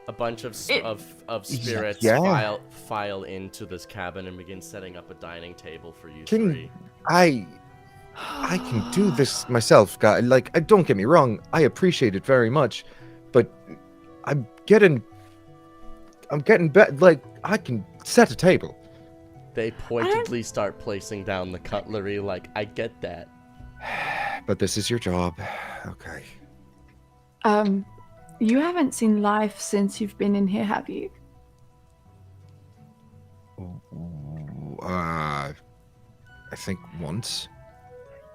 A bunch of spirits Yeah. file into this cabin and begin setting up a dining table for you Can three. I can do this myself, guy. Like, don't get me wrong, I appreciate it very much, but I'm getting like, I can set a table. They pointedly start placing down the cutlery. Like, I get that. But this is your job. Okay. You haven't seen life since you've been in here, have you? I think once.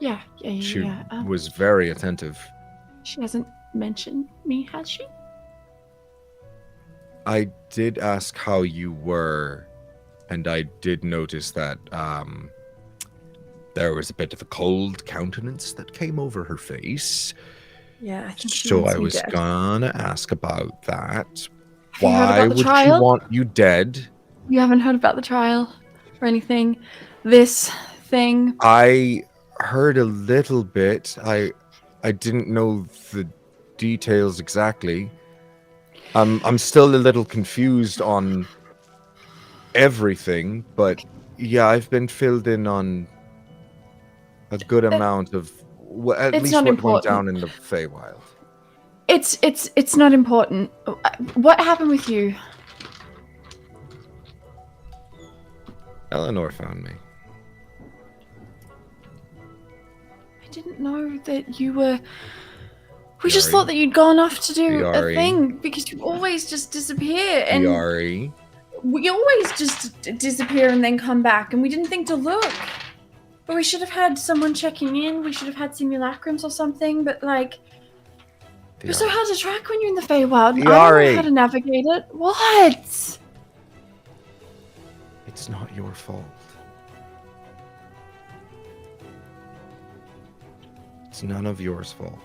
Yeah. She was very attentive. She hasn't mentioned me, has she? I did ask how you were, and I did notice that there was a bit of a cold countenance that came over her face. Yeah, I think she So wants I me was dead. gonna ask about that. Have you heard Why about the would she trial? want you dead? You haven't heard about the trial or anything? This thing? I heard a little bit. I didn't know the details exactly. I'm still a little confused on everything, but yeah, I've been filled in on a good amount of at It's least not what went important. down in the Feywild. It's not important. What happened with you? Eleanor found me. I didn't know that you were. We just Viari. thought that you'd gone off to do Viari. a thing because you always just disappear and Viari. we always just disappear and then come back, and we didn't think to look. But we should have had someone checking in. We should have had simulacrums or something. But like, you're so hard to track when you're in the Feywild. I don't Viari. know how to navigate it. What? It's not your fault. It's none of yours fault.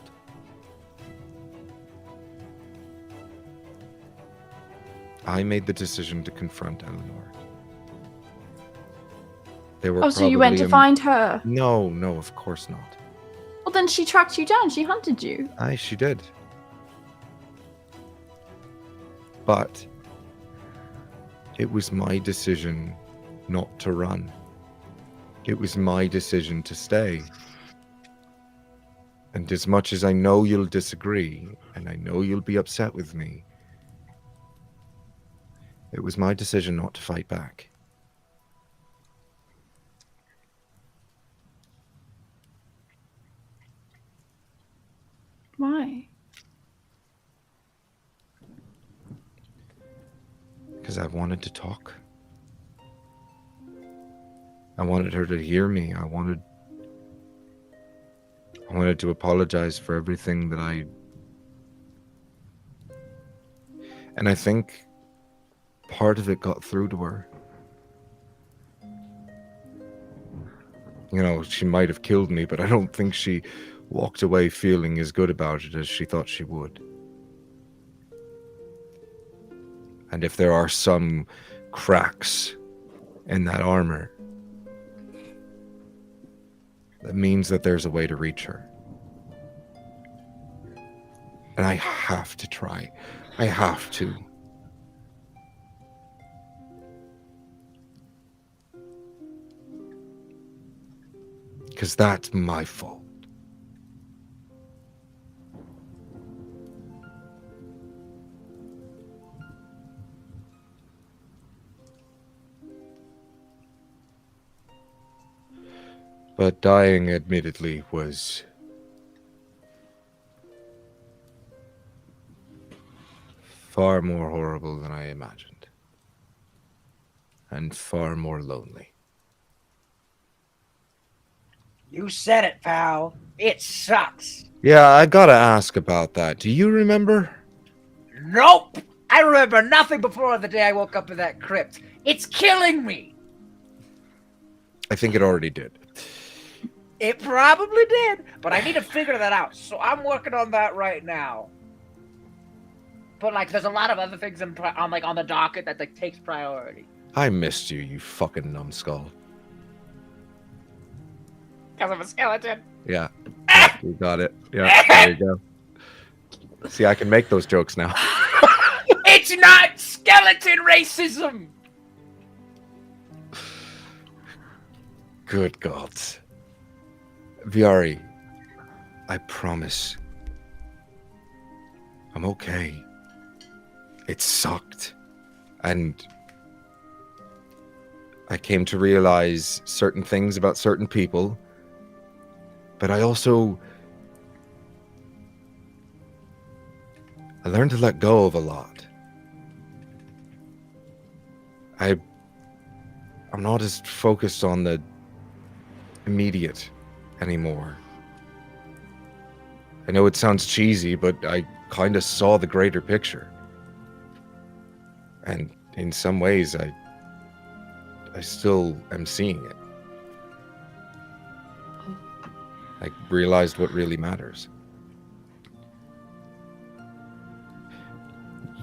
I made the decision to confront Eleanor. They were Oh, so you went to find her? No, of course not. Well, then she tracked you down. She hunted you. Aye, she did. But it was my decision not to run. It was my decision to stay. And as much as I know you'll disagree, and I know you'll be upset with me, it was my decision not to fight back. Why? Because I wanted to talk. I wanted her to hear me. I wanted to apologize for everything that and I think part of it got through to her. You know, she might have killed me, but I don't think she walked away feeling as good about it as she thought she would. And if there are some cracks in that armor, that means that there's a way to reach her. And I have to try. I have to. Because that's my fault. But dying, admittedly, was far more horrible than I imagined. And far more lonely. You said it, pal. It sucks. Yeah, I gotta ask about that. Do you remember? Nope. I remember nothing before the day I woke up in that crypt. It's killing me. I think it already did. It probably did, but I need to figure that out. So I'm working on that right now. But like, there's a lot of other things on the docket that like takes priority. I missed you, you fucking numbskull. Because I'm a skeleton. Yeah, you got it. Yeah, there you go. See, I can make those jokes now. It's not skeleton racism! Good gods. Viari, I promise. I'm okay. It sucked. And I came to realize certain things about certain people. But I learned to let go of a lot. I'm not as focused on the immediate anymore. I know it sounds cheesy, but I kind of saw the greater picture. And in some ways, I still am seeing it. I realized what really matters.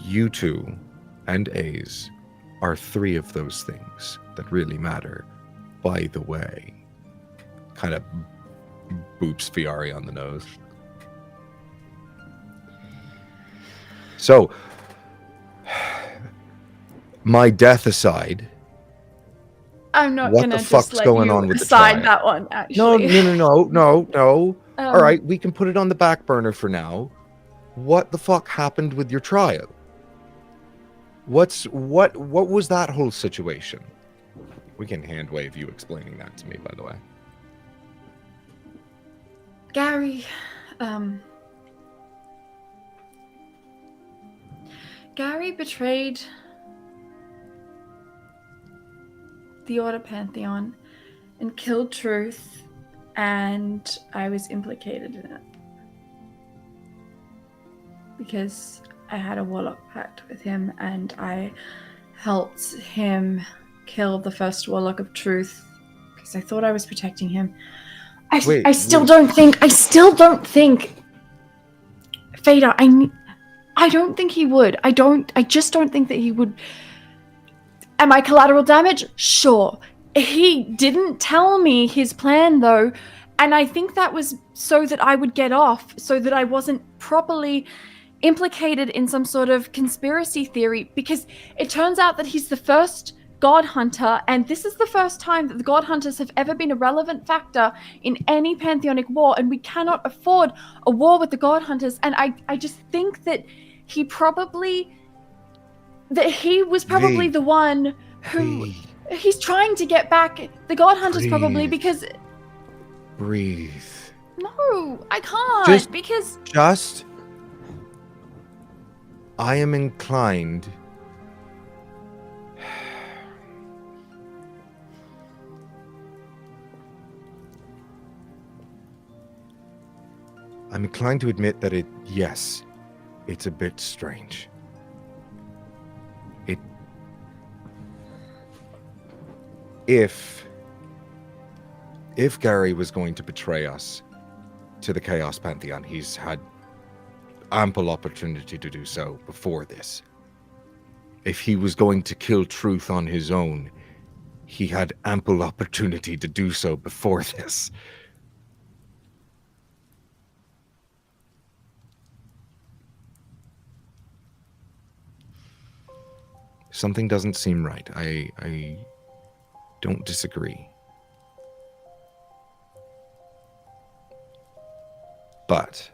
You two and A's are 3 of those things that really matter, by the way. Kind of boops Viari on the nose. So, my death aside, I'm not what gonna the fuck's just let going you on with the aside trial? that one, actually. No. All right, we can put it on the back burner for now. What the fuck happened with your trial? What was that whole situation? We can hand wave you explaining that to me, by the way. Gary, Gary betrayed the Order Pantheon and killed Truth, and I was implicated in it. Because I had a warlock pact with him, and I helped him kill the first warlock of Truth, because I thought I was protecting him. I still don't think, Theta, I don't think he would. I just don't think that he would. Am I collateral damage? Sure. He didn't tell me his plan, though, and I think that was so that I would get off, so that I wasn't properly implicated in some sort of conspiracy theory, because it turns out that he's the first God Hunter, and this is the first time that the God Hunters have ever been a relevant factor in any pantheonic war, and we cannot afford a war with the God Hunters. And I just think that he was probably the one who he's trying to get back the God Hunters, probably because breathe. No, I can't, because I am inclined to admit that it's a bit strange. If Gary was going to betray us to the Chaos Pantheon, he's had ample opportunity to do so before this. If he was going to kill Truth on his own, he had ample opportunity to do so before this. Something doesn't seem right. I don't disagree. But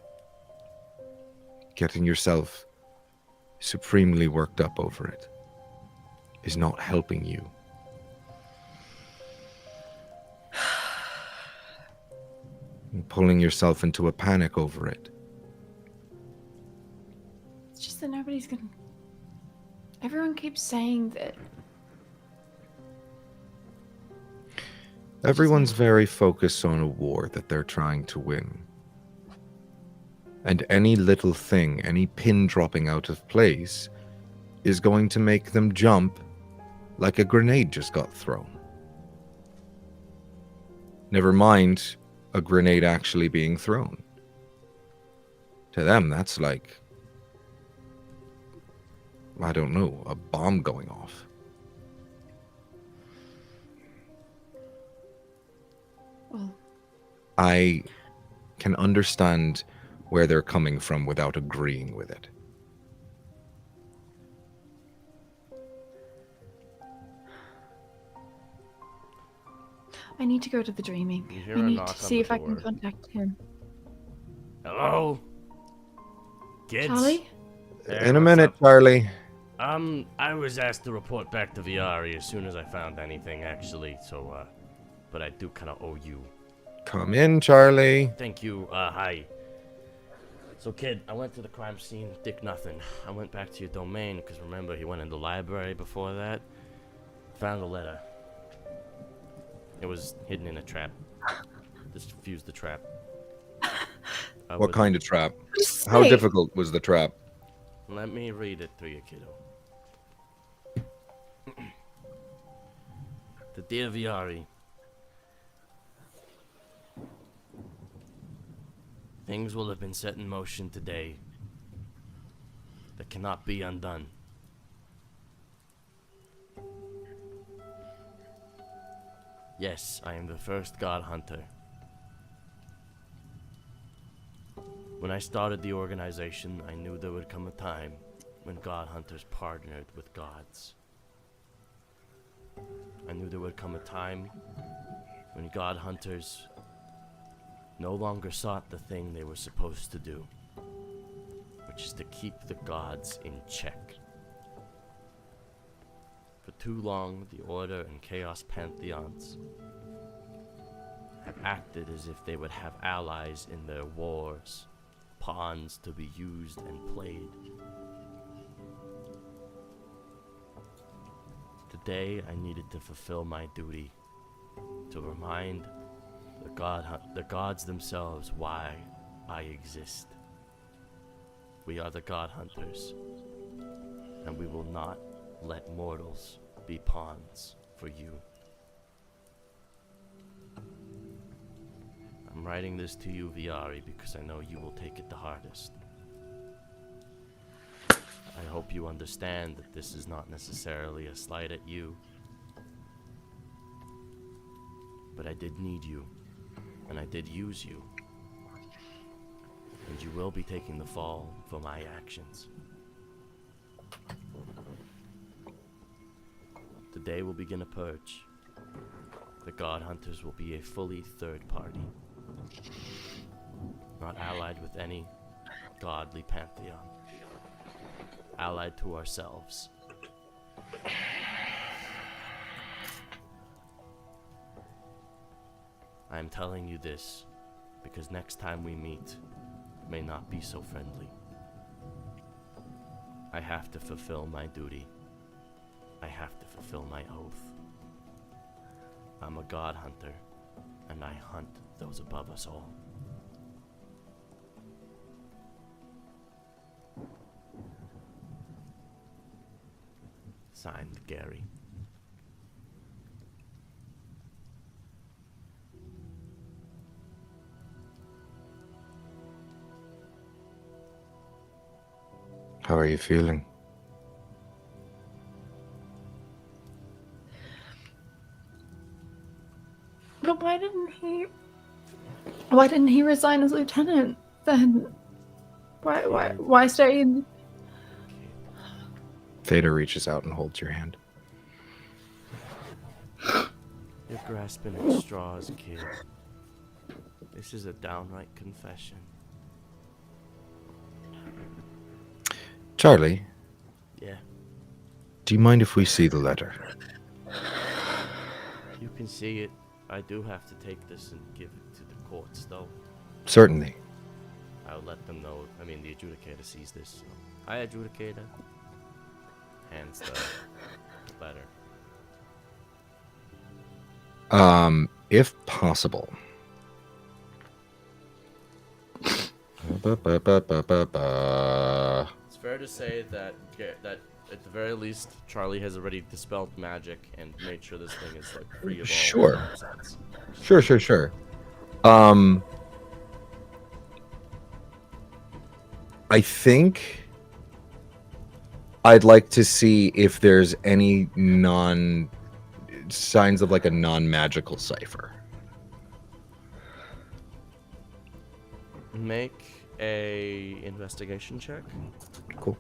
getting yourself supremely worked up over it is not helping you. Pulling yourself into a panic over it. it's just that everyone keeps saying that. Everyone's very focused on a war that they're trying to win. And any little thing, any pin dropping out of place, is going to make them jump like a grenade just got thrown. Never mind a grenade actually being thrown. To them, that's like, I don't know, a bomb going off. Well, I can understand where they're coming from without agreeing with it. I need to go to the dreaming. You hear I a need knock to on see the if I can door. contact him. Hello? Kids? Charlie? Hey, In a what's minute, up? Charlie. I was asked to report back to Viari as soon as I found anything, actually, so, but I do kind of owe you. Come in, Charlie. Thank you, hi. So, kid, I went to the crime scene, dick nothing. I went back to your domain, because remember, he went in the library before that. Found a letter. It was hidden in a trap. Just fused the trap. What kind of trap? Just How say- difficult was the trap? Let me read it to you, kiddo. To dear Viari. Things will have been set in motion today that cannot be undone. Yes, I am the first God Hunter. When I started the organization, I knew there would come a time when God Hunters partnered with gods. I knew there would come a time when God Hunters no longer sought the thing they were supposed to do, which is to keep the gods in check. For too long, the Order and Chaos Pantheons have acted as if they would have allies in their wars, pawns to be used and played. Today, I needed to fulfill my duty, to remind the gods themselves why I exist. We are the God Hunters, and we will not let mortals be pawns for you. I'm writing this to you, Viari, because I know you will take it the hardest. I hope you understand that this is not necessarily a slight at you, but I did need you, and I did use you, and you will be taking the fall for my actions. Today will begin a purge. The God Hunters will be a fully third party, not allied with any godly pantheon, allied to ourselves. I am telling you this because next time we meet may not be so friendly. I have to fulfill my duty. I have to fulfill my oath. I'm a God Hunter, and I hunt those above us all. Signed, Gary. How are you feeling? But why didn't he resign as lieutenant then? Why stay in? Theta reaches out and holds your hand. You're grasping at straws, kid. This is a downright confession. Charlie, Yeah, do you mind if we see the letter? you can see it. I do have to take this and give it to the courts, though. Certainly. I'll let them know. I mean, the adjudicator sees this. So. Hi, adjudicator. Hands the letter. If possible. It's fair to say that at the very least, Charlie has already dispelled magic and made sure this thing is like free of all Sure. nonsense. Sure. I think I'd like to see if there's any signs of like a non-magical cipher. Make a investigation check. Cool.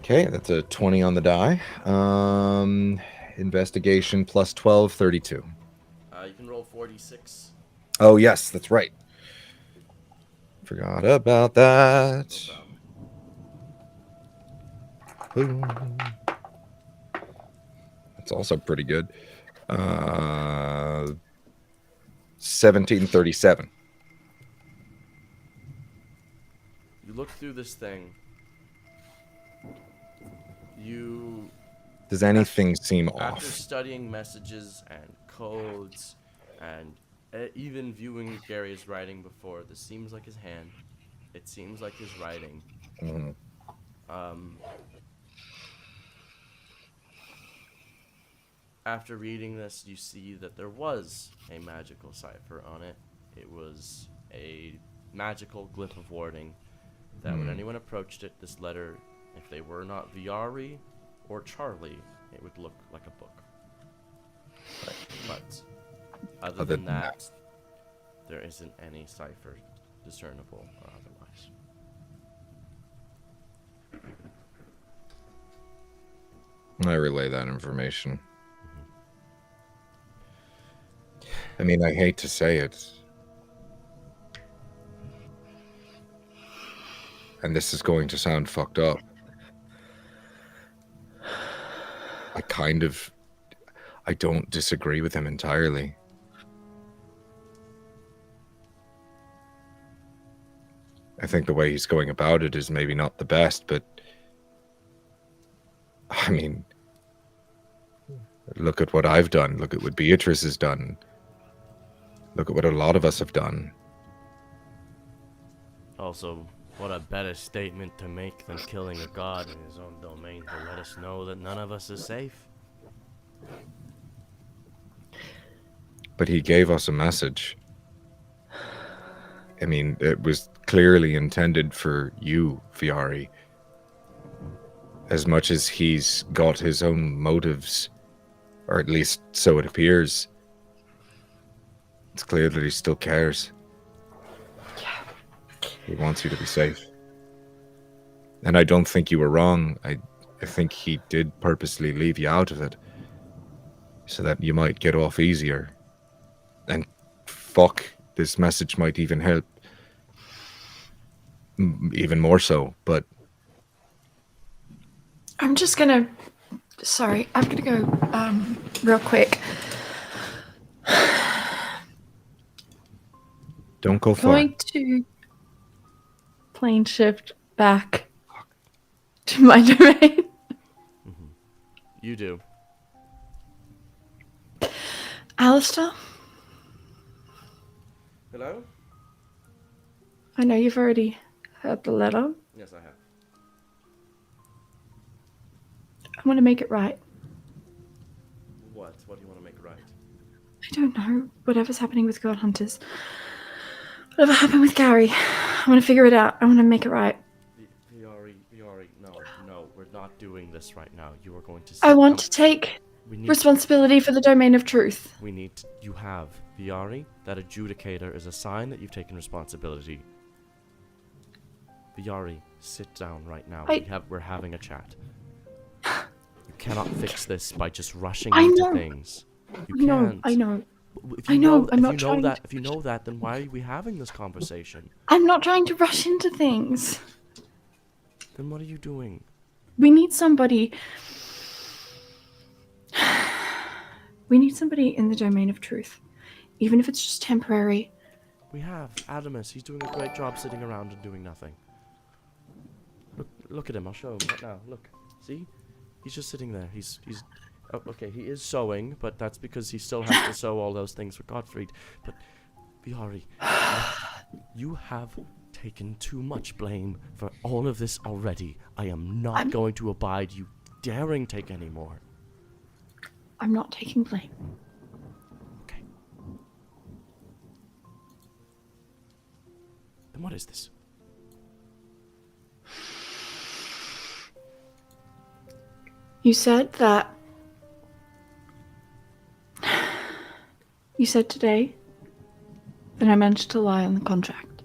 Okay, that's a 20 on the die. Investigation plus 12, 32. You can roll 46. Oh, yes, that's right. Forgot about that. Boom. That's also pretty good. 1737. You look through this thing. Does anything seem After off? studying messages and codes and even viewing Gary's writing before, this seems like his hand. It seems like his writing. Mhm. After reading this, you see that there was a magical cipher on it. It was a magical glyph of warding that when anyone approached it, this letter, if they were not Viari or Charlie, it would look like a book. But other than that, there isn't any cipher discernible or otherwise. I relay that information. I mean, I hate to say it. And this is going to sound fucked up. I don't disagree with him entirely. I think the way he's going about it is maybe not the best, but I mean, look at what I've done. Look at what Beatrice has done. Look at what a lot of us have done. Also, what a better statement to make than killing a god in his own domain to let us know that none of us is safe. But he gave us a message. I mean, it was clearly intended for you, Viari. As much as he's got his own motives, or at least so it appears, it's clear that he still cares. Yeah. He wants you to be safe. And I don't think you were wrong. I think he did purposely leave you out of it, so that you might get off easier. And fuck, this message might even help. Even more so, but... I'm just gonna... Sorry, I'm gonna go real quick. Don't go far. Going to plane shift back to my domain. You do. Alistair, Hello? I know you've already heard the letter. Yes, I have. I want to make it right. What? What do you want to make right? I don't know. Whatever's happening with God Hunters. Whatever happened with Gary. I want to figure it out. I want to make it right. Viari, no, we're not doing this right now. You are going to... I want to take responsibility for the domain of truth. You have, Viari, that adjudicator is a sign that you've taken responsibility. Viari, sit down right now. We're having a chat. You cannot fix this by just rushing into things. You can't. I know. If you know that, then why are we having this conversation? I'm not trying to rush into things. Then what are you doing? We need somebody. We need somebody in the domain of truth. Even if it's just temporary. We have Adamus. He's doing a great job sitting around and doing nothing. Look at him. I'll show him right now. Look. See? He's just sitting there. He's oh, okay, he is sewing, but that's because he still has to sew all those things for Godfreed. But Viari, you have taken too much blame for all of this already. I am not going to abide you daring take any more. I'm not taking blame. Okay. Then what is this? You said that... You said today that I managed to lie on the contract.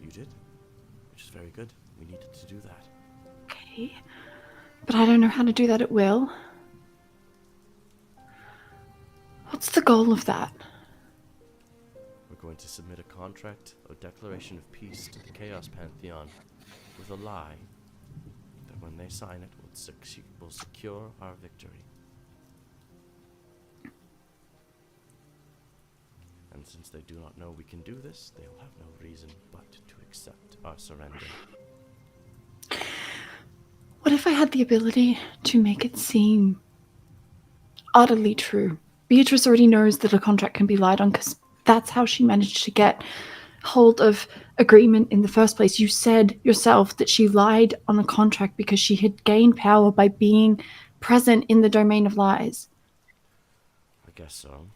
You did, which is very good. We needed to do that. Okay. But I don't know how to do that at will. What's the goal of that? We're going to submit a contract or declaration of peace to the Chaos Pantheon with a lie that when they sign it will secure our victory. And since they do not know we can do this, they will have no reason but to accept our surrender. What if I had the ability to make it seem utterly true? Beatrice already knows that a contract can be lied on because that's how she managed to get hold of agreement in the first place. You said yourself that she lied on a contract because she had gained power by being present in the domain of lies. I guess so.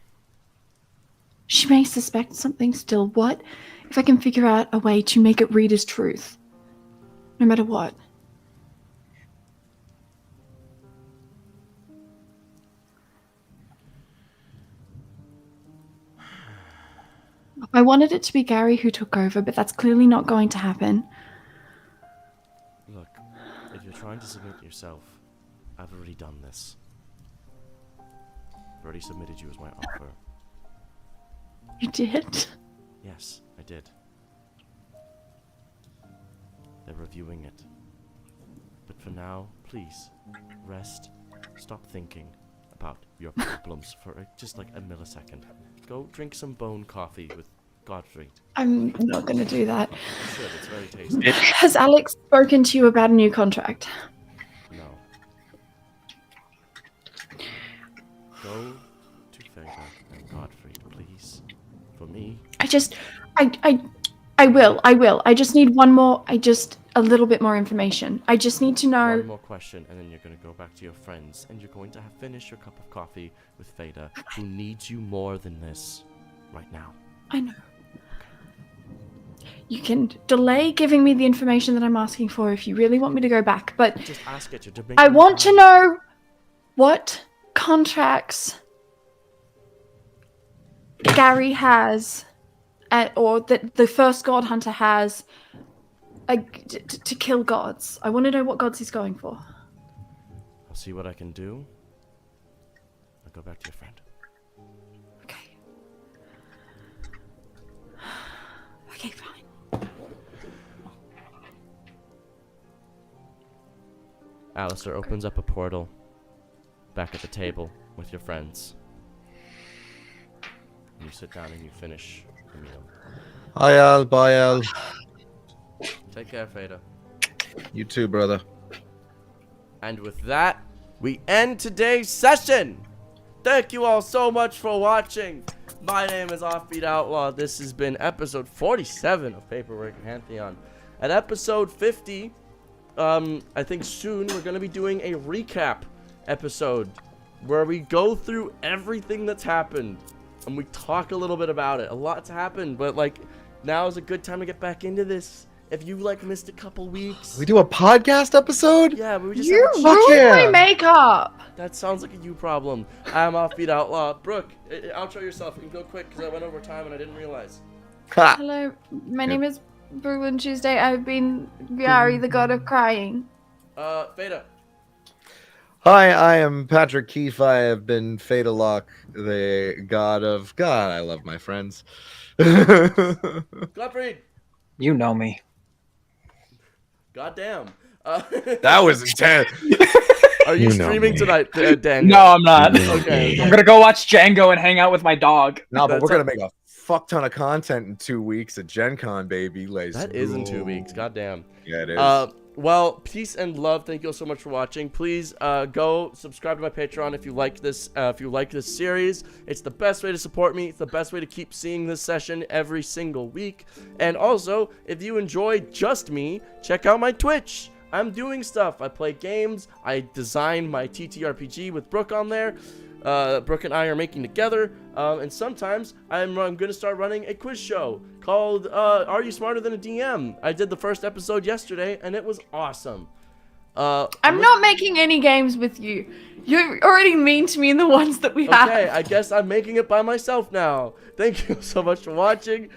She may suspect something still. What if I can figure out a way to make it read as truth? No matter what. I wanted it to be Gary who took over, but that's clearly not going to happen. Look, if you're trying to submit yourself, I've already done this. I've already submitted you as my offer. You did? Yes, I did. They're reviewing it. But for now, please, rest. Stop thinking about your problems for just like a millisecond. Go drink some bone coffee with Godfreed. I'm not going to do that. You should, it's very tasty. Has Alex spoken to you about a new contract? No. Go to Theta and Godfreed, please. For me. I will. I just need a little bit more information. I just need to know. One more question, and then you're going to go back to your friends, and you're going to have finished your cup of coffee with Theta, who needs you more than this right now. I know. You can delay giving me the information that I'm asking for if you really want me to go back, but Just ask it. I want to know what contracts Gary has, or that the first god hunter has, to kill gods. I want to know what gods he's going for. I'll see what I can do. I'll go back to your friend. Okay. Okay, fine. Alistair opens up a portal back at the table with your friends. And you sit down and you finish the meal. Hi, Al. Bye, Al. Take care, Theta. You too, brother. And with that, we end today's session. Thank you all so much for watching. My name is Offbeat Outlaw. This has been episode 47 of Paperwork Pantheon. At episode 50, I think soon we're going to be doing a recap episode where we go through everything that's happened and we talk a little bit about it. A lot's happened, but like now is a good time to get back into this. If you like missed a couple weeks, We do a podcast episode? yeah, but we just You have a Fuck ruined yeah. my makeup. That sounds like a you problem. I'm Offbeat Outlaw. Brooke, outro yourself. You can go quick because I went over time and I didn't realize. Ha! Hello, my name is Brooklyn Tuesday. I've been Viari, the god of crying. Theta. Hi, I am Patrick Keefe. I have been Fadalock, the god of God. I love my friends. Godfreed. You know me. Goddamn. That was intense. Are you You know streaming me. tonight, Dan? No, I'm not. Okay. I'm gonna go watch Django and hang out with my dog. No, but That's we're gonna make a fuck ton of content in 2 weeks at Gen Con, baby. Let's That is in 2 go. weeks. Goddamn. Yeah, it is. Well, peace and love. Thank you all so much for watching. Please go subscribe to my Patreon if you like this. If you like this series, it's the best way to support me. It's the best way to keep seeing this session every single week. And also, if you enjoy just me, check out my Twitch. I'm doing stuff. I play games. I design my TTRPG with Brooke on there. Brooke and I are making together. And sometimes I'm going to start running a quiz show called Are You Smarter Than a DM? I did the first episode yesterday, and it was awesome. I'm not making any games with you. You're already mean to me in the ones that we have. Okay, I guess I'm making it by myself now. Thank you so much for watching.